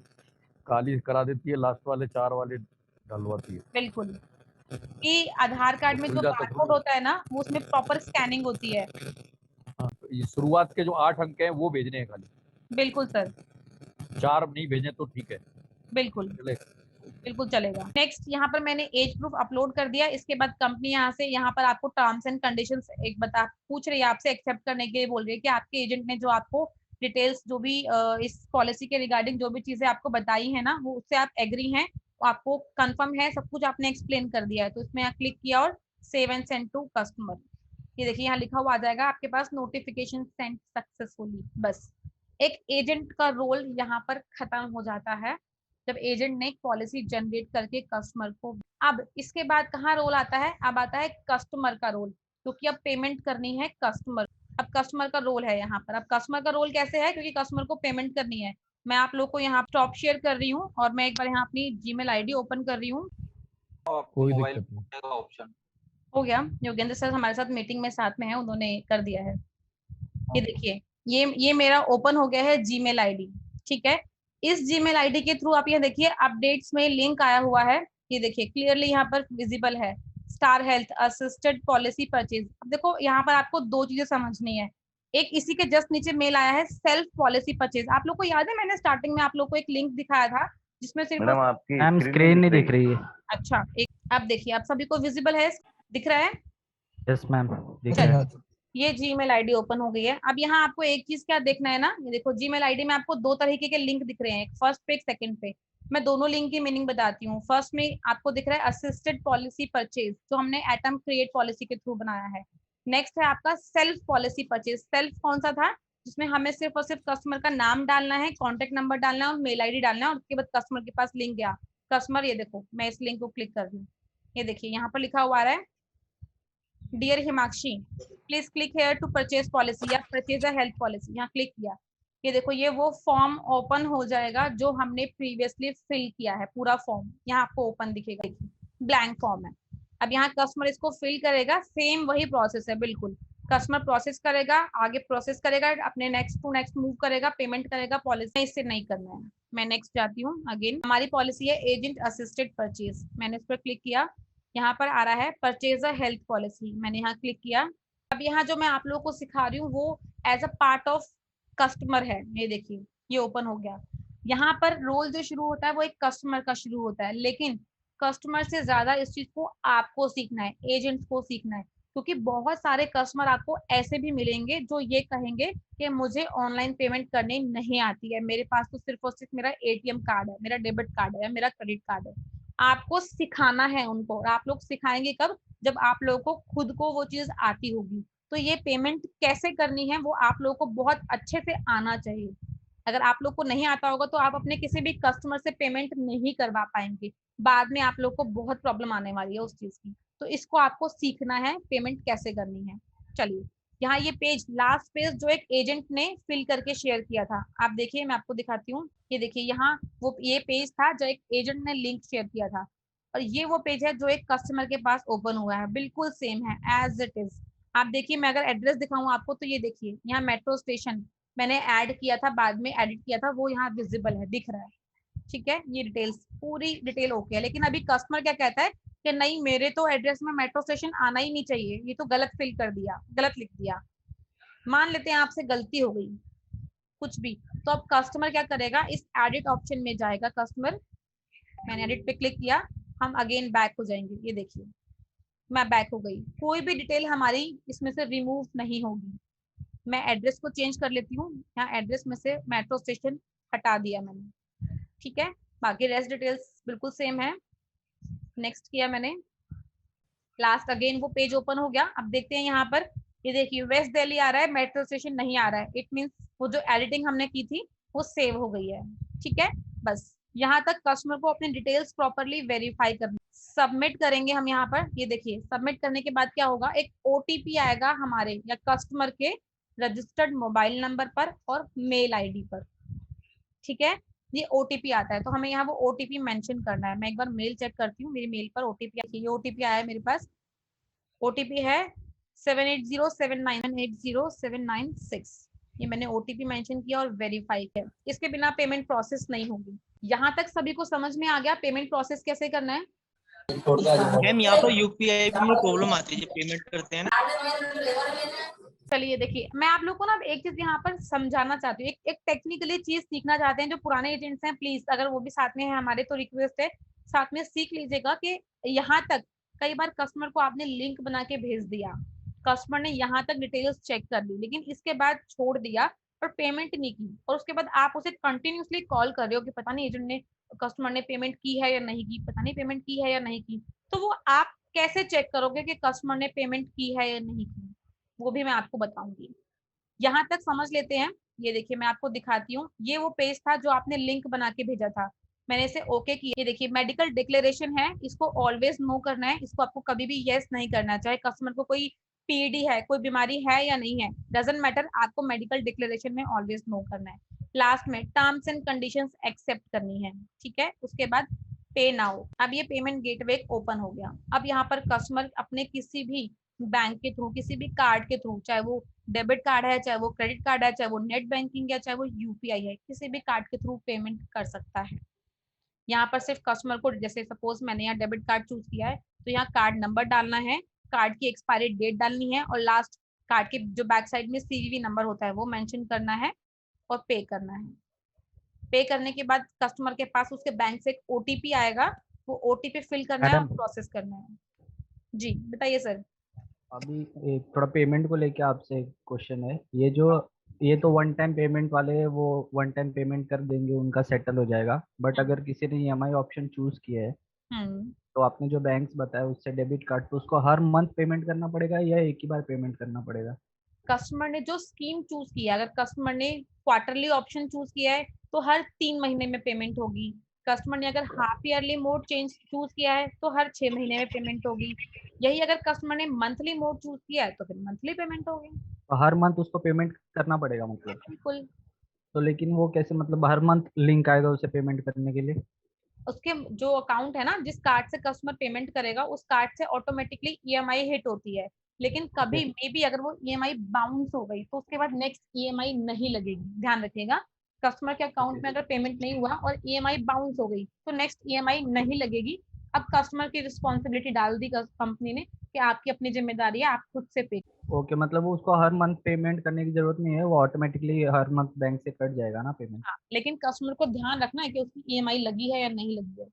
खाली करा देती है, लास्ट वाले 4 वाले डलवाती है। बिल्कुल, कि आधार कार्ड में जो बारकोड होता है ना, वो उसमें प्रॉपर स्कैनिंग होती है। ये शुरुआत के जो 8 अंक हैं वो भेजने हैं खाली। बिल्कुल सर, 4 नहीं भेजे तो ठीक है। बिल्कुल बिल्कुल चलेगा। नेक्स्ट यहाँ पर मैंने एज प्रूफ अपलोड कर दिया। इसके बाद कंपनी यहाँ से यहाँ पर आपको टर्म्स एंड कंडीशंस एक पूछ रही है आपसे, एक्सेप्ट करने के लिए बोल रही है कि आपके एजेंट ने जो आपको डिटेल्स जो भी इस पॉलिसी के रिगार्डिंग जो भी चीजें आपको बताई है ना, वो उससे आप एग्री हैं, आपको कंफर्म है, सब कुछ आपने एक्सप्लेन कर दिया है। तो इसमें यहाँ क्लिक किया और save and send to customer. ये देखिए यहाँ लिखा हुआ आ जाएगा आपके पास नोटिफिकेशन सेंड सक्सेसफुली। बस एक एजेंट का रोल यहाँ पर खत्म हो जाता है जब एजेंट ने एक पॉलिसी जनरेट करके कस्टमर को। अब इसके बाद कहाँ रोल आता है? अब आता है कस्टमर का रोल, क्योंकि अब पेमेंट करनी है कस्टमर। अब कस्टमर का रोल है यहाँ पर। अब कस्टमर का रोल कैसे है? क्योंकि कस्टमर को पेमेंट करनी है। मैं आप लोग को यहाँ स्टॉप शेयर कर रही हूँ और मैं एक बार यहाँ अपनी जीमेल आईडी ओपन कर रही हूँ। कोई दिक्कत नहीं, ऑप्शन हो गया। योगेंद्र सर हमारे साथ मीटिंग में साथ में है, उन्होंने कर दिया है। ये देखिए ये मेरा ओपन हो गया है जीमेल आईडी। ठीक है, इस जीमेल आईडी के थ्रू आप ये देखिए अपडेट्स में लिंक आया हुआ है। ये देखिए क्लियरली यहाँ पर विजिबल है, star health assisted policy purchase. अब देखो यहाँ पर आपको 2 चीजें समझनी है। एक इसी के जस्ट नीचे मेल आया है सेल्फ पॉलिसी परचेज। आप लोग को याद है मैंने स्टार्टिंग में आप लोग को एक लिंक दिखाया था जिसमें सिर्फ मैम स्क्रीन नहीं दिख रही है। अच्छा एक आप देखिए, आप सभी को विजिबल है, दिख रहा है? यस मैम दिख रहा है। ये जीमेल आईडी ओपन हो गई है। अब यहाँ आपको एक चीज क्या देखना है ना, ये देखो जीमेल आईडी में आपको 2 तरीके के लिंक दिख रहे हैं, एक फर्स्ट पे एक सेकंड पे। मैं दोनों लिंक की मीनिंग बताती हूँ। फर्स्ट में आपको दिख रहा है असिस्टेड पॉलिसी परचेज, जो हमने एटम क्रिएट पॉलिसी के थ्रू बनाया है। नेक्स्ट है आपका सेल्फ पॉलिसी परचेज। सेल्फ कौन सा था? जिसमें हमें सिर्फ और सिर्फ कस्टमर का नाम डालना है, कॉन्टेक्ट नंबर डालना है और मेल आईडी डालना है और उसके बाद कस्टमर के पास लिंक गया। कस्टमर ये देखो, मैं इस लिंक को क्लिक कर रही हूँ, ये देखिए यहाँ पर लिखा हुआ आ रहा है dear Himakshi please click here to purchase policy या परचेज अ हेल्थ पॉलिसी। यहाँ क्लिक किया, ये देखो ये वो फॉर्म ओपन हो जाएगा जो हमने प्रीवियसली फिल किया है। पूरा फॉर्म यहाँ आपको ओपन दिखेगा, देखिए ब्लैंक फॉर्म है। अब यहाँ कस्टमर इसको फिल करेगा, सेम वही प्रोसेस है बिल्कुल। कस्टमर प्रोसेस करेगा, आगे प्रोसेस करेगा, अपने नेक्स्ट टू नेक्स्ट मूव करेगा, पेमेंट करेगा। पॉलिसी इससे नहीं करना है। मैं नेक्स्ट जाती हूँ। अगेन हमारी पॉलिसी है एजेंट असिस्टेड परचेज। मैंने इस पर क्लिक किया, यहाँ पर आ रहा है परचेज अ हेल्थ पॉलिसी। मैंने यहाँ क्लिक किया। अब यहाँ जो मैं आप लोगों को सिखा रही हूँ वो as a part of customer है। ये देखिए ये ओपन हो गया। यहाँ पर रोल जो शुरू होता है वो एक कस्टमर का शुरू होता है, लेकिन कस्टमर से ज्यादा इस चीज को आपको सीखना है, एजेंट्स को सीखना है। क्योंकि बहुत सारे कस्टमर आपको ऐसे भी मिलेंगे जो ये कहेंगे कि मुझे ऑनलाइन पेमेंट करनी नहीं आती है, मेरे पास तो सिर्फ और सिर्फ मेरा एटीएम कार्ड है, मेरा डेबिट कार्ड है, मेरा क्रेडिट कार्ड है। आपको सिखाना है उनको, और आप लोग सिखाएंगे कब? जब आप लोगों को खुद को वो चीज आती होगी। तो ये पेमेंट कैसे करनी है वो आप लोगों को बहुत अच्छे से आना चाहिए। अगर आप लोग को नहीं आता होगा तो आप अपने किसी भी कस्टमर से पेमेंट नहीं करवा पाएंगे, बाद में आप लोग को बहुत प्रॉब्लम आने वाली है उस चीज की। तो इसको आपको सीखना है पेमेंट कैसे करनी है। चलिए यहाँ ये पेज, लास्ट पेज जो एक एजेंट ने फिल करके शेयर किया था, आप देखिए मैं आपको दिखाती हूँ। ये देखिए यहाँ वो ये पेज था जो एक एजेंट ने लिंक शेयर किया था, और ये वो पेज है जो एक कस्टमर के पास ओपन हुआ है, बिल्कुल सेम है एज इट इज। आप देखिए मैं अगर एड्रेस दिखाऊं आपको तो ये देखिए यहाँ मेट्रो स्टेशन मैंने ऐड किया था, बाद में एडिट किया था, वो यहाँ विजिबल है, दिख रहा है। ठीक है, ये डिटेल्स पूरी डिटेल ओके है। लेकिन अभी कस्टमर क्या कहता है कि नहीं मेरे तो एड्रेस में मेट्रो स्टेशन आना ही नहीं चाहिए, ये तो गलत फिल कर दिया, गलत लिख दिया। मान लेते हैं आपसे गलती हो गई कुछ भी, तो अब कस्टमर क्या करेगा, इस एडिट ऑप्शन में जाएगा कस्टमर। मैंने एडिट पे क्लिक किया, हम अगेन बैक हो जाएंगे। ये देखिए मैं बैक हो गई, कोई भी डिटेल हमारी इसमें से रिमूव नहीं होगी। मैं एड्रेस को चेंज कर लेती हूँ, यहाँ एड्रेस में से मेट्रो स्टेशन हटा दिया मैंने। ठीक है, बाकी रेस्ट डिटेल्स बिल्कुल सेम है। नेक्स्ट किया मैंने, लास्ट अगेन वो पेज ओपन हो गया। अब देखते हैं यहाँ पर ये देखिए वेस्ट दिल्ली आ रहा है, मेट्रो स्टेशन नहीं आ रहा है, इट मीन्स वो जो एडिटिंग हमने की थी वो सेव हो गई है। ठीक है, बस यहाँ तक कस्टमर को अपने डिटेल्स प्रॉपरली वेरीफाई करना। सबमिट करेंगे हम यहाँ पर, ये देखिए सबमिट करने के बाद क्या होगा, एक ओटीपी आएगा हमारे या कस्टमर के रजिस्टर्ड मोबाइल नंबर पर और मेल आईडी पर। ठीक है, ये ओटीपी आता है तो हमें यहाँ वो ओटीपी मेंशन करना है। मैं एक बार मेल चेक करती हूँ, मेरी मेल पर ओटीपी, ये ओटीपी आया है मेरे पास, ओटीपी है 7807980796। ये मैंने ओटीपी मेंशन किया और वेरीफाई किया। इसके बिना पेमेंट प्रोसेस नहीं होगी। यहाँ तक सभी को समझ में आ गया पेमेंट प्रोसेस कैसे करना है? मैम यहाँ पर यूपीआई में प्रॉब्लम आती है जब पेमेंट करते हैं ना। चलिए देखिए, मैं आप लोग को ना एक चीज यहाँ पर समझाना चाहती हूँ, एक टेक्निकली चीज सीखना चाहते हैं जो पुराने एजेंट्स हैं, प्लीज अगर वो भी साथ में है हमारे तो रिक्वेस्ट है साथ में सीख लीजिएगा कि यहाँ तक कई बार कस्टमर को आपने लिंक बना के भेज दिया, कस्टमर ने यहाँ तक डिटेल्स चेक कर ली, लेकिन इसके बाद छोड़ दिया और पेमेंट नहीं की, और उसके बाद आप उसे कंटिन्यूसली कॉल कर रहे हो कि पता नहीं एजेंट ने, कस्टमर ने पेमेंट की है या नहीं की, पता नहीं पेमेंट की है या नहीं की, तो वो आप कैसे चेक करोगे कि कस्टमर ने पेमेंट की है या नहीं की? वो भी मैं आपको बताऊंगी। यहाँ तक समझ लेते हैं। ये देखिए मैं आपको दिखाती हूँ, ये वो पेज था जो आपने लिंक बना के भेजा था, मैंने इसे ओके किया। ये देखिए मेडिकल डिक्लेरेशन है, इसको ऑलवेज नो करना है, इसको आपको कभी भी यस नहीं करना, चाहे कस्टमर को कोई पीडी है, कोई बीमारी है या नहीं है, डजंट मैटर, आपको मेडिकल डिक्लेरेशन में ऑलवेज नो करना है। लास्ट में टर्म्स एंड कंडीशंस एक्सेप्ट करनी है। ठीक है, उसके बाद पे नाउ। अब ये पेमेंट गेटवे ओपन हो गया। अब यहाँ पर कस्टमर अपने किसी भी बैंक के थ्रू, किसी भी कार्ड के थ्रू, चाहे वो डेबिट कार्ड है, चाहे वो क्रेडिट कार्ड है, चाहे वो नेट बैंकिंग है, चाहे वो यूपीआई है, किसी भी कार्ड के थ्रू पेमेंट कर सकता है। यहाँ पर सिर्फ कस्टमर को, जैसे सपोज मैंने यहाँ डेबिट कार्ड चूज किया है तो यहाँ कार्ड नंबर डालना है, कार्ड की एक्सपायरी डेट डालनी है और लास्ट कार्ड के जो बैक साइड में सीवीवी नंबर होता है वो मेंशन करना है और पे करना है। पे करने के बाद कस्टमर के पास उसके बैंक से एक ओटीपी आएगा, वो ओटीपी फिल करना है और प्रोसेस करना है। जी बताइए सर। अभी एक थोड़ा पेमेंट को लेके आपसे एक क्वेश्चन है, ये तो वन टाइम पेमेंट वाले हैं, वो वन टाइम पेमेंट कर देंगे, उनका सेटल हो जाएगा। बट अगर किसी ने ईएमआई ऑप्शन चूज किया है तो आपने जो बैंक्स बताया उससे डेबिट कार्ड, तो उसको हर मंथ पेमेंट करना पड़ेगा या एक ही बार पेमेंट करना पड़ेगा? कस्टमर ने जो स्कीम चूज किया, अगर कस्टमर ने क्वार्टरली ऑप्शन चूज किया है तो हर 3 महीने में पेमेंट होगी। कस्टमर ने अगर हाफ ईयरली मोड चूज किया है तो हर 6 महीने में पेमेंट होगी। यही अगर कस्टमर ने मंथली मोड चूज किया है तो फिर मंथली पेमेंट होगी। तो हर मंथ उसको पेमेंट करना पड़ेगा मतलब? बिल्कुल। तो लेकिन वो कैसे, मतलब हर मंथ लिंक आएगा उसे पेमेंट करने के लिए? उसके जो अकाउंट है ना, जिस कार्ड से कस्टमर पेमेंट करेगा उस कार्ड से ऑटोमेटिकली ईएमआई हिट होती है, लेकिन कभी मे बी अगर वो ईएमआई बाउंस हो गई तो उसके बाद नेक्स्ट ईएमआई नहीं लगेगी। ध्यान रखिएगा, कस्टमर के अकाउंट में अगर पेमेंट नहीं हुआ और ईएमआई बाउंस हो गई तो नेक्स्ट ईएमआई नहीं लगेगी। अब कस्टमर की रिस्पॉन्सिबिलिटी डाल दी कंपनी ने कि आपकी अपनी जिम्मेदारी है, आप खुद से पे। ओके, मतलब उसको हर मंथ पेमेंट करने की जरूरत नहीं है, वो ऑटोमेटिकली हर मंथ बैंक से कट जाएगा ना पेमेंट? हाँ, लेकिन कस्टमर को ध्यान रखना है कि उसकी ईएमआई लगी है या नहीं लगी है।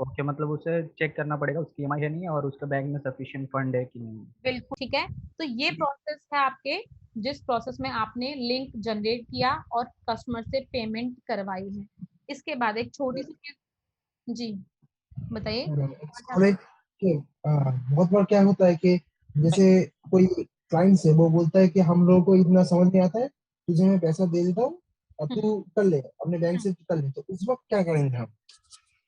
ओके, मतलब उसे चेक करना पड़ेगा उसकी ईएमआई है नहीं है और उसके बैंक में सफिशिएंट फंड है कि नहीं। बिल्कुल ठीक है, तो ये प्रोसेस है आपके, जिस प्रोसेस में आपने लिंक जनरेट किया और कस्टमर से पेमेंट करवाई है। इसके बाद एक छोटी सी चीज, जी बताइए। बहुत बार क्या होता है कि जैसे कोई क्लाइंट है वो बोलता है कि हम लोगों को इतना समझ नहीं आता है, तुझे मैं पैसा दे देता हूँ और तू कर ले, अपने बैंक से कर ले, तो उस वक्त क्या करेंगे हम?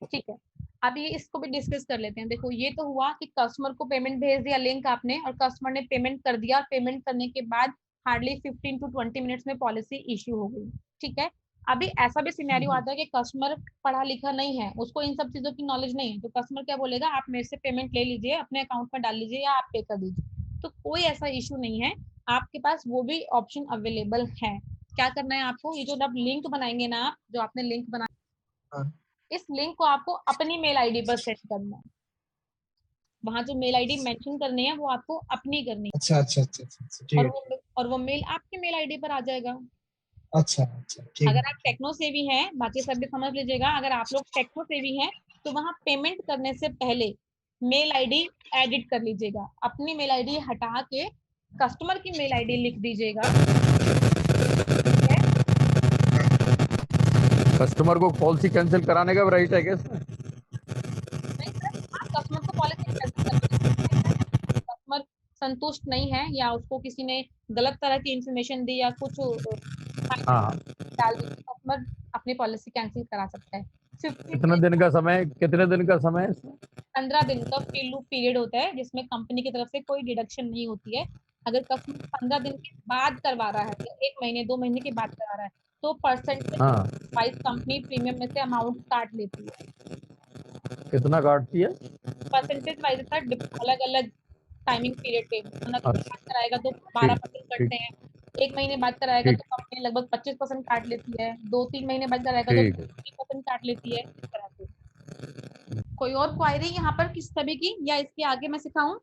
ठीक है, अब ये इसको भी डिस्कस कर लेते हैं। देखो ये तो हुआ कि कस्टमर को पेमेंट भेज दिया लिंक आपने और कस्टमर ने पेमेंट कर दिया, और पेमेंट करने के बाद हार्डली 15 to 20 मिनट्स में पॉलिसी इश्यू हो गई। ठीक है, अभी ऐसा भी सिनेरियो आता है कि कस्टमर पढ़ा लिखा नहीं है, उसको इन सब चीजों की नॉलेज नहीं है, तो कस्टमर क्या बोलेगा, आप मेरे से पेमेंट ले लीजिए, अपने अकाउंट में डाल लीजिए या आप पे कर दीजिए। तो कोई ऐसा इशू नहीं है, आपके पास वो भी ऑप्शन अवेलेबल है। क्या करना है आपको, ये जो आप लिंक बनाएंगे ना, आप जो आपने लिंक बनाया, इस लिंक को आपको अपनी मेल आईडी पर सेट करना है। वहां जो मेल आईडी मेंशन करनी है वो आपको अपनी करनी है। अच्छा अच्छा अच्छा अच्छा, ठीक है। और वो मेल आपके मेल आईडी पर आ जाएगा। अच्छा अच्छा, ठीक है। अगर आप टेक्नो सेवी हैं, बाकी सब भी समझ लीजिएगा, अगर आप लोग टेक्नो सेवी हैं तो वहां पेमेंट करने से पहले मेल आईडी एडिट कर लीजिएगा, अपनी मेल आईडी हटा के कस्टमर की मेल आईडी लिख दीजिएगा। कस्टमर को पॉलिसी कैंसिल कराने का राइट है क्या? नहीं सर, आप कस्टमर को पॉलिसी कैंसिल कर दीजिए। कस्टमर संतुष्ट नहीं है या उसको किसी ने गलत तरह की इंफॉर्मेशन दी या कुछ हाँ डाल दी, कस्टमर अपनी पॉलिसी कैंसिल करा सकता है। कितने दिन का समय है इसमें? 15 दिन का फ्री लूप पीरियड होता है जिसमें कंपनी की तरफ से कोई डिडक्शन नहीं होती है। अगर कस्टमर 15 दिन के बाद करवा रहा है या 1 महीने 2 महीने के बाद करा रहा है तो परसेंटेज वाइज कंपनी प्रीमियम में से अमाउंट काट लेती है। कितना काटती है? परसेंटेज वाइज अलग अलग टाइमिंग पीरियड पे, बाद कराएगा तो 12% कटते हैं, 1 महीने बाद कराएगा तो कंपनी लगभग 25% काट लेती है, 2-3 महीने बाद कराएगा तो 30% काट लेती है, इस तरह से। कोई और क्वायरी यहाँ पर किस सभी की या इसके आगे मैं सिखाऊं?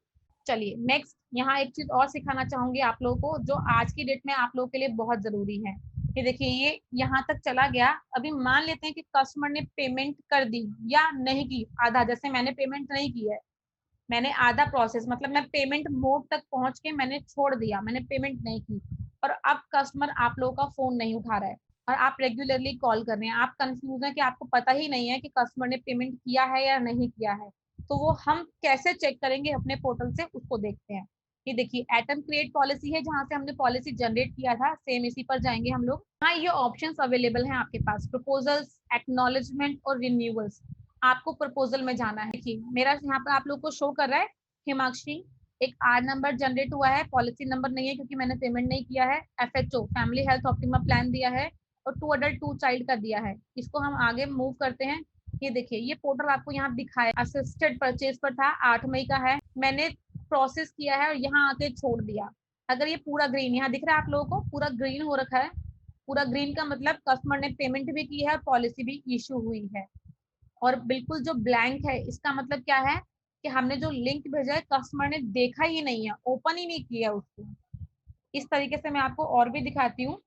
चलिए नेक्स्ट यहाँ एक चीज और सिखाना चाहूंगी आप लोगों को जो आज की डेट में आप लोगों के लिए बहुत जरूरी है। ये देखिए ये यहाँ तक चला गया। अभी मान लेते हैं कि कस्टमर ने पेमेंट कर दी या नहीं की, आधा, जैसे मैंने पेमेंट नहीं की है, मैंने आधा प्रोसेस मतलब मैं पेमेंट मोड तक पहुंच के मैंने छोड़ दिया, मैंने पेमेंट नहीं की और अब कस्टमर आप लोगों का फोन नहीं उठा रहा है और आप रेगुलरली कॉल कर रहे हैं, आप कंफ्यूज हैं कि आपको पता ही नहीं है कि कस्टमर ने पेमेंट किया है या नहीं किया है, तो वो हम कैसे चेक करेंगे अपने पोर्टल से, उसको देखते हैं। ये देखिए एटम क्रिएट पॉलिसी है जहां से हमने पॉलिसी जनरेट किया था, सेम इसी पर जाएंगे हम लोग। हाँ ये ऑप्शंस अवेलेबल हैं आपके पास, प्रपोजल्स, एक्नॉलेजमेंट और रिन्यूअल्स। आपको प्रपोजल में जाना है। देखिए मेरा यहाँ पर आप लोग को शो कर रहा है हिमाक्षी, एक आर नंबर जनरेट हुआ है, पॉलिसी नंबर नहीं है क्योंकि मैंने पेमेंट नहीं किया है, FHO family health optima plan दिया है और 2 अडल्ट 2 चाइल्ड का दिया है। इसको हम आगे मूव करते हैं। ये देखिए ये पोर्टल आपको यहाँ दिखाया, असिस्टेड परचेज पर था, 8 मई का है, मैंने प्रोसेस किया है और यहाँ आके छोड़ दिया। अगर ये पूरा ग्रीन यहाँ दिख रहा है आप लोगों को, पूरा ग्रीन हो रखा है, पूरा ग्रीन का मतलब कस्टमर ने पेमेंट भी की है और पॉलिसी भी इश्यू हुई है। और बिल्कुल जो ब्लैंक है इसका मतलब क्या है कि हमने जो लिंक भेजा है कस्टमर ने देखा ही नहीं है, ओपन ही नहीं किया उसको। इस तरीके से मैं आपको और भी दिखाती हूँ।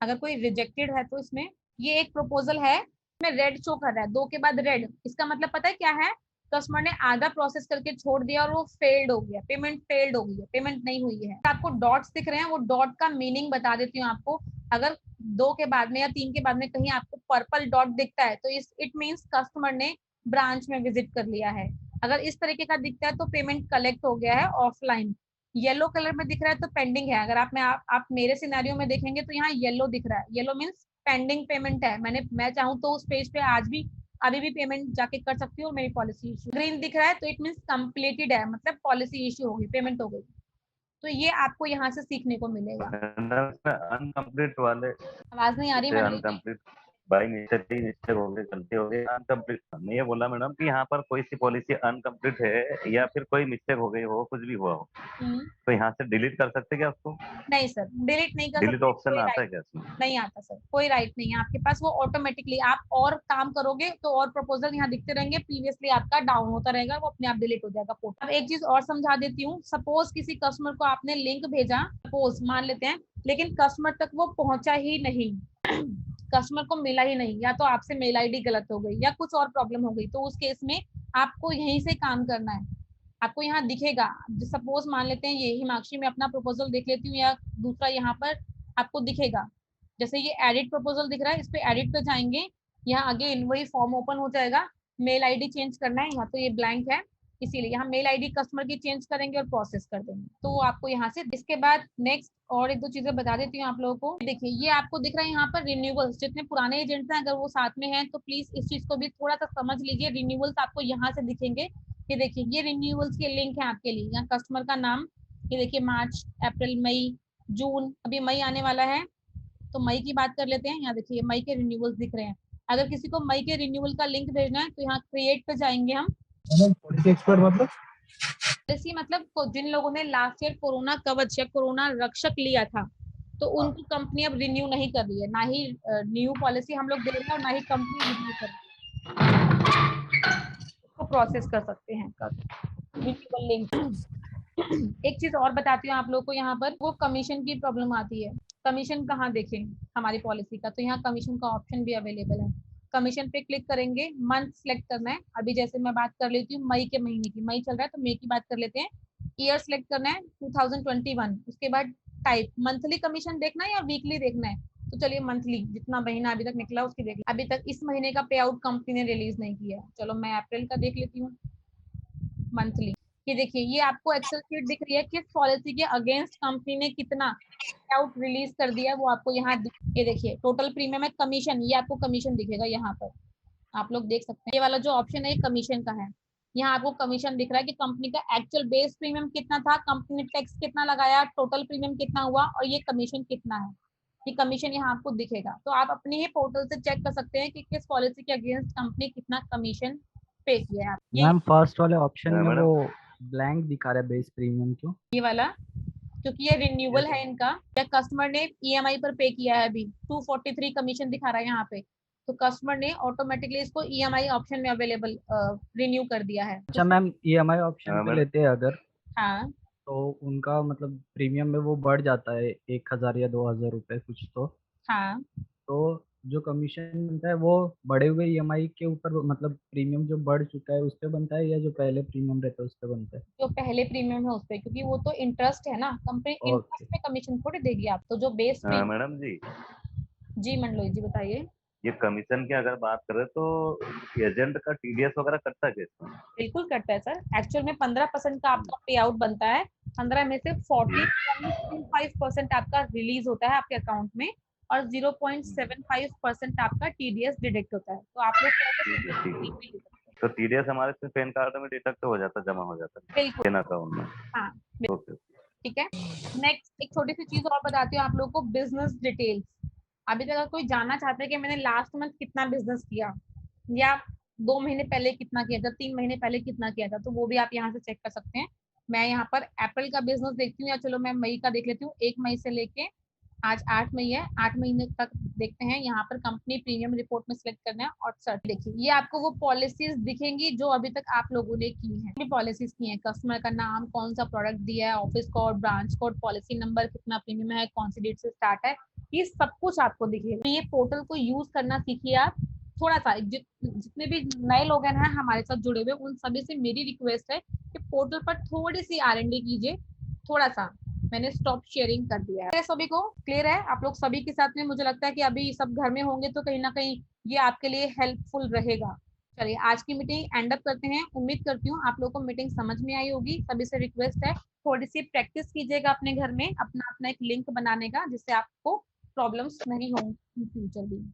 अगर कोई रिजेक्टेड है तो इसमें ये एक प्रपोजल है, इसमें रेड शो कर रहा है, 2 के बाद रेड, इसका मतलब पता है क्या है, कस्टमर ने आधा प्रोसेस करके छोड़ दिया और वो फेल्ड हो गया, पेमेंट फेल्ड हो गई है, पेमेंट नहीं हुई है। आपको डॉट्स दिख रहे हैं, वो डॉट का मीनिंग बता देती हूँ आपको। अगर 2 के बाद में या 3 के बाद में कहीं आपको पर्पल डॉट दिखता है तो इट मीन्स कस्टमर ने ब्रांच में विजिट कर लिया है। अगर इस तरीके का दिखता है तो पेमेंट कलेक्ट हो गया है ऑफलाइन। येलो कलर में दिख रहा है तो पेंडिंग है। अगर आप मेरे सिनेरियो में देखेंगे तो यहाँ येलो दिख रहा है, येलो मीन्स पेंडिंग पेमेंट है, मैं चाहूँ तो उस पेज पे आज भी अभी भी पेमेंट जाके कर सकती हूँ, मेरी पॉलिसी इशू। ग्रीन दिख रहा है तो इट मीन्स कंप्लीटेड है, मतलब पॉलिसी इशू होगी, पेमेंट हो गई। तो ये आपको यहाँ से सीखने को मिलेगा। अनकम्प्लीट वाले आवाज नहीं आ रही मैडम? अनकम्प्लीट बाई मिस्टेक हो गई, गलती हो गई, अनकम्प्लीट। मैं ये बोला मैडम कि यहाँ पर कोई सी पॉलिसी अनकम्प्लीट है या फिर कोई मिस्टेक हो गई हो, कुछ भी हुआ हो, तो यहाँ से डिलीट कर सकते क्या उसको? नहीं सर, डिलीट नहीं कर डिलीट सकते। ऑप्शन आता है क्या इसमें? नहीं आता सर, कोई राइट नहीं है आपके पास, वो ऑटोमेटिकली आप और काम करोगे तो और प्रपोजल यहाँ दिखते रहेंगे, प्रीवियसली आपका डाउन होता रहेगा, वो अपने आप डिलीट हो जाएगा पोर्टल। अब एक चीज और समझा देती हूँ, सपोज किसी कस्टमर को आपने लिंक भेजा, सपोज मान लेते हैं, लेकिन कस्टमर तक वो पहुंचा ही नहीं, कस्टमर को मिला ही नहीं, या तो आपसे मेल आईडी गलत हो गई या कुछ और प्रॉब्लम हो गई, तो उस केस में आपको यहीं से काम करना है। आपको यहाँ दिखेगा, सपोज मान लेते हैं ये हिमाक्षी में अपना प्रपोजल देख लेती हूँ, या दूसरा यहाँ पर आपको दिखेगा, जैसे ये एडिट प्रपोजल दिख रहा है, इस पे एडिट पे जाएंगे, यहाँ अगेन वही फॉर्म ओपन हो जाएगा, मेल आईडी चेंज करना है, यहाँ तो ये ब्लैंक है इसीलिए यहाँ मेल आईडी कस्टमर की चेंज करेंगे और प्रोसेस कर देंगे, तो वो आपको यहाँ से। इसके बाद नेक्स्ट और 1-2 चीजें बता देती हूँ आप लोगों को। देखिए ये आपको दिख रहा है यहाँ पर रिन्यूअल्स, जितने पुराने एजेंट्स हैं अगर वो साथ में हैं तो प्लीज इस चीज को भी थोड़ा सा समझ लीजिए। रिन्यूअल्स आपको यहाँ से दिखेंगे, ये देखिए ये रिन्यूअल्स के लिंक है आपके लिए, यहाँ कस्टमर का नाम, ये देखिए मार्च, अप्रैल, मई, जून, अभी मई आने वाला है तो मई की बात कर लेते हैं। यहाँ देखिए मई के रिन्यूअल्स दिख रहे हैं। अगर किसी को मई के रिन्यूअल का लिंक भेजना है तो यहाँ क्रिएट पे जाएंगे हम। पॉलिसी मतलब जिन लोगों ने लास्ट ईयर कोरोना कवच या कोरोना रक्षक लिया था तो उनकी कंपनी अब रिन्यू नहीं कर रही है, ना ही न्यू पॉलिसी हम लोग दे रहे हैं और ना ही कंपनी रिन्यू कर रही है, उसको प्रोसेस कर सकते हैं रिन्यूअल लिंक। एक चीज और बताती हूँ आप लोग को, यहाँ पर वो कमीशन की प्रॉब्लम आती है। कमीशन कहाँ देखें हमारी पॉलिसी का, तो यहाँ कमीशन का ऑप्शन भी अवेलेबल है। कमीशन पे क्लिक करेंगे, मंथ सेलेक्ट करना है, अभी जैसे मैं बात कर लेती हूँ मई के महीने की, मई चल रहा है तो मई की बात कर लेते हैं। ईयर सेलेक्ट करना है 2021, उसके बाद टाइप मंथली कमीशन देखना है या वीकली देखना है, तो चलिए मंथली, जितना महीना अभी तक निकला उसकी देख, अभी तक इस महीने का पे आउट कंपनी ने रिलीज नहीं किया, चलो मैं अप्रैल का देख लेती हूँ मंथली। ये देखिए, ये आपको एक्सेल शीट दिख रही है, किस पॉलिसी के अगेंस्ट कंपनी ने कितना आउट रिलीज कर दिया है वो आपको यहाँ ये देखिए, टोटल प्रीमियम है, कमीशन, ये आपको कमीशन दिखेगा यहाँ पर, आप लोग देख सकते हैं। ये वाला जो ऑप्शन है ये कमीशन का है, यहाँ आपको कमीशन दिख रहा है कि कंपनी का एक्चुअल बेस प्रीमियम कितना था, कंपनी ने टैक्स कितना लगाया, टोटल प्रीमियम कितना हुआ और ये कमीशन कितना है, ये कमीशन यहाँ आपको दिखेगा। तो आप अपने ही पोर्टल से चेक कर सकते हैं कि किस पॉलिसी के अगेंस्ट कंपनी कितना कमीशन पे किया है। मैम फर्स्ट वाले ऑप्शन में वो ब्लैंक दिखा रहा है बेस प्रीमियम क्यों? ये वाला क्योंकि ये रिन्यूअल है इनका, या कस्टमर ने ईएमआई पर पे किया है, अभी 243 कमीशन दिखा रहा है यहाँ पे, तो कस्टमर ने ऑटोमेटिकली इसको ईएमआई ऑप्शन में अवेलेबल रिन्यू कर दिया है। अच्छा मैम, ईएमआई ऑप्शन पे लेते हैं अगर, हाँ, तो उनका मतलब प्रीमियम में वो बढ़ जाता है 1000 या 2000 रुपए कुछ तो। हाँ, तो जो कमीशन बनता है वो बढ़े हुए ईएमआई के ऊपर, मतलब प्रीमियम जो बढ़ चुका है उस पे बनता है या जो पहले प्रीमियम रहता है उस पे बनता है? जो पहले प्रीमियम है उस पे, क्योंकि वो तो इंटरेस्ट है ना, कंपनी इंटरेस्ट पे कमीशन थोड़ी देगी आप, तो जो बेस पे। मैडम जी, जी मंडलोई जी बताइए। ये कमीशन की अगर बात करें तो एजेंट का टीडीएस वगैरह कटता है इसमें? बिल्कुल कटता है सर, एक्चुअल में 15% का आपका पे आउट बनता है, 15 में से 40.25% आपका रिलीज होता है आपके अकाउंट में और 0.75% आपका टीडीएस डिडक्ट होता है। तो आप लोग तो टीडीएस हमारे से पैन कार्ड में डिडक्ट हो जाता है, जमा हो जाता है बिल्कुल अकाउंट में। हाँ ठीक है। नेक्स्ट एक छोटी सी चीज और बताती हूँ आप लोगों को, बिजनेस डिटेल्स। अभी तक अगर कोई जानना चाहता है कि मैंने लास्ट मंथ कितना बिजनेस किया या 2 महीने पहले कितना किया था, 3 महीने पहले कितना किया था, तो वो भी आप यहाँ से चेक कर सकते हैं। मैं यहाँ पर अप्रैल का बिजनेस देखती हूँ, या चलो मैं मई का देख लेती हूँ। 1 मई से लेके आज 8 मई है, 8 महीने तक देखते हैं। यहाँ पर कंपनी प्रीमियम रिपोर्ट में सिलेक्ट करना है और सर्च देखिए, ये आपको वो पॉलिसीज दिखेंगी जो अभी तक आप लोगों ने की हैं। पॉलिसीज की हैं, कस्टमर का नाम, कौन सा प्रोडक्ट दिया है, office code, branch code, policy number, कितना प्रीमियम है, कौन सी डेट से स्टार्ट है, ये सब कुछ आपको दिखेगा। तो ये पोर्टल को यूज करना सीखिए आप। थोड़ा सा जितने भी नए लोग हैं ना हमारे साथ जुड़े हुए, उन सभी से मेरी रिक्वेस्ट है कि पोर्टल पर थोड़ी सी R&D कीजिए, थोड़ा सा। मैंने स्टॉप शेयरिंग कर दिया है। सभी को क्लियर है? आप लोग सभी के साथ में मुझे लगता है कि अभी सब घर में होंगे तो कहीं ना कहीं ये आपके लिए हेल्पफुल रहेगा। चलिए आज की मीटिंग एंड अप करते हैं। उम्मीद करती हूँ आप लोग को मीटिंग समझ में आई होगी। सभी से रिक्वेस्ट है थोड़ी सी प्रैक्टिस कीजिएगा अपने घर में, अपना अपना एक लिंक बनाने का, जिससे आपको प्रॉब्लम्स नहीं होंगी फ्यूचर में।